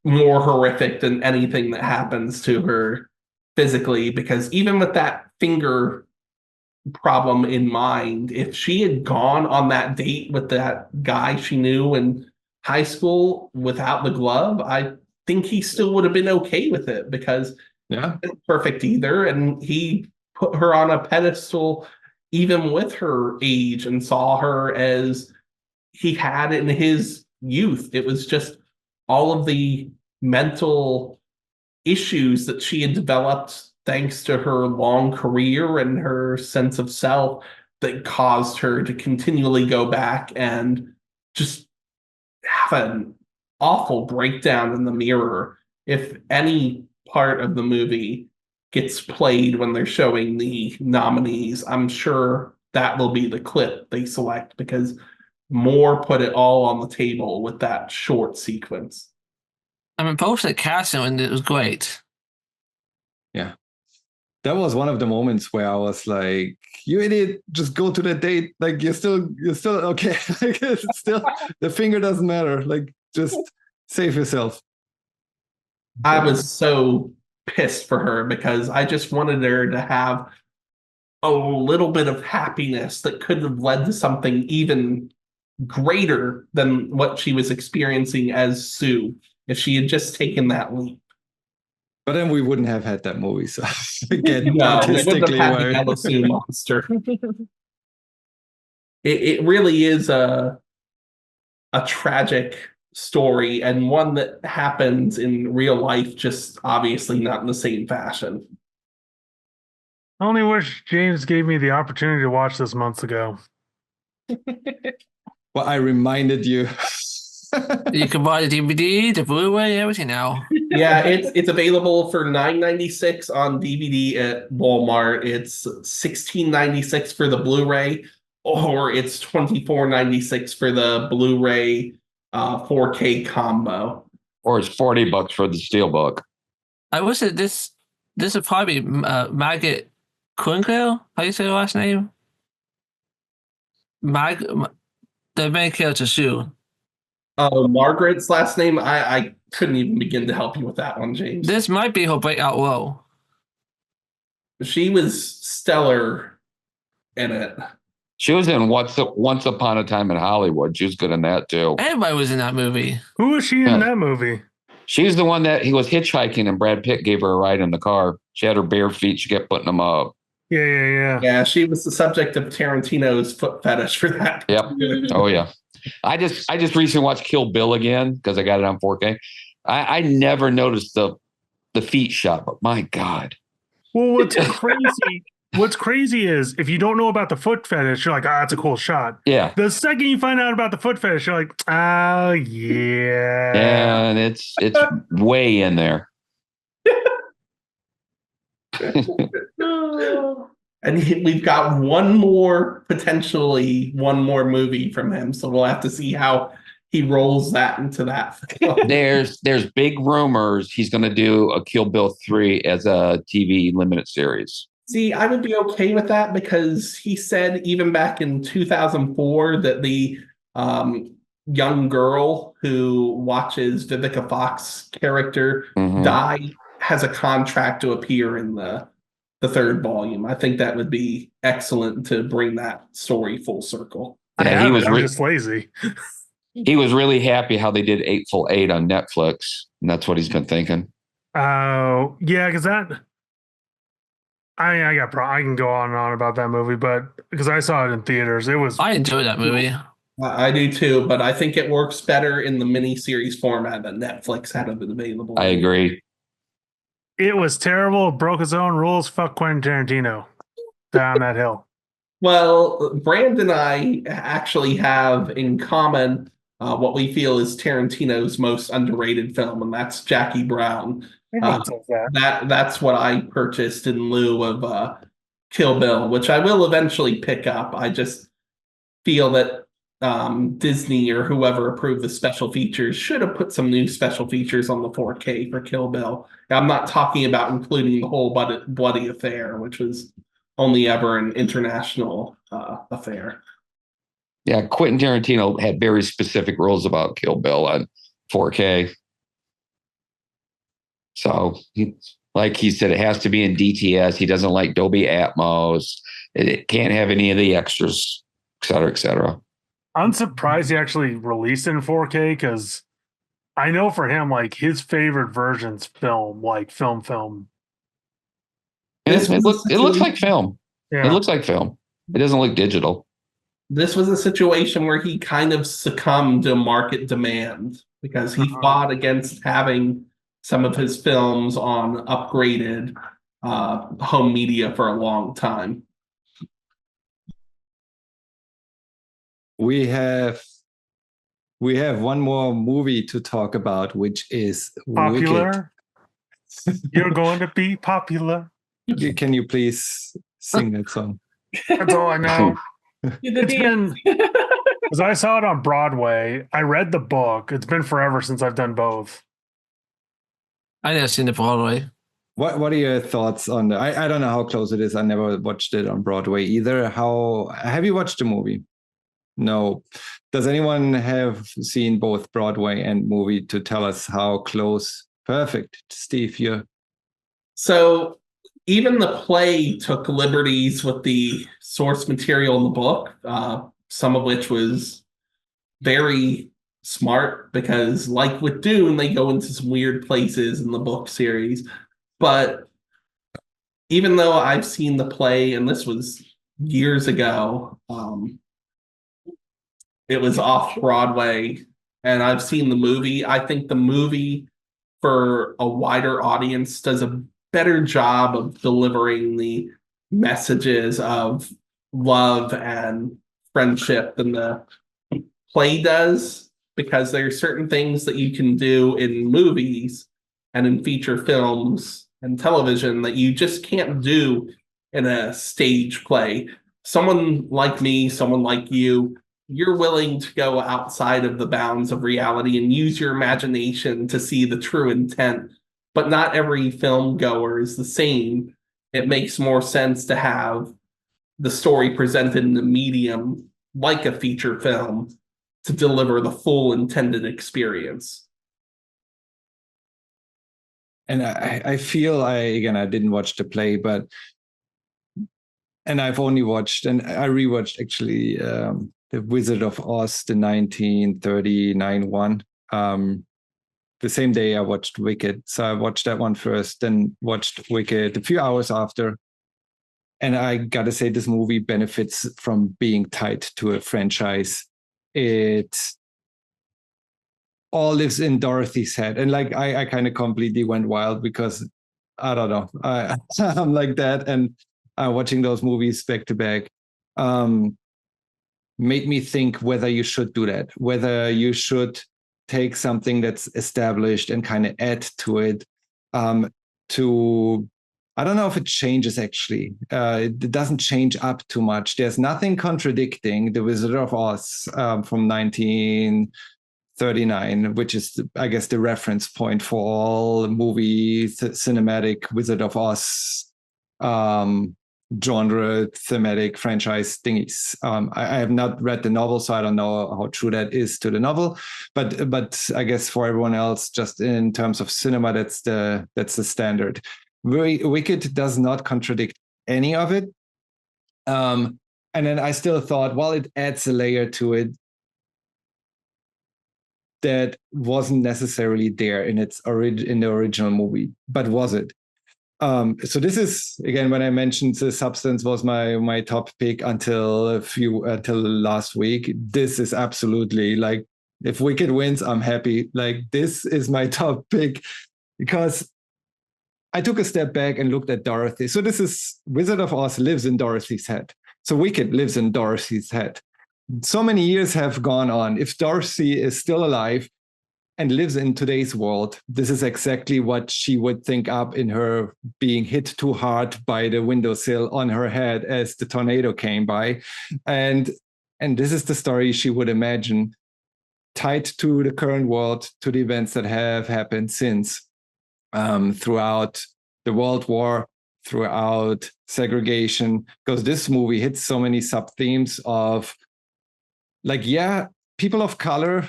more horrific than anything that happens to her physically, because even with that finger problem in mind, if she had gone on that date with that guy she knew in high school without the glove, I think he still would have been okay with it, because yeah, he wasn't perfect either, and he put her on a pedestal even with her age and saw her as he had in his youth. It was just all of the mental issues that she had developed thanks to her long career and her sense of self that caused her to continually go back and just have an awful breakdown in the mirror. If any part of the movie gets played when they're showing the nominees, I'm sure that will be the clip they select, because Moore put it all on the table with that short sequence. I mean, both the casting and it was great. Yeah. That was one of the moments where I was like, you idiot, just go to the date. Like you're still okay. Like it's still, the finger doesn't matter. Like just save yourself. I was so pissed for her, because I just wanted her to have a little bit of happiness that could have led to something even greater than what she was experiencing as Sue, if she had just taken that leap. But then we wouldn't have had that movie. So again, No, we wouldn't have had the where- Yellow Sue monster. It really is a tragic story, and one that happens in real life, just obviously not in the same fashion. I only wish James gave me the opportunity to watch this months ago. Well, I reminded you. You can buy the DVD, the Blu-ray, everything now. Yeah, it's available for $9.96 on DVD at Walmart. It's $16.96 for the Blu-ray, or it's $24.96 for the Blu-ray 4K combo. Or it's $40 for the Steelbook. I wish that this would probably be Maggot Conclave. How do you say the last name? The main character, Sue. Oh, Margaret's last name? I couldn't even begin to help you with that one, James. This might be her breakout role. She was stellar in it. She was in Once Upon a Time in Hollywood. She was good in that too. Everybody was in that movie. Who was she in that movie? She's the one that he was hitchhiking and Brad Pitt gave her a ride in the car. She had her bare feet. She kept putting them up. Yeah. Yeah, she was the subject of Tarantino's foot fetish for that. Yep. Oh yeah. I just recently watched Kill Bill again because I got it on 4K. I never noticed the feet shot, but my God. Well, what's crazy is if you don't know about the foot fetish, you're like, that's a cool shot. Yeah. The second you find out about the foot fetish, you're like, oh yeah. Yeah, and it's way in there. And we've got potentially one more movie from him, so we'll have to see how he rolls that into that film. There's big rumors he's going to do a Kill Bill 3 as a TV limited series. See, I would be okay with that, because he said even back in 2004 that the young girl who watches Vivica Fox's character die has a contract to appear in the third volume. I think that would be excellent to bring that story full circle. Yeah, I'm just lazy. He was really happy how they did Eightful Eight on Netflix, and that's what he's been thinking. Oh, yeah, because that. I can go on and on about that movie, but because I saw it in theaters, it was. I enjoyed that movie. I do too, but I think it works better in the miniseries format that Netflix had it available. I agree. It was terrible. Broke its own rules. Fuck Quentin Tarantino down that hill. Well, Brand and I actually have in common what we feel is Tarantino's most underrated film, and that's Jackie Brown. That's what I purchased in lieu of Kill Bill, which I will eventually pick up. I just feel that Disney or whoever approved the special features should have put some new special features on the 4K for Kill Bill. I'm not talking about including the whole bloody affair, which was only ever an international affair. Yeah, Quentin Tarantino had very specific rules about Kill Bill on 4K. So, like he said, it has to be in DTS. He doesn't like Dolby Atmos. It can't have any of the extras, et cetera, et cetera. I'm surprised he actually released it in 4K because I know for him, like his favorite version's film. It looks like film. Yeah. It looks like film. It doesn't look digital. This was a situation where he kind of succumbed to market demand because he fought against having some of his films on upgraded home media for a long time. We have one more movie to talk about, which is Popular. Wicked. You're going to be popular. Can you please sing that song? That's all I know. It's been because I saw it on Broadway. I read the book. It's been forever since I've done both. I never seen it Broadway. What are your thoughts on the? I don't know how close it is. I never watched it on Broadway either. How have you watched the movie? No. Does anyone have seen both Broadway and movie to tell us how close? Perfect, Steve. You. So even the play took liberties with the source material in the book, some of which was very smart because, like with Dune, they go into some weird places in the book series. But even though I've seen the play, and this was years ago, it was off Broadway, and I've seen the movie. I think the movie, for a wider audience, does a better job of delivering the messages of love and friendship than the play does, because there are certain things that you can do in movies and in feature films and television that you just can't do in a stage play. Someone like me, someone like you, you're willing to go outside of the bounds of reality and use your imagination to see the true intent. But not every film goer is the same. It makes more sense to have the story presented in a medium like a feature film to deliver the full intended experience. And I feel I didn't watch the play, and I've only watched, and I rewatched actually The Wizard of Oz, the 1939 one. The same day I watched Wicked. So I watched that one first, then watched Wicked a few hours after. And I got to say, this movie benefits from being tied to a franchise. It all lives in Dorothy's head. And like, I kind of completely went wild because, I don't know, I'm like that. And watching those movies back to back made me think whether you should do that, whether you should take something that's established and kind of add to it I don't know if it changes actually. It doesn't change up too much. There's nothing contradicting The Wizard of Oz from 1939, which is, I guess, the reference point for all cinematic Wizard of Oz genre, thematic franchise thingies. I have not read the novel, so I don't know how true that is to the novel. But I guess for everyone else, just in terms of cinema, that's the standard. Wicked does not contradict any of it. And then I still thought, well, it adds a layer to it. that wasn't necessarily there in in the original movie, but was it? So this is, again, when I mentioned the Substance was my top pick until last week. This is absolutely like, if Wicked wins, I'm happy. Like, this is my top pick because I took a step back and looked at Dorothy. So this is Wizard of Oz lives in Dorothy's head. So Wicked lives in Dorothy's head. So many years have gone on. If Dorothy is still alive and lives in today's world, this is exactly what she would think up in her being hit too hard by the windowsill on her head as the tornado came by. And this is the story she would imagine, tied to the current world, to the events that have happened since, throughout the World War, throughout segregation, because this movie hits so many sub-themes of, like, yeah, people of color,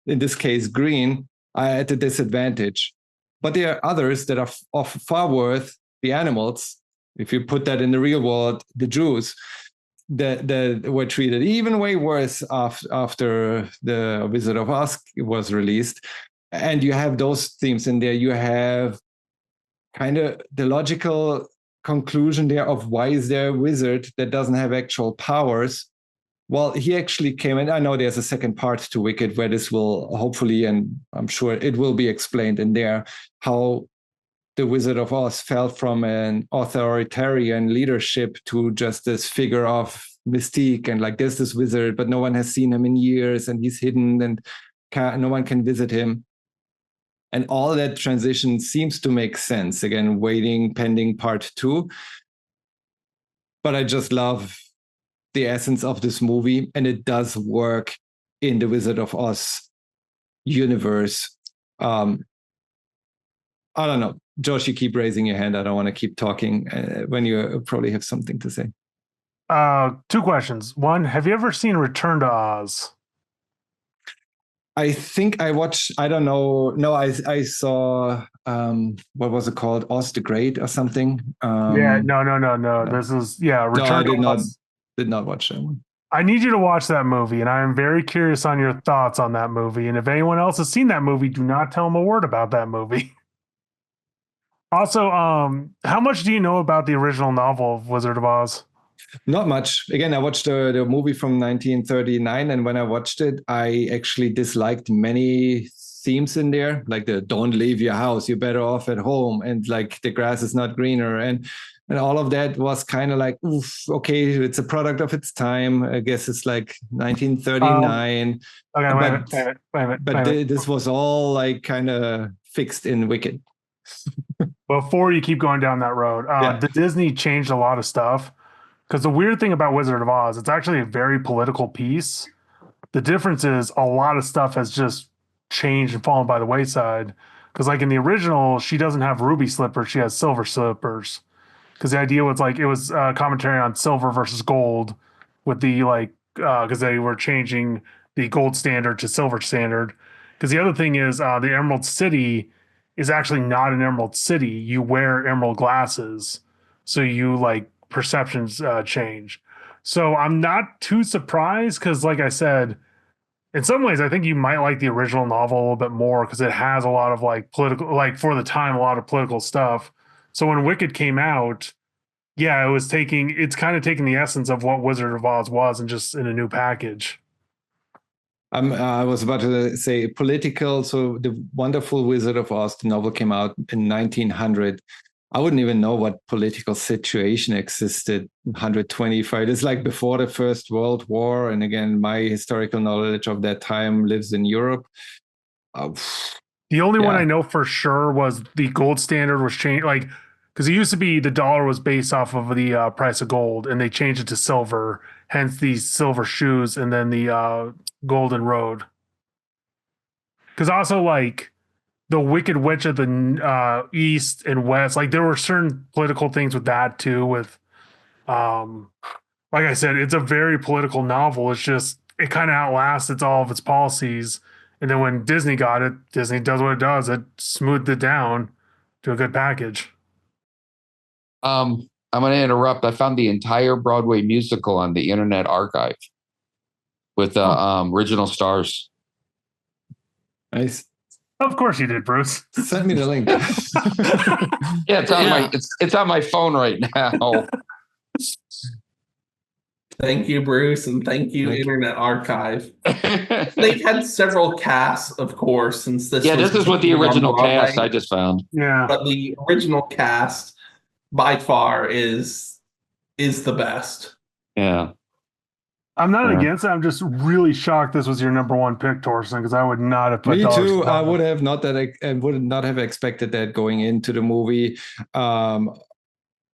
in this case, green, are at a disadvantage. But there are others that are of far worth, the animals, if you put that in the real world, the Jews, that were treated even way worse after the Wizard of Oz was released. And you have those themes in there. You have kind of the logical conclusion there of, why is there a wizard that doesn't have actual powers? Well, he actually came in. I know there's a second part to Wicked where this will hopefully, and I'm sure it will be explained in there, how the Wizard of Oz fell from an authoritarian leadership to just this figure of mystique. And like, there's this wizard, but no one has seen him in years, and he's hidden, and no one can visit him. And all that transition seems to make sense. Again, waiting, pending part 2. But I just love the essence of this movie, and it does work in the Wizard of Oz universe. I don't know. Josh, you keep raising your hand. I don't want to keep talking when you probably have something to say. 2 questions. One, have you ever seen Return to Oz? I think I watched, I don't know. No, I saw, what was it called? Oz the Great or something? No. This is, Return to Oz. Did not watch that one. I need you to watch that movie, and I am very curious on your thoughts on that movie. And if anyone else has seen that movie, do not tell them a word about that movie. Also, how much do you know about the original novel of Wizard of Oz? Not much. Again, I watched the movie from 1939, and when I watched it, I actually disliked many themes in there, like the "don't leave your house, you're better off at home," and like the grass is not greener, and all of that was kind of like, oof, okay, it's a product of its time. I guess it's like 1939. Okay, wait a minute. This was all like kind of fixed in Wicked. Before you keep going down that road, the Disney changed a lot of stuff. Because the weird thing about Wizard of Oz, it's actually a very political piece. The difference is a lot of stuff has just changed and fallen by the wayside. Because like in the original, she doesn't have ruby slippers, she has silver slippers. Because the idea was like, it was commentary on silver versus gold with the like, because they were changing the gold standard to silver standard. Because the other thing is the Emerald City is actually not an Emerald City. You wear emerald glasses. So you like, perceptions change. So I'm not too surprised because, like I said, in some ways, I think you might like the original novel a little bit more because it has a lot of like political, like for the time, a lot of political stuff. So when Wicked came out, it's kind of taking the essence of what Wizard of Oz was and just in a new package. I was about to say political. So the Wonderful Wizard of Oz, the novel came out in 1900. I wouldn't even know what political situation existed 125. It's like before the First World War. And again, my historical knowledge of that time lives in Europe. The only one I know for sure was the gold standard was changed. Like, because it used to be the dollar was based off of the price of gold, and they changed it to silver, hence these silver shoes and then the golden road. Because also, like, the Wicked Witch of the East and West, like there were certain political things with that too. With, like I said, it's a very political novel. It's just it kind of outlasts all of its policies. And then when Disney got it, Disney does what it does. It smoothed it down to a good package. I'm going to interrupt. I found the entire Broadway musical on the Internet Archive with original stars. Nice. Of course you did, Bruce. Send me the link. Yeah, it's on my phone right now. Thank you, Bruce, and thank you, Internet Archive. They've had several casts, of course, since this. Yeah, this is what the original cast I just found. Yeah, but the original cast by far is the best. Yeah. I'm not against it. I'm just really shocked this was your number one pick, Torsten, because I would not have put Me Dogs too. to I Heaven. would have not that. I would not have expected that going into the movie.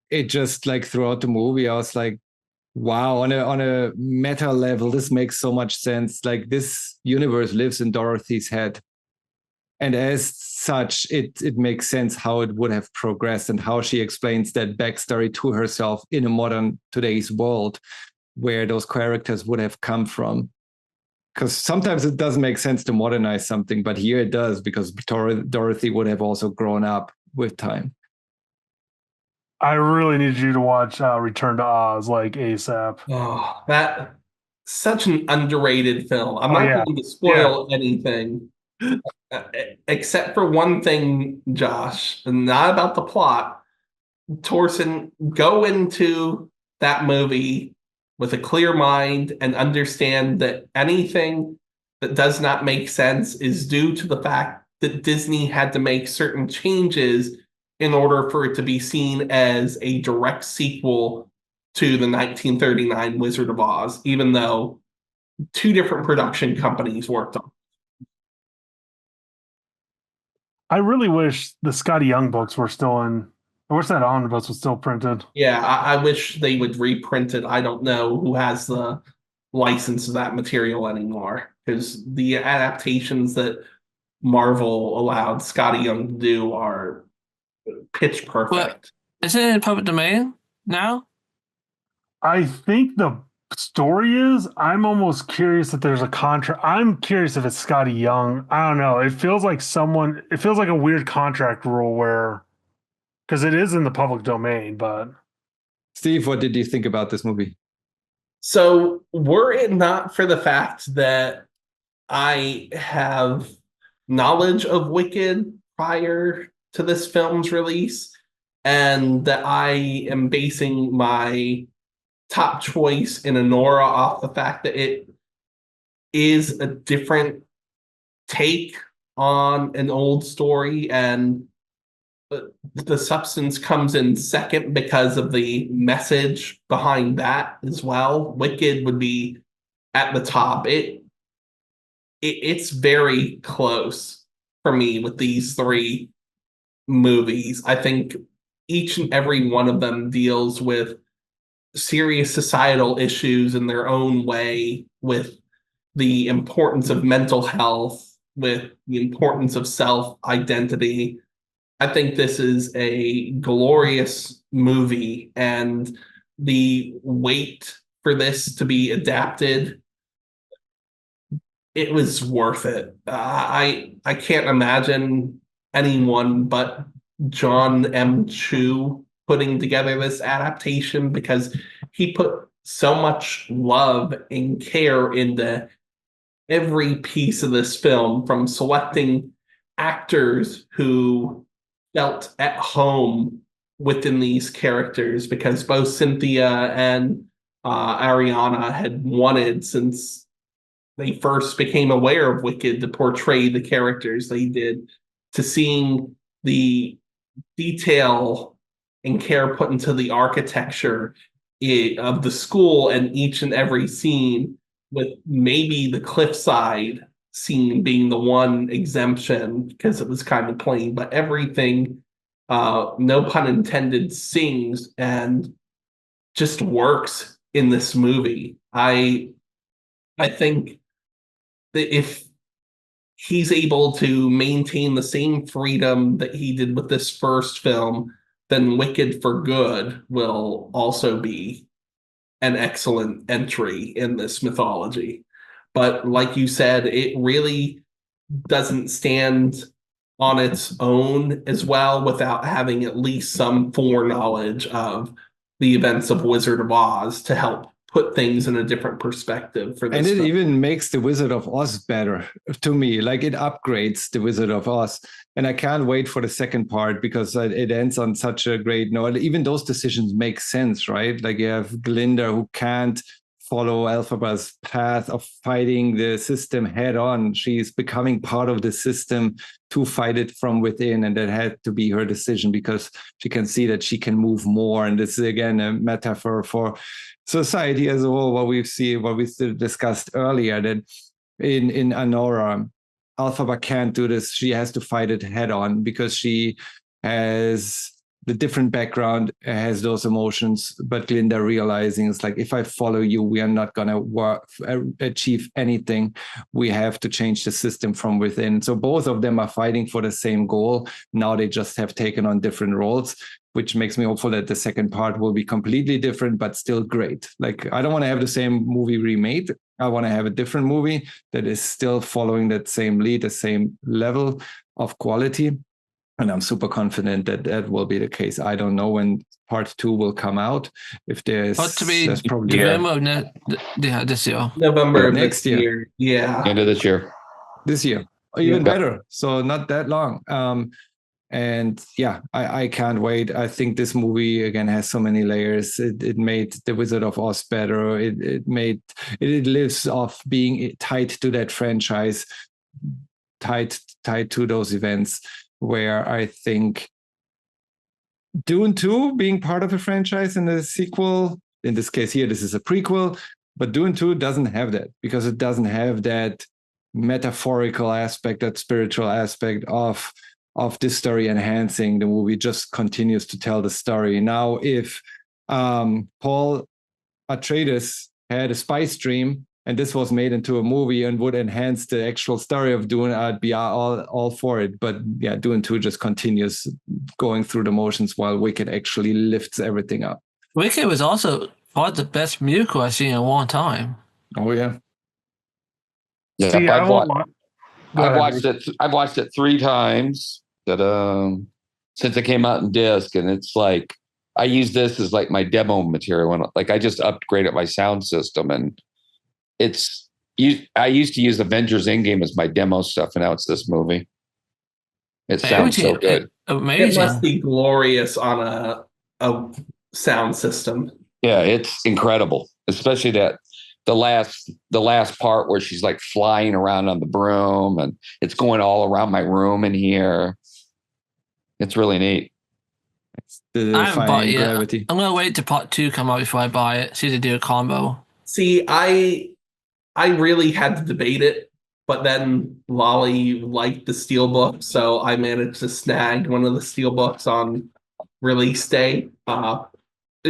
It just like throughout the movie, I was like, wow, on a meta level, this makes so much sense. Like this universe lives in Dorothy's head. And as such, it makes sense how it would have progressed and how she explains that backstory to herself in a modern today's world where those characters would have come from. Because sometimes it doesn't make sense to modernize something, but here it does because Dorothy would have also grown up with time. I really need you to watch Return to Oz like ASAP. Oh, that such an underrated film. I'm not going to spoil anything, except for one thing, Josh, and not about the plot. Torsten, go into that movie with a clear mind and understand that anything that does not make sense is due to the fact that Disney had to make certain changes in order for it to be seen as a direct sequel to the 1939 Wizard of Oz, even though two different production companies worked on it. I really wish the Scotty Young books were still in. I wish that omnibus was still printed. Yeah, I wish they would reprint it. I don't know who has the license of that material anymore, because the adaptations that Marvel allowed Scotty Young to do are pitch perfect. But is it in public domain now? I think the story is. I'm almost curious if there's a contract. I'm curious if it's Scotty Young. I don't know. It feels like a weird contract rule where, because it is in the public domain, but. Steve, what did you think about this movie? So, were it not for the fact that I have knowledge of Wicked prior to this film's release, and that I am basing my top choice in Anora off the fact that it is a different take on an old story, and the substance comes in second because of the message behind that as well. Wicked would be at the top. It's very close for me with these three movies. I think each and every one of them deals with serious societal issues in their own way, with the importance of mental health, with the importance of self-identity. I think this is a glorious movie, and the wait for this to be adapted, it was worth it. I can't imagine anyone but John M. Chu putting together this adaptation, because he put so much love and care into every piece of this film, from selecting actors who felt at home within these characters, because both Cynthia and Ariana had wanted, since they first became aware of Wicked, to portray the characters they did, to seeing the detail and care put into the architecture of the school and each and every scene, with maybe the cliffside scene being the one exemption because it was kind of plain, but everything, no pun intended, sings and just works in this movie. I think that if he's able to maintain the same freedom that he did with this first film, then Wicked for Good will also be an excellent entry in this mythology. But like you said, it really doesn't stand on its own as well without having at least some foreknowledge of the events of Wizard of Oz to help put things in a different perspective for this. And it film. even makes the Wizard of Oz better to me. Like it upgrades the Wizard of Oz. And I can't wait for the second part because it ends on such a great note. Even those decisions make sense, right? Like you have Glinda who can't follow Elphaba's path of fighting the system head on. She's becoming part of the system to fight it from within. And that had to be her decision because she can see that she can move more. And this is, again, a metaphor for society as a whole, what we discussed earlier, that in Anora, Elphaba can't do this. She has to fight it head on because she has the different background, has those emotions, but Glinda realizing it's like, if I follow you, we are not going to achieve anything. We have to change the system from within. So both of them are fighting for the same goal. Now they just have taken on different roles, which makes me hopeful that the second part will be completely different, but still great. Like, I don't want to have the same movie remade. I want to have a different movie that is still following that same lead, the same level of quality. And I'm super confident that that will be the case. I don't know when part 2 will come out. If there's probably November this year. November next year. Yeah. End of this year. This year. Even better. So not that long. And yeah, I can't wait. I think this movie, again, has so many layers. It made The Wizard of Oz better. It lives off being tied to that franchise, tied to those events, where I think Dune 2 being part of a franchise and a sequel, in this case here, this is a prequel, but Dune 2 doesn't have that because it doesn't have that metaphorical aspect, that spiritual aspect of this story enhancing the movie. Just continues to tell the story. Now, if Paul Atreides had a spice dream and this was made into a movie and would enhance the actual story of Dune, I'd be all for it. But yeah, Dune 2 just continues going through the motions while Wicked actually lifts everything up. Wicked was also probably the best musical I've seen in a long time. Oh yeah. Yeah, See, I've watched it 3 times since it came out in disc, and it's like I use this as like my demo material. When like I just upgraded my sound system, and I used to use Avengers Endgame as my demo stuff, and now it's this movie. It sounds so good. Amazing. It must be glorious on a sound system. Yeah, it's incredible, especially that the last part where she's like flying around on the broom, and it's going all around my room in here. It's really neat. I haven't bought it yet. I'm gonna wait till part 2 come out before I buy it. See to do a combo. See, I really had to debate it, but then Lali liked the steelbook, so I managed to snag one of the steelbooks on release day.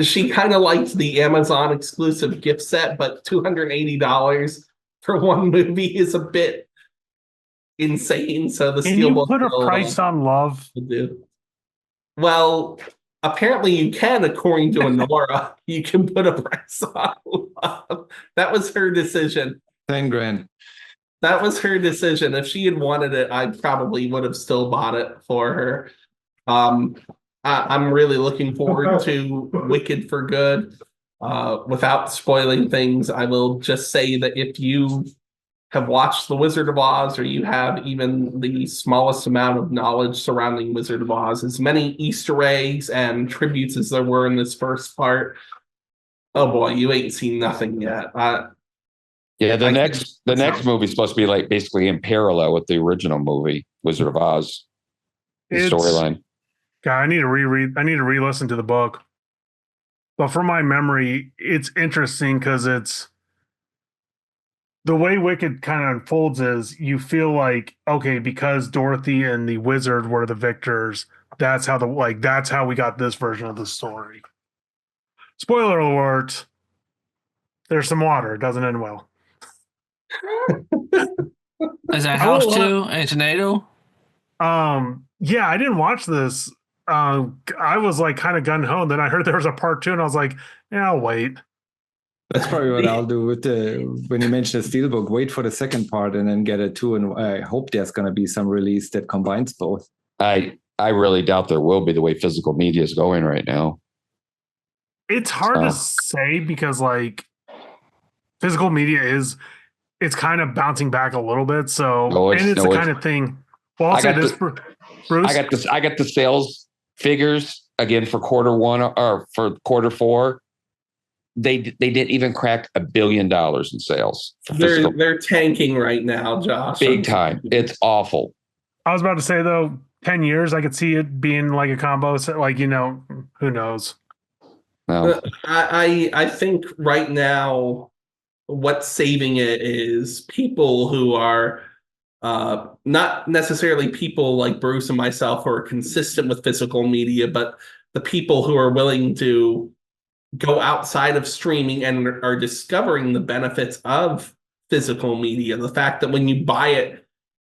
She kind of liked the Amazon exclusive gift set, but $280 for one movie is a bit insane. So the Can steelbook. You put a price on love? Well, apparently you can, according to Anora. You can put a price on love. That was her decision. $10,000. That was her decision. If she had wanted it, I probably would have still bought it for her. I'm really looking forward to Wicked for Good. Without spoiling things, I will just say that if you have watched The Wizard of Oz, or you have even the smallest amount of knowledge surrounding Wizard of Oz, as many Easter eggs and tributes as there were in this first part, oh boy, you ain't seen nothing yet. The next movie is supposed to be like basically in parallel with the original movie, Wizard of Oz. The storyline. God, I need to re-listen to the book. But from my memory, it's interesting because it's the way Wicked kind of unfolds is you feel like, okay, because Dorothy and the wizard were the victors, that's how we got this version of the story. Spoiler alert, there's some water. It doesn't end well. Is that House 2 and Tornado? Yeah, I didn't watch this. I was like kind of gung-ho, and then I heard there was a part 2, and I was like, yeah, I'll wait. That's probably what I'll do with when you mention the Steelbook, wait for the second part and then get a 2, and I hope there's going to be some release that combines both. I really doubt there will be, the way physical media is going right now. It's hard to say because like physical media it's kind of bouncing back a little bit. So, and it's the kind of thing. Well, I'll say this, Bruce. I got the sales figures again for quarter one or for quarter four. They didn't even crack $1 billion in sales. They're tanking right now, Josh. Big time. It's awful. I was about to say though, 10 years, I could see it being like a combo. Like, you know, who knows? No. I think right now, what's saving it is people who are not necessarily people like Bruce and myself who are consistent with physical media, but the people who are willing to go outside of streaming and are discovering the benefits of physical media. The fact that when you buy it,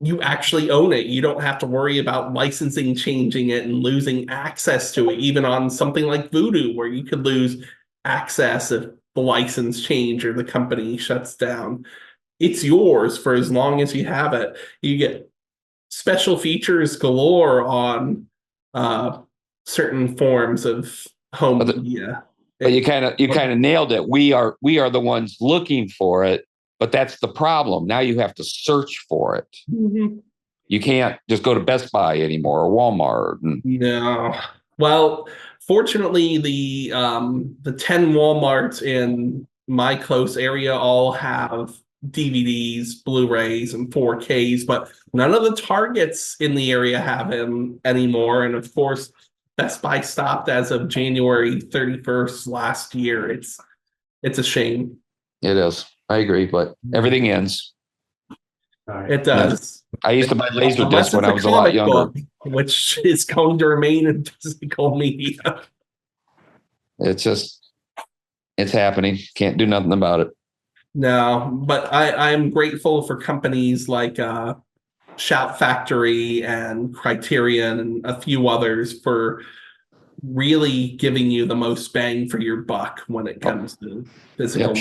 you actually own it. You don't have to worry about licensing, changing it, and losing access to it, even on something like Vudu, where you could lose access if the license change or the company shuts down. It's yours for as long as you have it. You get special features galore on certain forms of home media. But you kind of nailed it. We are the ones looking for it, but that's the problem. Now you have to search for it. Mm-hmm. You can't just go to Best Buy anymore or Walmart. No. Well, fortunately, the 10 Walmarts in my close area all have DVDs, Blu-rays, and 4Ks, but none of the Targets in the area have them anymore. And of course, Best Buy stopped as of January 31st last year. It's a shame. It is. I agree, but everything ends. It does. I used to buy Laserdisc when I was a lot younger. Book, which is going to remain in physical media. It's happening. Can't do nothing about it. No, but I'm grateful for companies like Shout Factory and Criterion and a few others for really giving you the most bang for your buck when it comes to physical.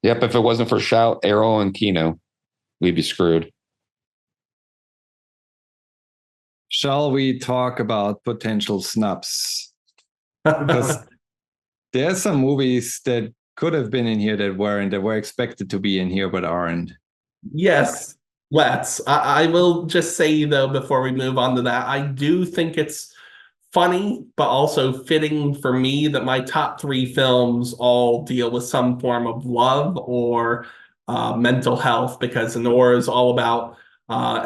Yep. If it wasn't for Shout, Arrow, and Kino, we'd be screwed. Shall we talk about potential snubs? Because there are some movies that could have been in here that weren't, that were expected to be in here but aren't. Yes, let's. I will just say, though, before we move on to that, I do think it's funny, but also fitting for me that my top 3 films all deal with some form of love or mental health, because Anora is all about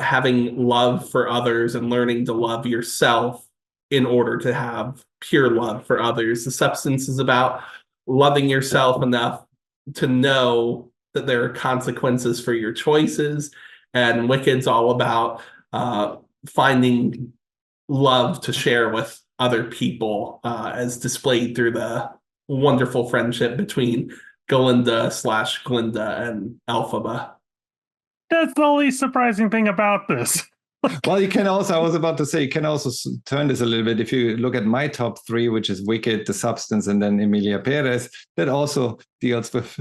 having love for others and learning to love yourself in order to have pure love for others. The Substance is about loving yourself enough to know that there are consequences for your choices, and Wicked's all about finding love to share with other people, as displayed through the wonderful friendship between Galinda/Glinda and Elphaba. That's the only surprising thing about this. Well, you can also, I was about to say, you can also turn this a little bit. If you look at my top 3, which is Wicked, The Substance, and then Emilia Pérez, that also deals with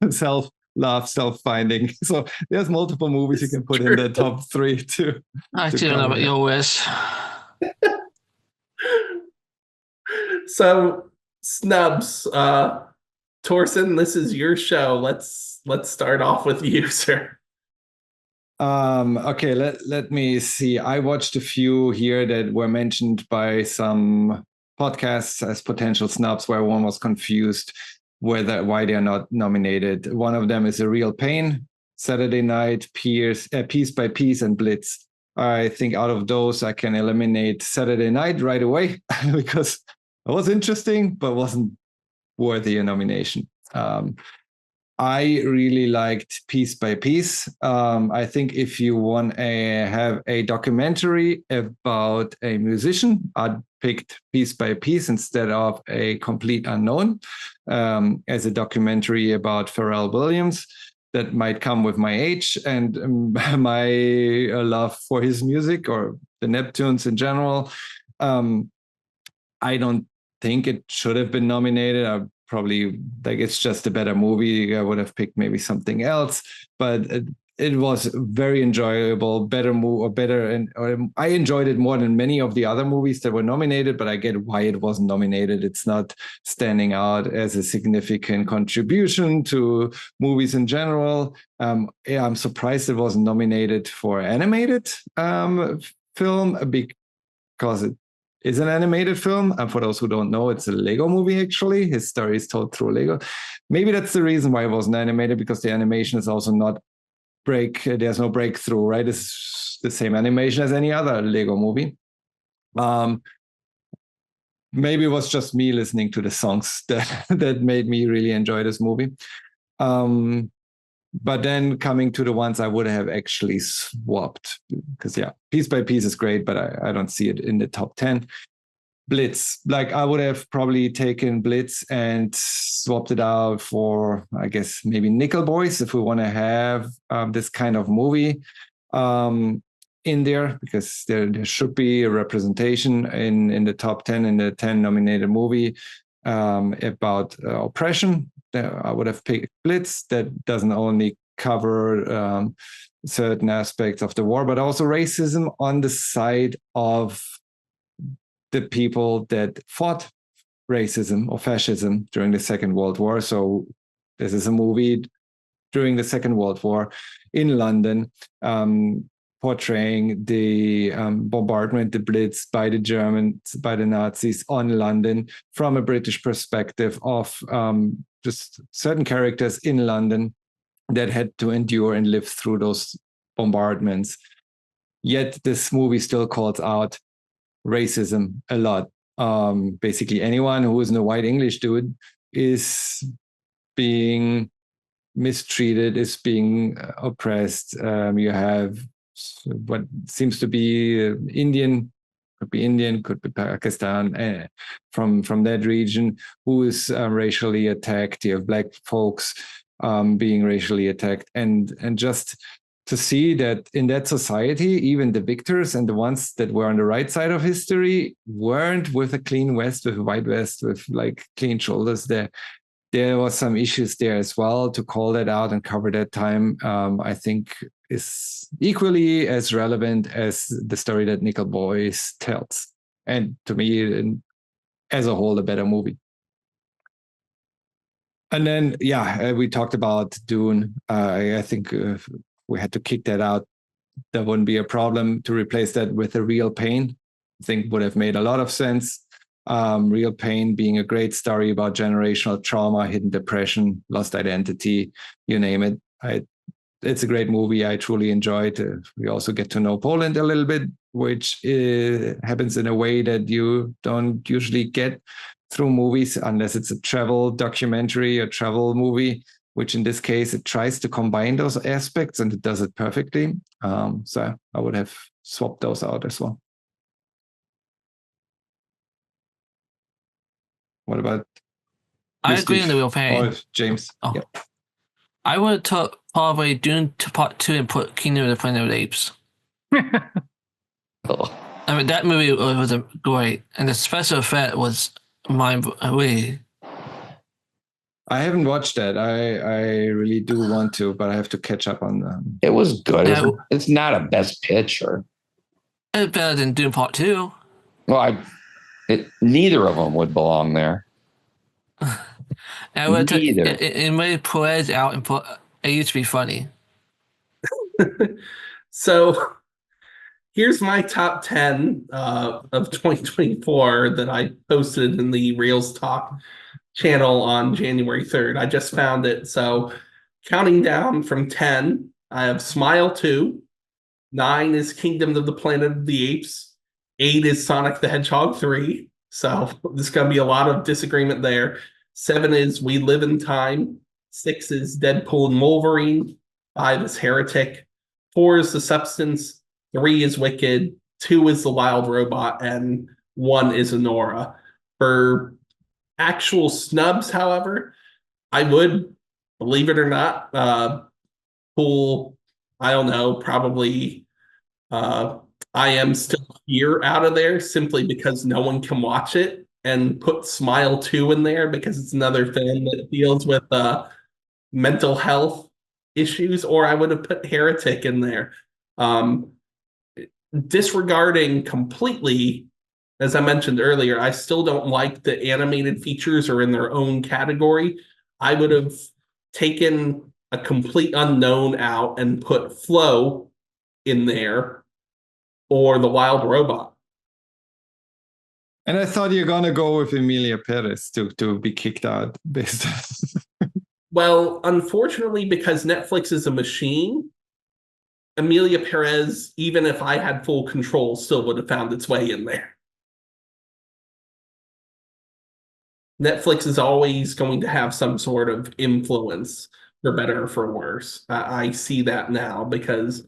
self-love, self-finding. So there's multiple movies you can put in the top 3 too. I don't know about your wish. So, Snubs, Torsen, this is your show. Let's start off with you, sir. Okay, let me see. I watched a few here that were mentioned by some podcasts as potential snubs, where one was confused why they are not nominated. One of them is A Real Pain, Saturday Night, Piece by Piece, and Blitz. I think out of those, I can eliminate Saturday Night right away because it was interesting, but wasn't worthy a nomination. I really liked Piece by Piece. I think if you want have a documentary about a musician, I'd picked Piece by Piece instead of A Complete Unknown as a documentary about Pharrell Williams that might come with my age and my love for his music or the Neptunes in general. I don't think it should have been nominated. I probably, like, it's just a better movie. I would have picked maybe something else, but it was very enjoyable, and I enjoyed it more than many of the other movies that were nominated, but I get why it wasn't nominated. It's not standing out as a significant contribution to movies in general. I'm surprised it wasn't nominated for animated film because it is an animated film. And for those who don't know, it's a Lego movie, actually. His story is told through Lego. Maybe that's the reason why it wasn't animated, because the animation is also not there's no breakthrough, right? It's the same animation as any other Lego movie. Maybe it was just me listening to the songs that made me really enjoy this movie. But then coming to the ones I would have actually swapped, because Piece by Piece is great, but I don't see it in the top 10. Blitz, like I would have probably taken Blitz and swapped it out for, I guess, maybe Nickel Boys, if we want to have this kind of movie in there, because there should be a representation in the top 10, in the 10 nominated movie about oppression. I would have picked Blitz. That doesn't only cover certain aspects of the war, but also racism on the side of the people that fought racism or fascism during the Second World War. So this is a movie during the Second World War in London, portraying the bombardment, the Blitz by the Germans, by the Nazis on London from a British perspective of just certain characters in London that had to endure and live through those bombardments. Yet this movie still calls out racism a lot. Basically, anyone who isn't a white English dude is being mistreated, is being oppressed. You have what seems to be Indian, could be Pakistan, from that region, who is racially attacked. You have Black folks being racially attacked, and just to see that in that society, even the victors and the ones that were on the right side of history weren't with a clean vest, with a white vest, with like clean shoulders. There was some issues there as well. To call that out and cover that time, I think is equally as relevant as the story that Nickel Boys tells. And to me, as a whole, a better movie. And then, we talked about Dune. I think we had to kick that out. There wouldn't be a problem to replace that with A Real Pain. I think would have made a lot of sense. Real Pain being a great story about generational trauma, hidden depression, lost identity, you name it. It's a great movie. I truly enjoyed it. We also get to know Poland a little bit, which happens in a way that you don't usually get through movies, unless it's a travel documentary or travel movie, which in this case, it tries to combine those aspects and it does it perfectly. So I would have swapped those out as well. What about? I agree on The Real Pain. Or James? Oh. Yeah. I would have took probably Dune to Part 2 and put Kingdom of the Planet of the Apes. Oh. I mean, that movie was great, and the special effect was mind-blowing. I haven't watched that. I really do want to, but I have to catch up on them. It was good. Yeah. It's not a best picture. It's better than Dune Part 2. Well, neither of them would belong there. I would have Neither. it made Perez out and put it used to be funny. So here's my top 10 of 2024 that I posted in the Reels Talk channel on January 3rd. I just found it. So counting down from 10, I have Smile 2. 9 is Kingdom of the Planet of the Apes. 8 is Sonic the Hedgehog 3. So there's going to be a lot of disagreement there. 7 is We Live in Time. 6 is Deadpool and Wolverine. 5 is Heretic. 4 is The Substance. 3 is Wicked. 2 is The Wild Robot. And 1 is Anora. For actual snubs, however, I would, believe it or not, pull, I don't know, probably I Am Still Here out of there simply because no one can watch it, and put Smile 2 in there because it's another film that deals with mental health issues, or I would have put Heretic in there. Disregarding completely, as I mentioned earlier, I still don't like the animated features are in their own category. I would have taken a complete unknown out and put Flow in there, or The Wild Robot. And I thought you're gonna go with Emilia Pérez to be kicked out based. Well, unfortunately, because Netflix is a machine, Emilia Pérez, even if I had full control, still would have found its way in there. Netflix is always going to have some sort of influence, for better or for worse. I see that now because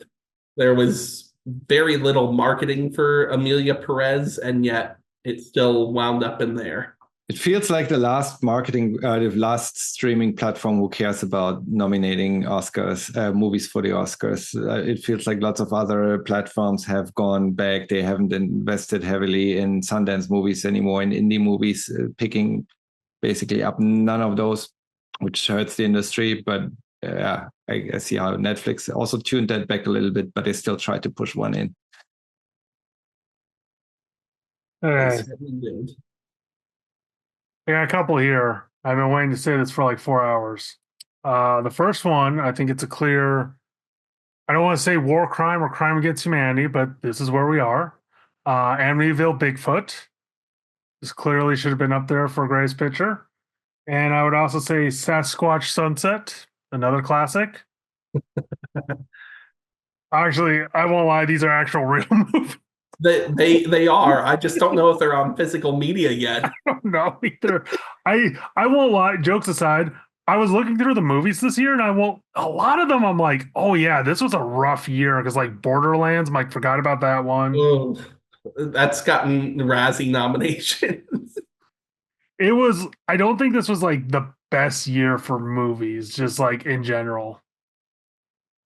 there was very little marketing for Emilia Pérez, and yet it still wound up in there. It feels like the last the last streaming platform who cares about nominating Oscars, movies for the Oscars. It feels like lots of other platforms have gone back. They haven't invested heavily in Sundance movies anymore, in indie movies, picking basically up none of those, which hurts the industry. But I see how Netflix also tuned that back a little bit, but they still try to push one in. Okay. I got a couple here. I've been waiting to say this for like 4 hours. The first one, I think it's a clear, I don't want to say war crime or crime against humanity, but this is where we are. Amityville Bigfoot. This clearly should have been up there for greatest picture. And I would also say Sasquatch Sunset, another classic. Actually, I won't lie, these are actual real movies. They are. I just don't know if they're on physical media yet. I don't know either. I won't lie. Jokes aside, I was looking through the movies this year, and a lot of them I'm like, oh yeah, this was a rough year because like Borderlands, I'm like forgot about that one. Oh, that's gotten Razzie nominations. It was. I don't think this was like the best year for movies, just like in general.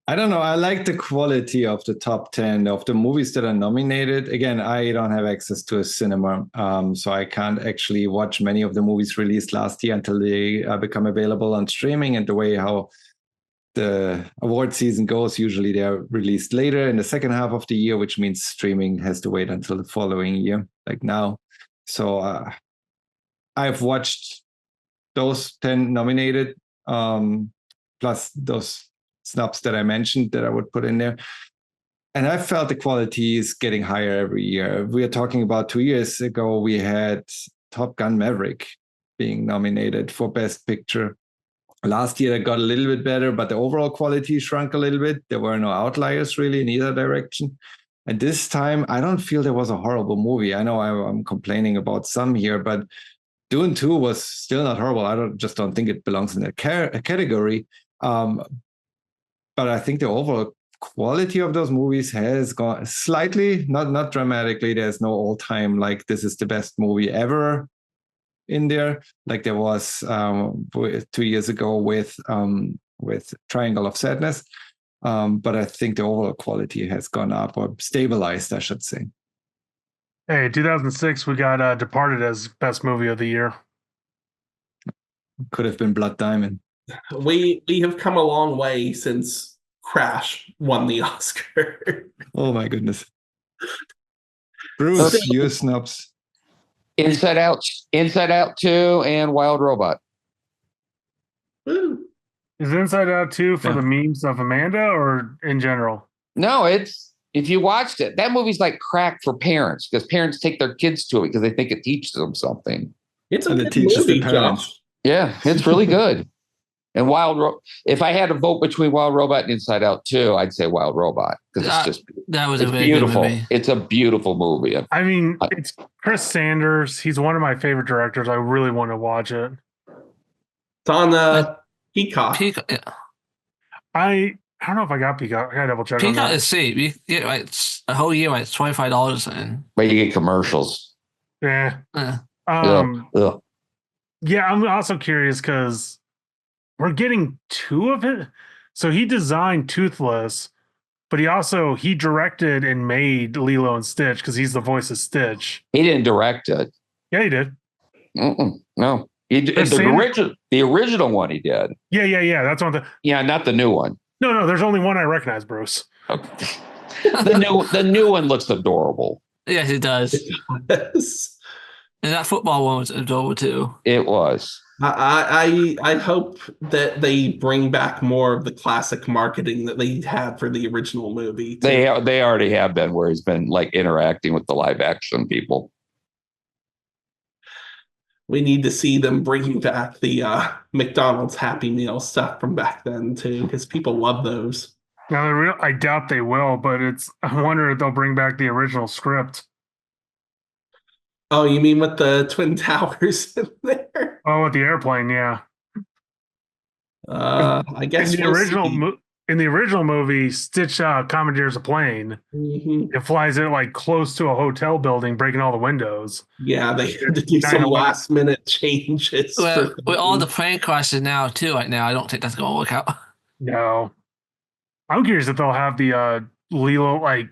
I don't know. I like the quality of the top 10 of the movies that are nominated. Again, I don't have access to a cinema, so I can't actually watch many of the movies released last year until they become available on streaming. And the way how the award season goes, usually they're released later in the second half of the year, which means streaming has to wait until the following year, like now. So I've watched those 10 nominated, plus those snubs that I mentioned that I would put in there. And I felt the quality is getting higher every year. We are talking about 2 years ago, we had Top Gun Maverick being nominated for Best Picture. Last year, it got a little bit better, but the overall quality shrunk a little bit. There were no outliers really in either direction. And this time, I don't feel there was a horrible movie. I know I'm complaining about some here, but Dune 2 was still not horrible. I just don't think it belongs in that category. But I think the overall quality of those movies has gone slightly, not dramatically. There's no all-time like this is the best movie ever in there, like there was 2 years ago with Triangle of Sadness. But I think the overall quality has gone up or stabilized, I should say. Hey, 2006, we got Departed as best movie of the year. Could have been Blood Diamond. We have come a long way since Crash won the Oscar. Oh my goodness. Bruce, your snubs. Inside Out 2, and Wild Robot. Woo. Is Inside Out 2 for the memes of Amanda or in general? No, it's if you watched it, that movie's like crack for parents because parents take their kids to it because they think it teaches them something. It's a good teaches movie, the parents. Josh. Yeah, it's really good. And if I had to vote between Wild Robot and Inside Out 2, I'd say Wild Robot because it's just that was a very beautiful. good movie. It's a beautiful movie. I mean, it's Chris Sanders. He's one of my favorite directors. I really want to watch it. It's on Peacock. Yeah. I don't know if I got Peacock. I gotta double check. Peacock is cheap. You get like a whole year, like $25 and. But you get commercials. Yeah. Yeah. Yeah, I'm also curious because we're getting 2 of it. So he designed Toothless, but he directed and made Lilo and Stitch because he's the voice of Stitch. He didn't direct it. Yeah, he did. No. The original one he did. Yeah. That's one. Yeah, not the new one. No, there's only one I recognize, Bruce. Okay. The new one looks adorable. Yes, it does. Yes. And that football one was adorable too. It was. I hope that they bring back more of the classic marketing that they had for the original movie. They already have been, where he's been like interacting with the live action people. We need to see them bringing back the McDonald's Happy Meal stuff from back then too, because people love those. Now, I doubt they will, but I wonder if they'll bring back the original script. Oh, you mean with the Twin Towers in there? Oh, with the airplane, yeah. I guess in the original movie, Stitch commandeers a plane. Mm-hmm. It flies it like close to a hotel building, breaking all the windows. Yeah, they had to do some last minute changes. Well, with all the plane crashes now too, right now, I don't think that's going to work out. No, I'm curious if they'll have the Lilo, like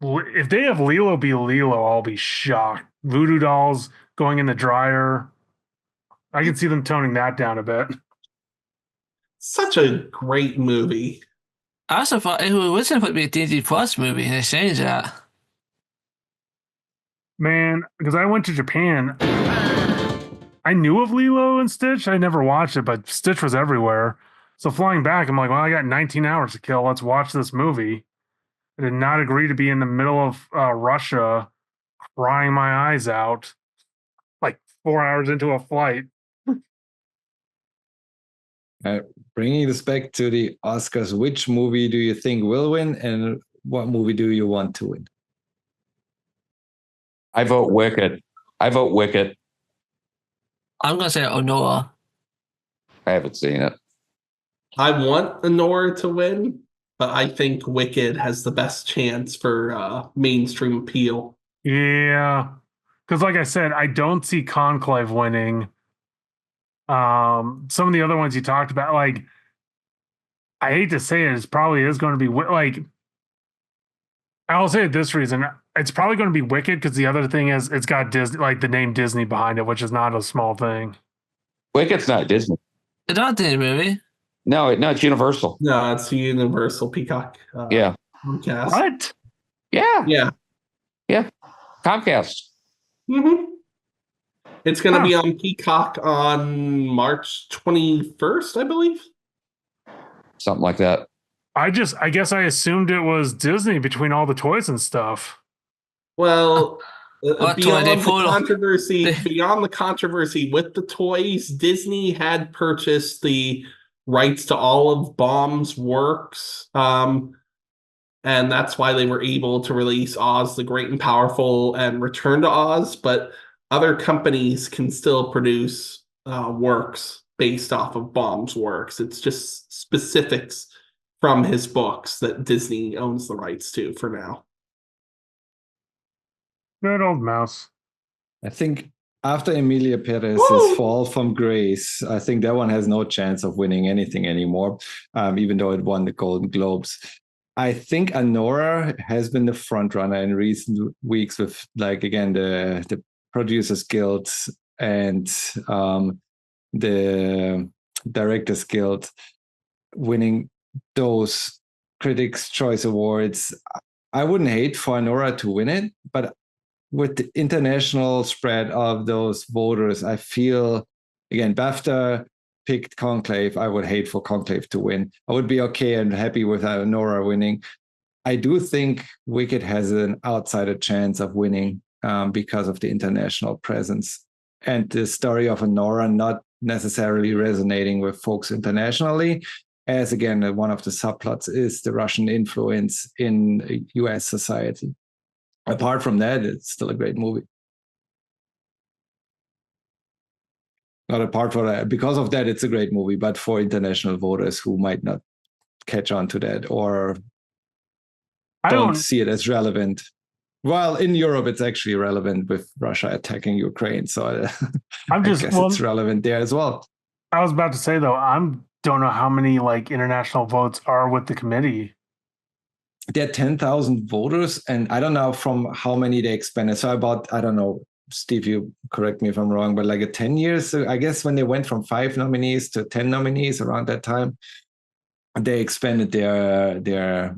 if they have Lilo be Lilo, I'll be shocked. Voodoo dolls going in the dryer. I can see them toning that down a bit. Such a great movie. I also thought it was going to be a Disney Plus movie, and they changed that. Man, because I went to Japan, I knew of Lilo and Stitch. I never watched it, but Stitch was everywhere. So flying back, I'm like, well, I got 19 hours to kill. Let's watch this movie. I did not agree to be in the middle of Russia crying my eyes out like 4 hours into a flight. Bringing this back to the Oscars, which movie do you think will win, and what movie do you want to win? I vote Wicked. I'm going to say Anora. I haven't seen it. I want Anora to win, but I think Wicked has the best chance for mainstream appeal. Yeah. Because like I said, I don't see Conclave winning. Some of the other ones you talked about, like, I hate to say it, probably is going to be like, I'll say it this reason. It's probably going to be Wicked because the other thing is it's got Disney, like the name Disney behind it, which is not a small thing. Wicked's not Disney. It's not a Disney movie. No, it's Universal. No, it's Universal Peacock. Yeah. Comcast. What? Yeah. Comcast. Mm-hmm. It's going to be on Peacock on March 21st, I believe. Something like that. I guess I assumed it was Disney between all the toys and stuff. Well, beyond the controversy with the toys, Disney had purchased the rights to all of Baum's works. And that's why they were able to release Oz the Great and Powerful and Return to Oz. But other companies can still produce works based off of Baum's works. It's just specifics from his books that Disney owns the rights to for now. Good old mouse. I think after Emilia Pérez's fall from grace, I think that one has no chance of winning anything anymore, even though it won the Golden Globes. I think Anora has been the front runner in recent weeks with, like, again, the Producers Guild and the Directors Guild winning those Critics' Choice Awards. I wouldn't hate for Anora to win it, but with the international spread of those voters, I feel, again, BAFTA picked Conclave. I would hate for Conclave to win. I would be okay and happy with Anora winning. I do think Wicked has an outsider chance of winning because of the international presence and the story of Anora not necessarily resonating with folks internationally, as again, one of the subplots is the Russian influence in US society. Apart from that, it's still a great movie. Not apart from that, because of that, it's a great movie, but for international voters who might not catch on to that or don't see it as relevant. Well, in Europe, it's actually relevant with Russia attacking Ukraine. So I guess it's relevant there as well. I was about to say, though, don't know how many like international votes are with the committee. There are 10,000 voters, and I don't know from how many they expanded. So about, I don't know, Steve, you correct me if I'm wrong, but like 10 years, I guess when they went from 5 nominees to 10 nominees around that time, they expanded their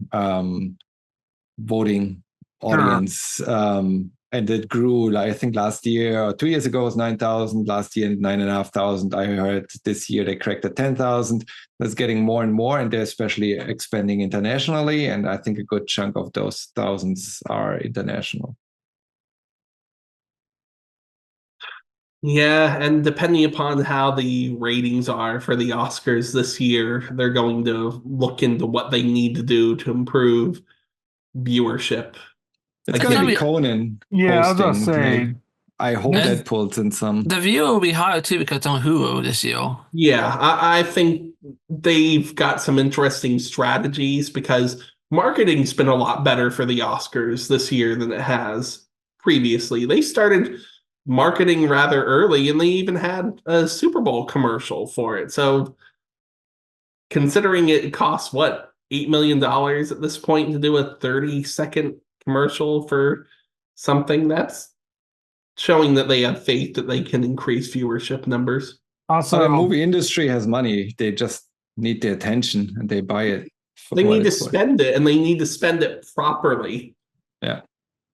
voting audience, and it grew. Like I think last year or 2 years ago was 9,000. Last year 9,500. I heard this year they cracked the 10,000. That's getting more and more, and they're especially expanding internationally. And I think a good chunk of those thousands are international. Yeah, and depending upon how the ratings are for the Oscars this year, they're going to look into what they need to do to improve viewership. It's Like, going to yeah, be we- Conan Yeah, I was gonna hosting. say. Like, I hope Yeah. that pulls in some. The view will be higher too because it's on Hulu this year. Yeah, I think they've got some interesting strategies because marketing's been a lot better for the Oscars this year than it has previously. They started marketing rather early and they even had a Super Bowl commercial for it. So considering it costs what, $8 million at this point to do a 30-second commercial for something, that's showing that they have faith that they can increase viewership numbers. So the Also, movie industry has money. They just need the attention and they buy it. They need to spend it, and they need to spend it properly. Yeah.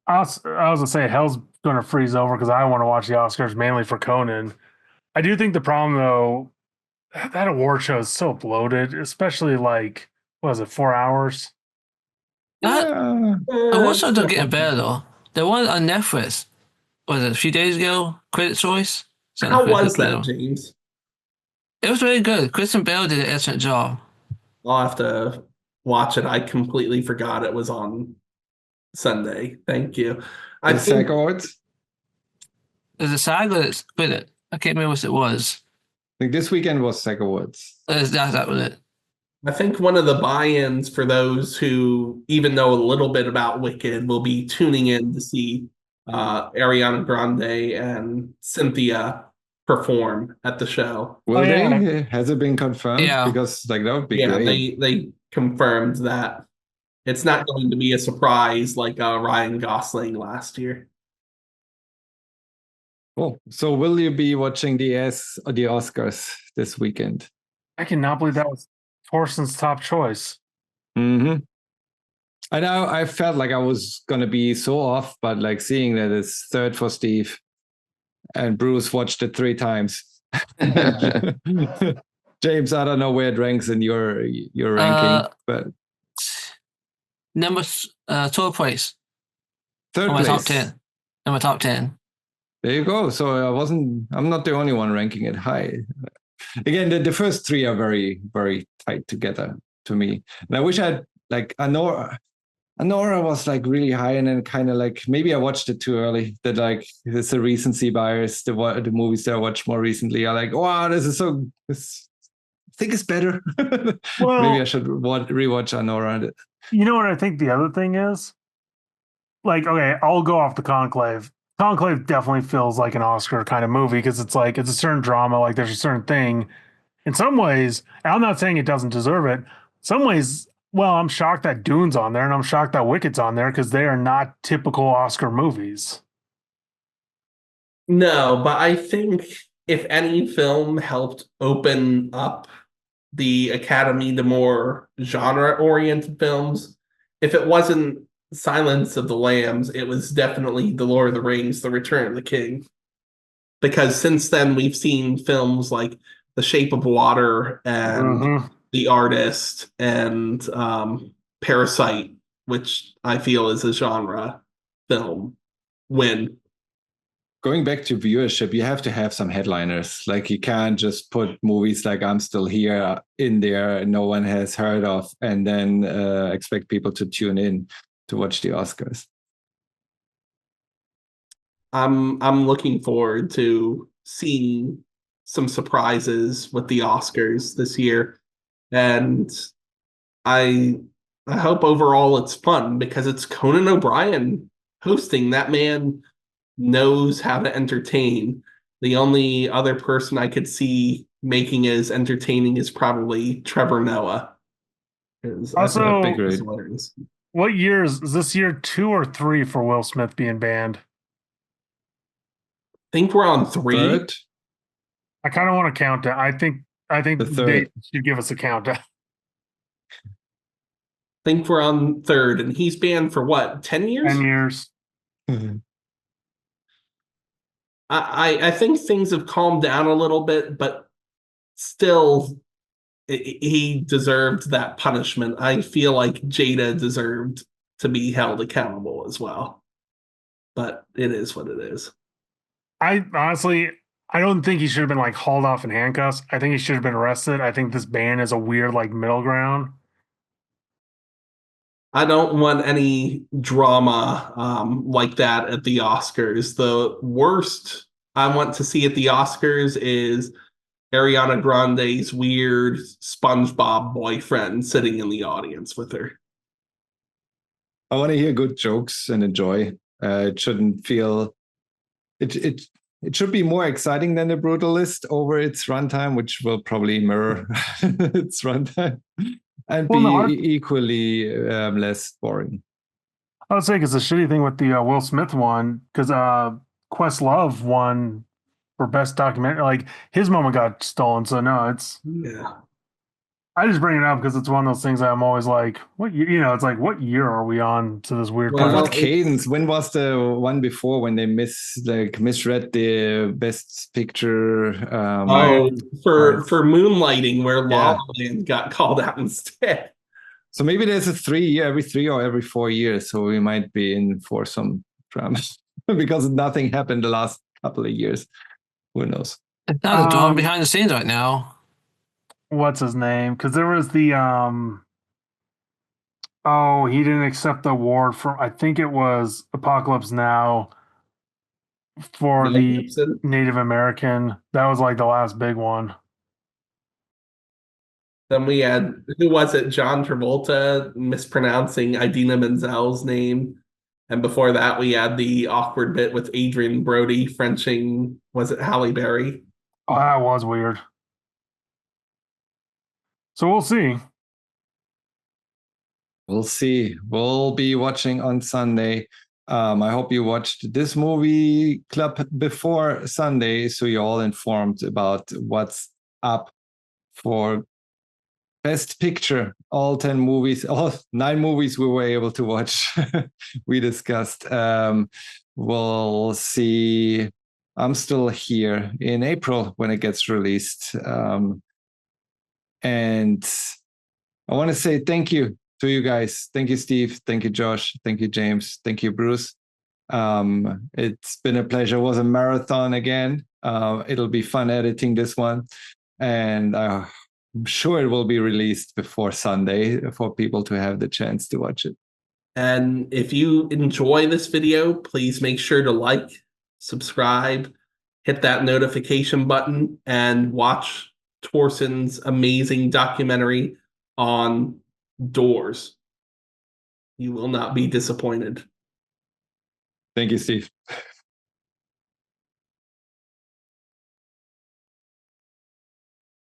I was gonna say hell's gonna freeze over because I want to watch the Oscars mainly for Conan. I do think the problem though, that award show is so bloated, especially like what was it, 4 hours? Yeah. Awards shows are getting better though. The one on Netflix was it a few days ago? Critics' Choice. How was that, James? It was really good. Kristen Bell did an excellent job. I'll have to watch it. I completely forgot it was on Sunday. Thank you. The SAG Awards? There's a SAG or it's with it. I can't remember what it was. I think this weekend was SAG Awards. That was it. I think one of the buy-ins for those who even know a little bit about Wicked will be tuning in to see Ariana Grande and Cynthia perform at the show. Will yeah. they? Has it been confirmed? Yeah. Because like that would be Yeah, great. they confirmed that it's not going to be a surprise like Ryan Gosling last year. Cool. So will you be watching the Oscars this weekend? I cannot believe that was Torsten's top choice. Mm-hmm. I know I felt like I was gonna be so off, but like seeing that it's third for Steve and Bruce watched it 3 times. James, I don't know where it ranks in your ranking, but number 12th place. third On my place. top 10. In my top 10. There you go. So I'm not the only one ranking it high. Again, the first 3 are very, very tight together to me. And I wish I had like Anora was like really high, and then kind of like maybe I watched it too early. That like it's a recency bias. The movies that I watched more recently are like, wow, this is so. I think it's better. Well, maybe I should rewatch Anora. You know what I think the other thing is? Like, okay, I'll go off the Conclave. Conclave definitely feels like an Oscar kind of movie because it's like it's a certain drama, like there's a certain thing. In some ways, and I'm not saying it doesn't deserve it. In some ways, well, I'm shocked that Dune's on there, and I'm shocked that Wicked's on there because they are not typical Oscar movies. No, but I think if any film helped open up the Academy to more genre-oriented films, if it wasn't Silence of the Lambs, it was definitely The Lord of the Rings, The Return of the King. Because since then, we've seen films like The Shape of Water and The Artist and Parasite, which I feel is a genre film, win. Going back to viewership, you have to have some headliners. Like you can't just put movies like I'm Still Here in there no one has heard of and then expect people to tune in to watch the Oscars. I'm looking forward to seeing some surprises with the Oscars this year. And I hope overall it's fun because it's Conan O'Brien hosting. That man knows how to entertain. The only other person I could see making it as entertaining is probably Trevor Noah. Also, what year is this year 2 or 3 for Will Smith being banned? I think we're on 3. Third? I kind of want to count it. I think The they should give us a countdown. think we're on third, and he's banned for what, 10 years? 10 years. I think things have calmed down a little bit, but still, he deserved that punishment. I feel like Jada deserved to be held accountable as well. But it is what it is. I honestly, I don't think he should have been like hauled off in handcuffs. I think he should have been arrested. I think this ban is a weird like middle ground. I don't want any drama like that at the Oscars. The worst I want to see at the Oscars is Ariana Grande's weird SpongeBob boyfriend sitting in the audience with her. I want to hear good jokes and enjoy. It shouldn't feel it should be more exciting than the Brutalist over its runtime, which will probably mirror its runtime, and be equally less boring. I would say because the shitty thing with the Will Smith one, because Questlove won for best documentary, like his moment got stolen. So no, it's I just bring it up because it's one of those things that I'm always like, what it's like, what year are we on to this weird? Well, what cadence? When was the one before when they misread the best picture? For Moonlighting, where La La Land got called out instead. So maybe there's every 3 or every 4 years. So we might be in for some drama because nothing happened the last couple of years. Who knows? It's not going behind the scenes right now. What's his name? Because there was the he didn't accept the award from, I think it was Apocalypse Now for the Native American. That was like the last big one. Then we had, who was it? John Travolta mispronouncing Idina Menzel's name. And before that, we had the awkward bit with Adrian Brody Frenching, was it Halle Berry? Oh, that was weird. So we'll see. We'll see. We'll be watching on Sunday. I hope you watched this movie club before Sunday, so you're all informed about what's up for Best Picture. All 10 movies, all 9 movies we were able to watch. We discussed. We'll see. I'm still here in April when it gets released. And I want to say thank you to you guys. Thank you, Steve. Thank you, Josh. Thank you, James. Thank you, Bruce. It's been a pleasure. It was a marathon again. It'll be fun editing this one. And I'm sure it will be released before Sunday for people to have the chance to watch it. And if you enjoy this video, please make sure to like, subscribe, hit that notification button, and watch Torson's amazing documentary on Doors. You will not be disappointed. Thank you, Steve.